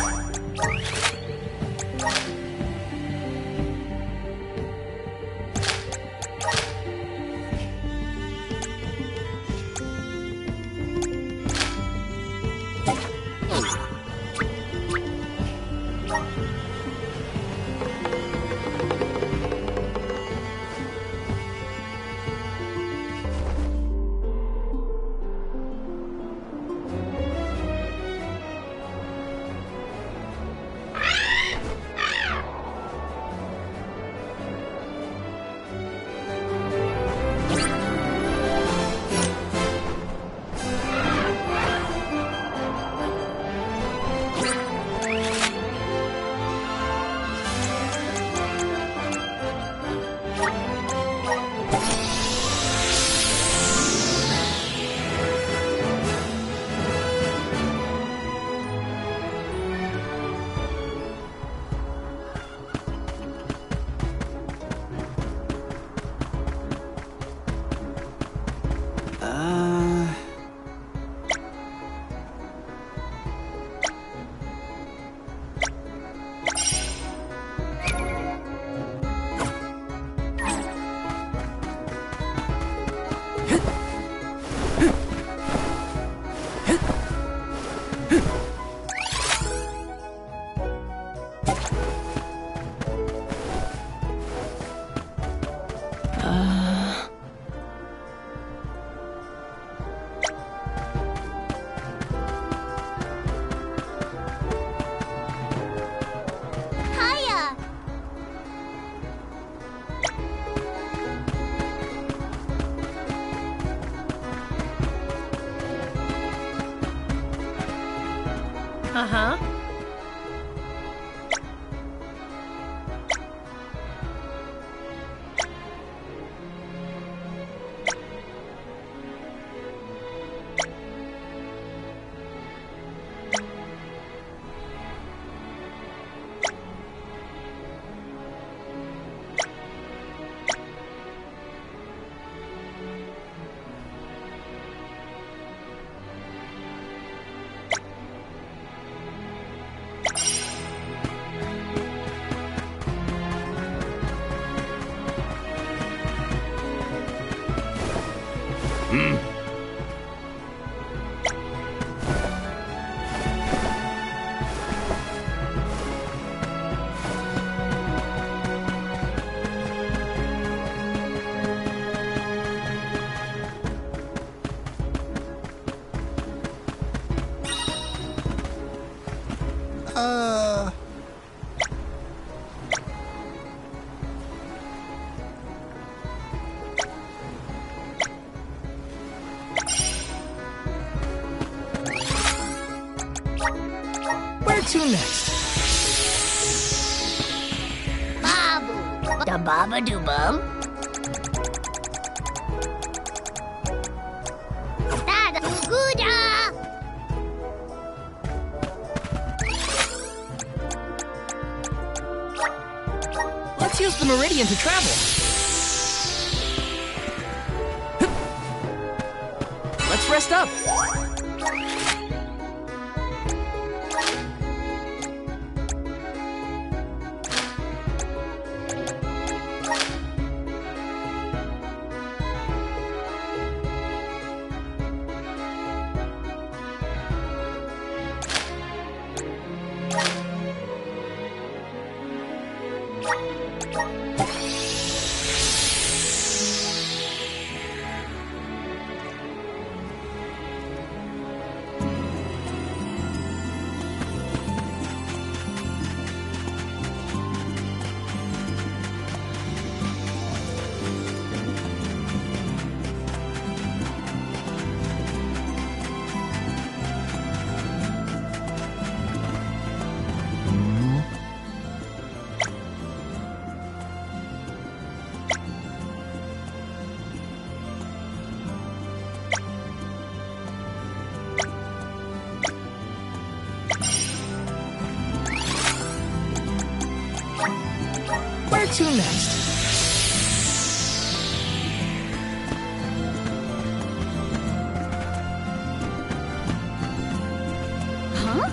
Uh-huh. Where to next? Babu. Da baba do bum. Dada Guda. Let's use the meridian to travel. Let's rest up. Where to next? Huh?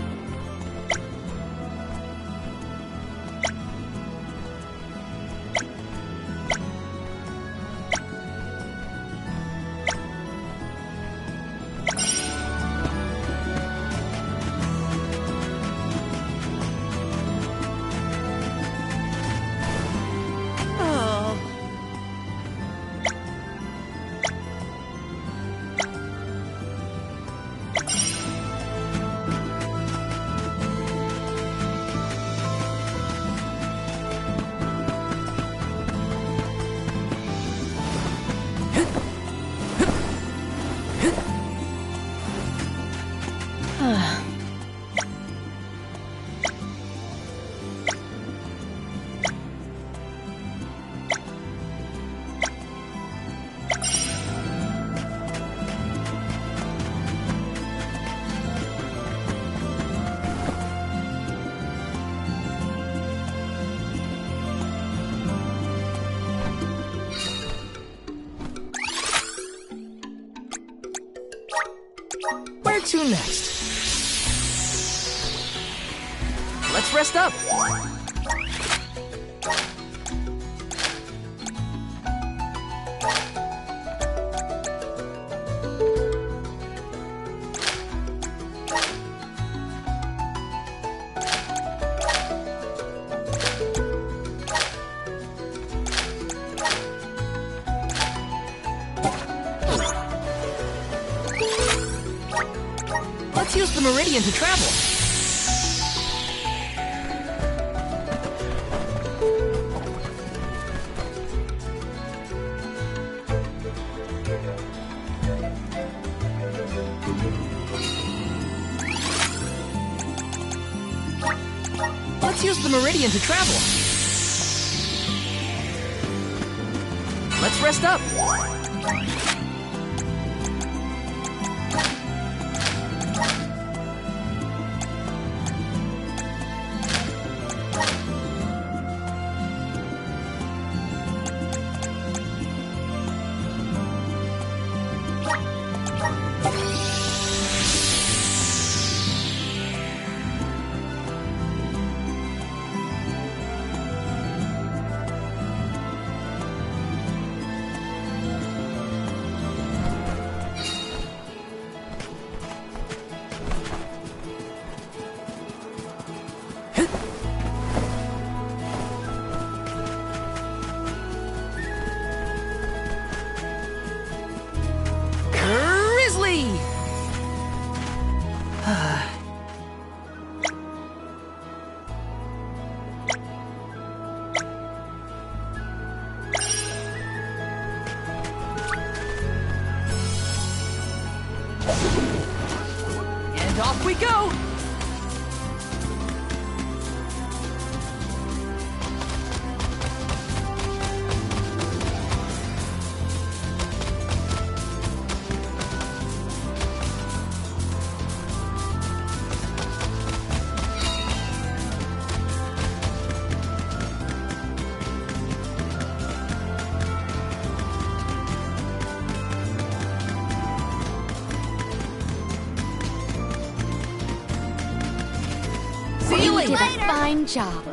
Where to next? Let's rest up. Let's use the meridian to travel. Let's use the meridian to travel. Let's rest up. And off we go! See you later. You did a fine job.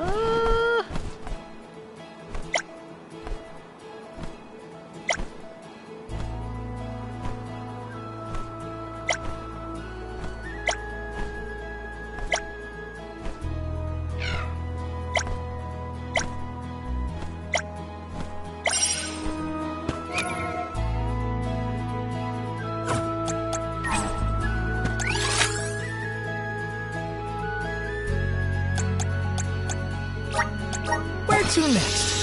Where to next?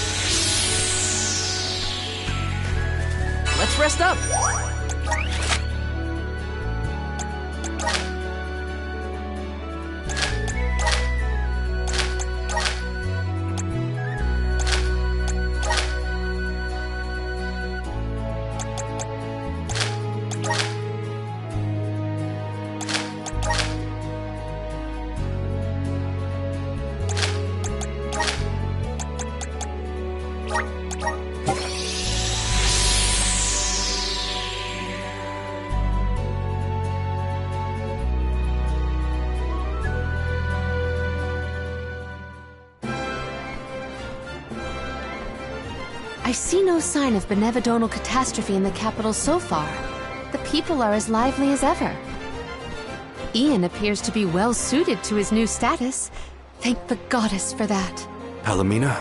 Let's rest up. I see no sign of benevodonal catastrophe in the capital so far. The people are as lively as ever. Ian appears to be well suited to his new status. Thank the goddess for that. Palomina,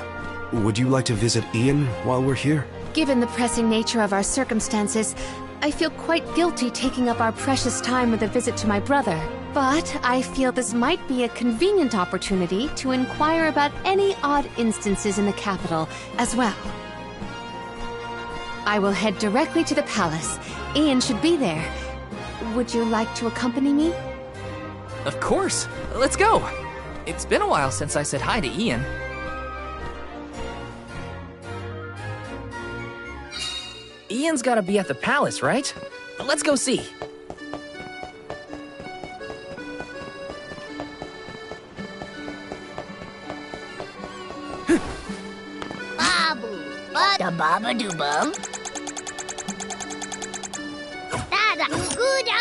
would you like to visit Ian while we're here? Given the pressing nature of our circumstances, I feel quite guilty taking up our precious time with a visit to my brother. But I feel this might be a convenient opportunity to inquire about any odd instances in the capital as well. I will head directly to the palace. Ian should be there. Would you like to accompany me? Of course. Let's go. It's been a while since I said hi to Ian. Ian's gotta be at the palace, right? Let's go see. Babu, bada baba do bum. Dada, gooda.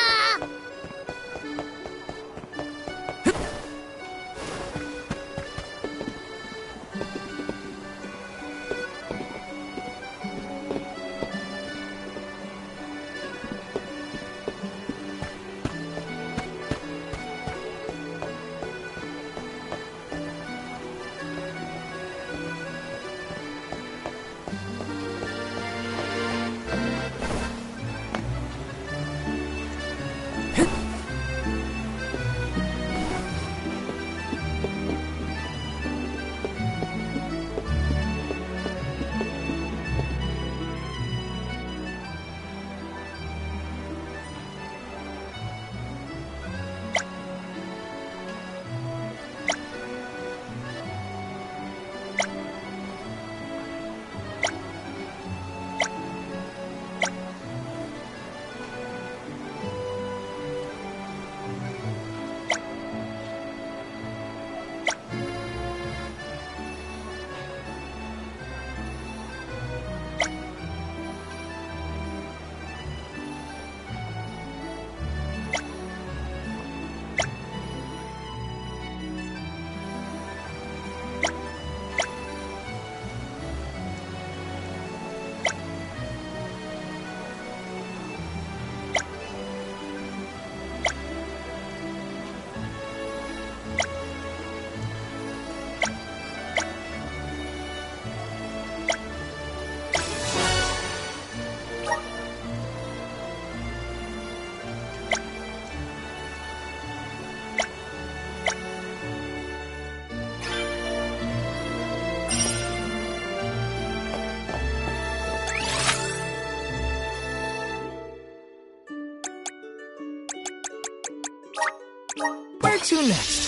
Where to next?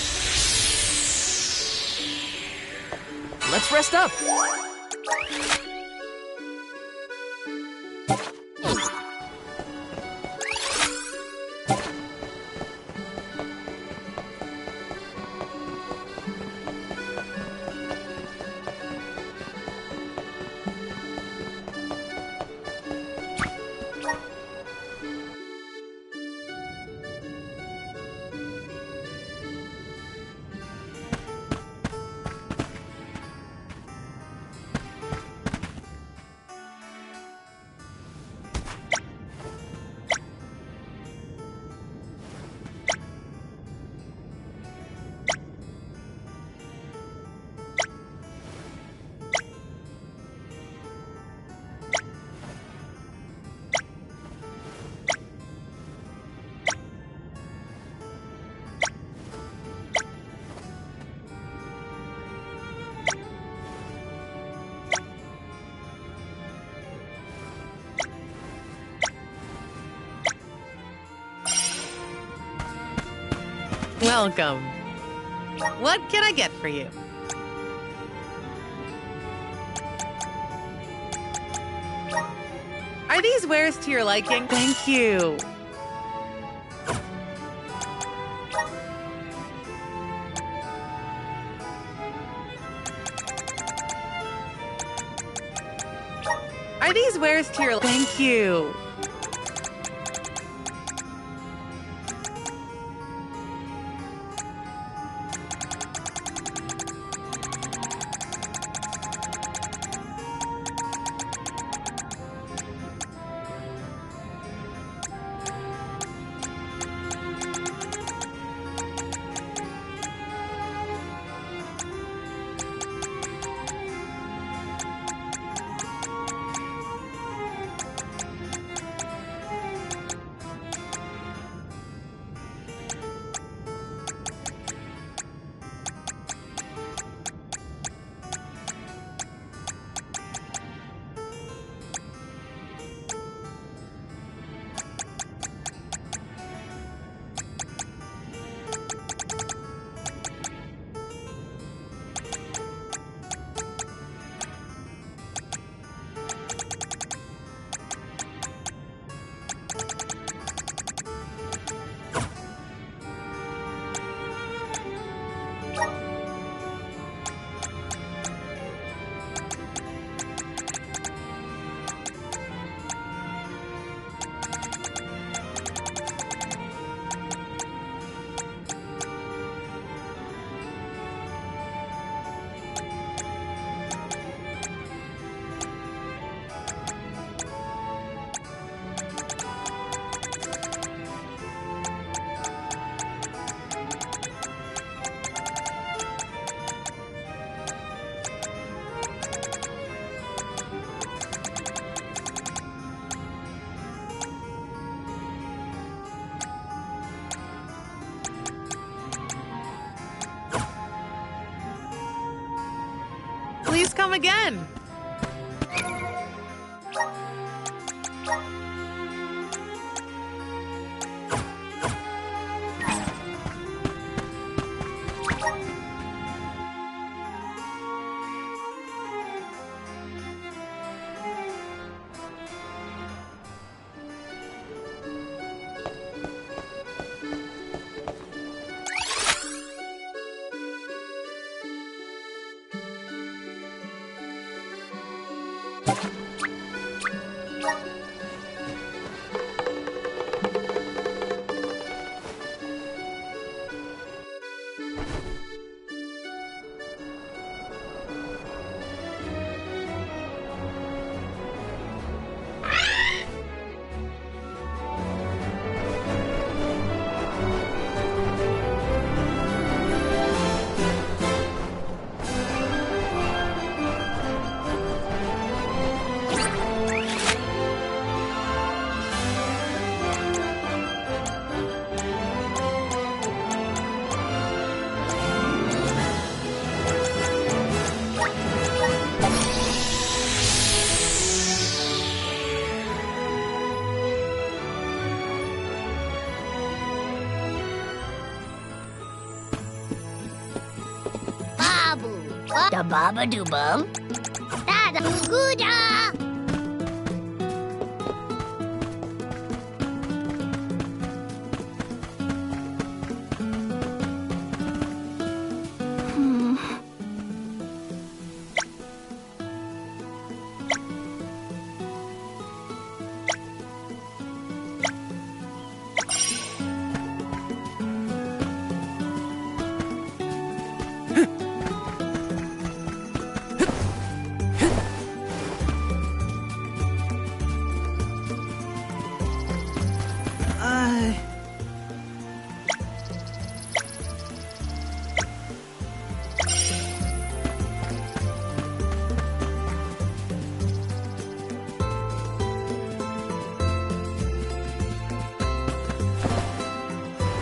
Let's rest up. Welcome. What can I get for you? Are these wares to your liking? Thank you. Are these wares to your liking? Thank you. come again. Da baba do bum. Da da gooda.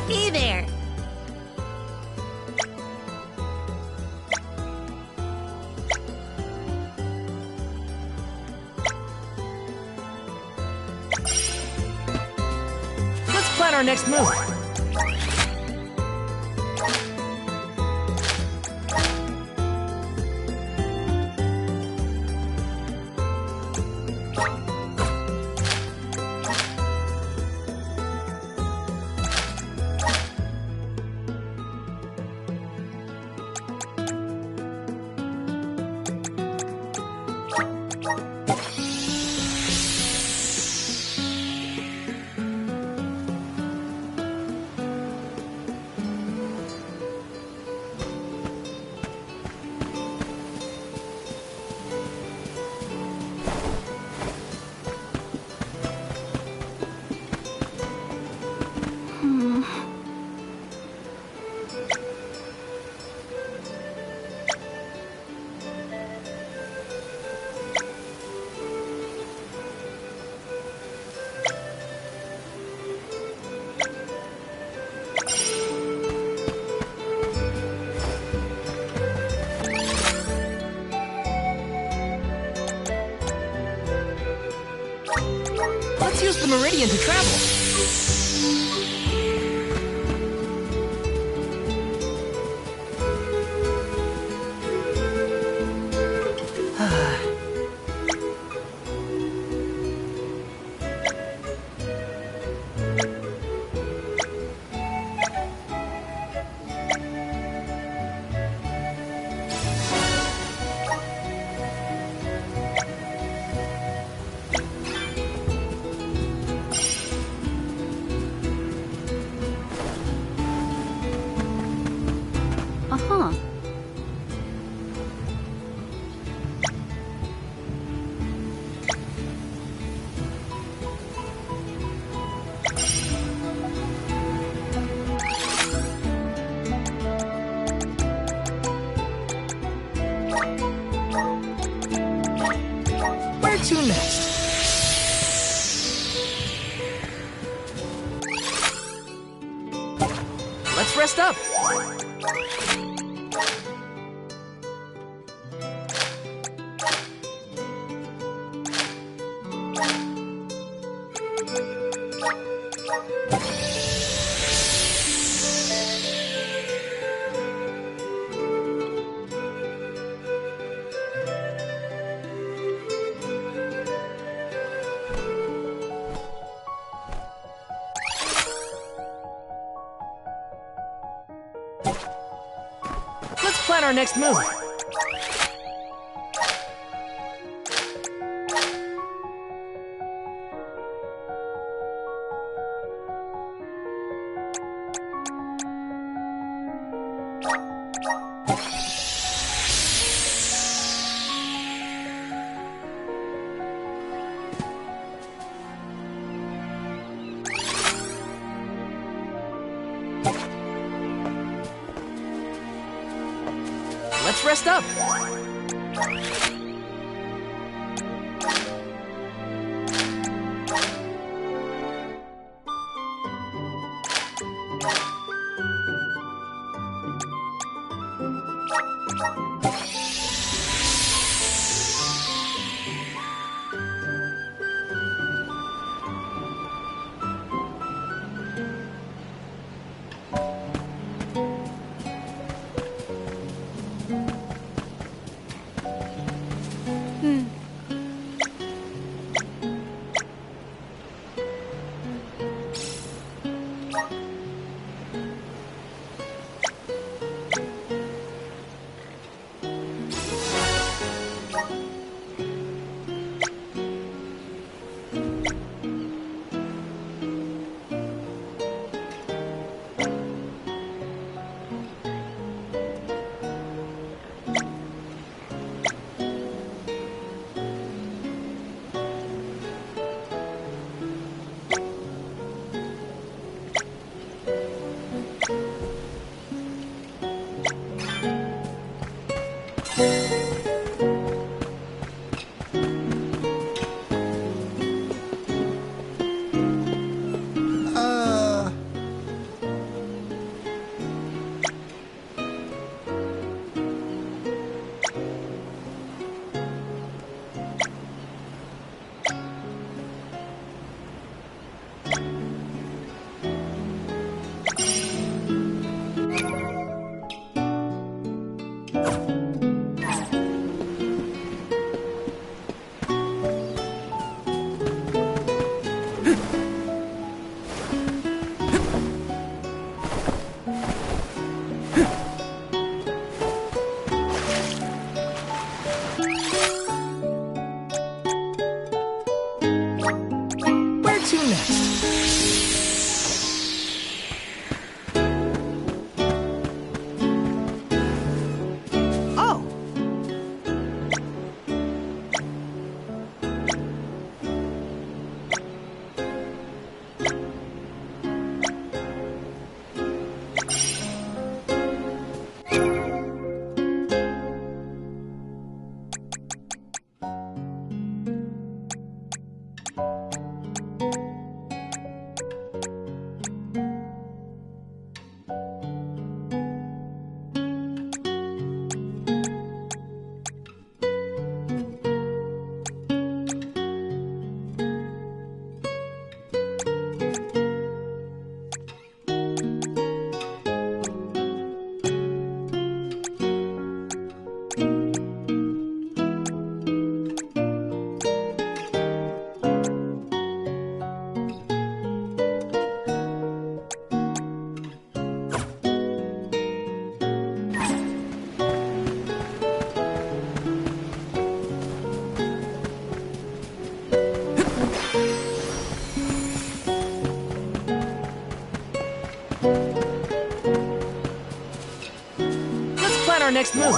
Hey there. Let's plan our next move. Let's use the meridian to travel. Uh-huh. Where to next? Let's rest up. plan our next move. Let's rest up. Let's plan our next move.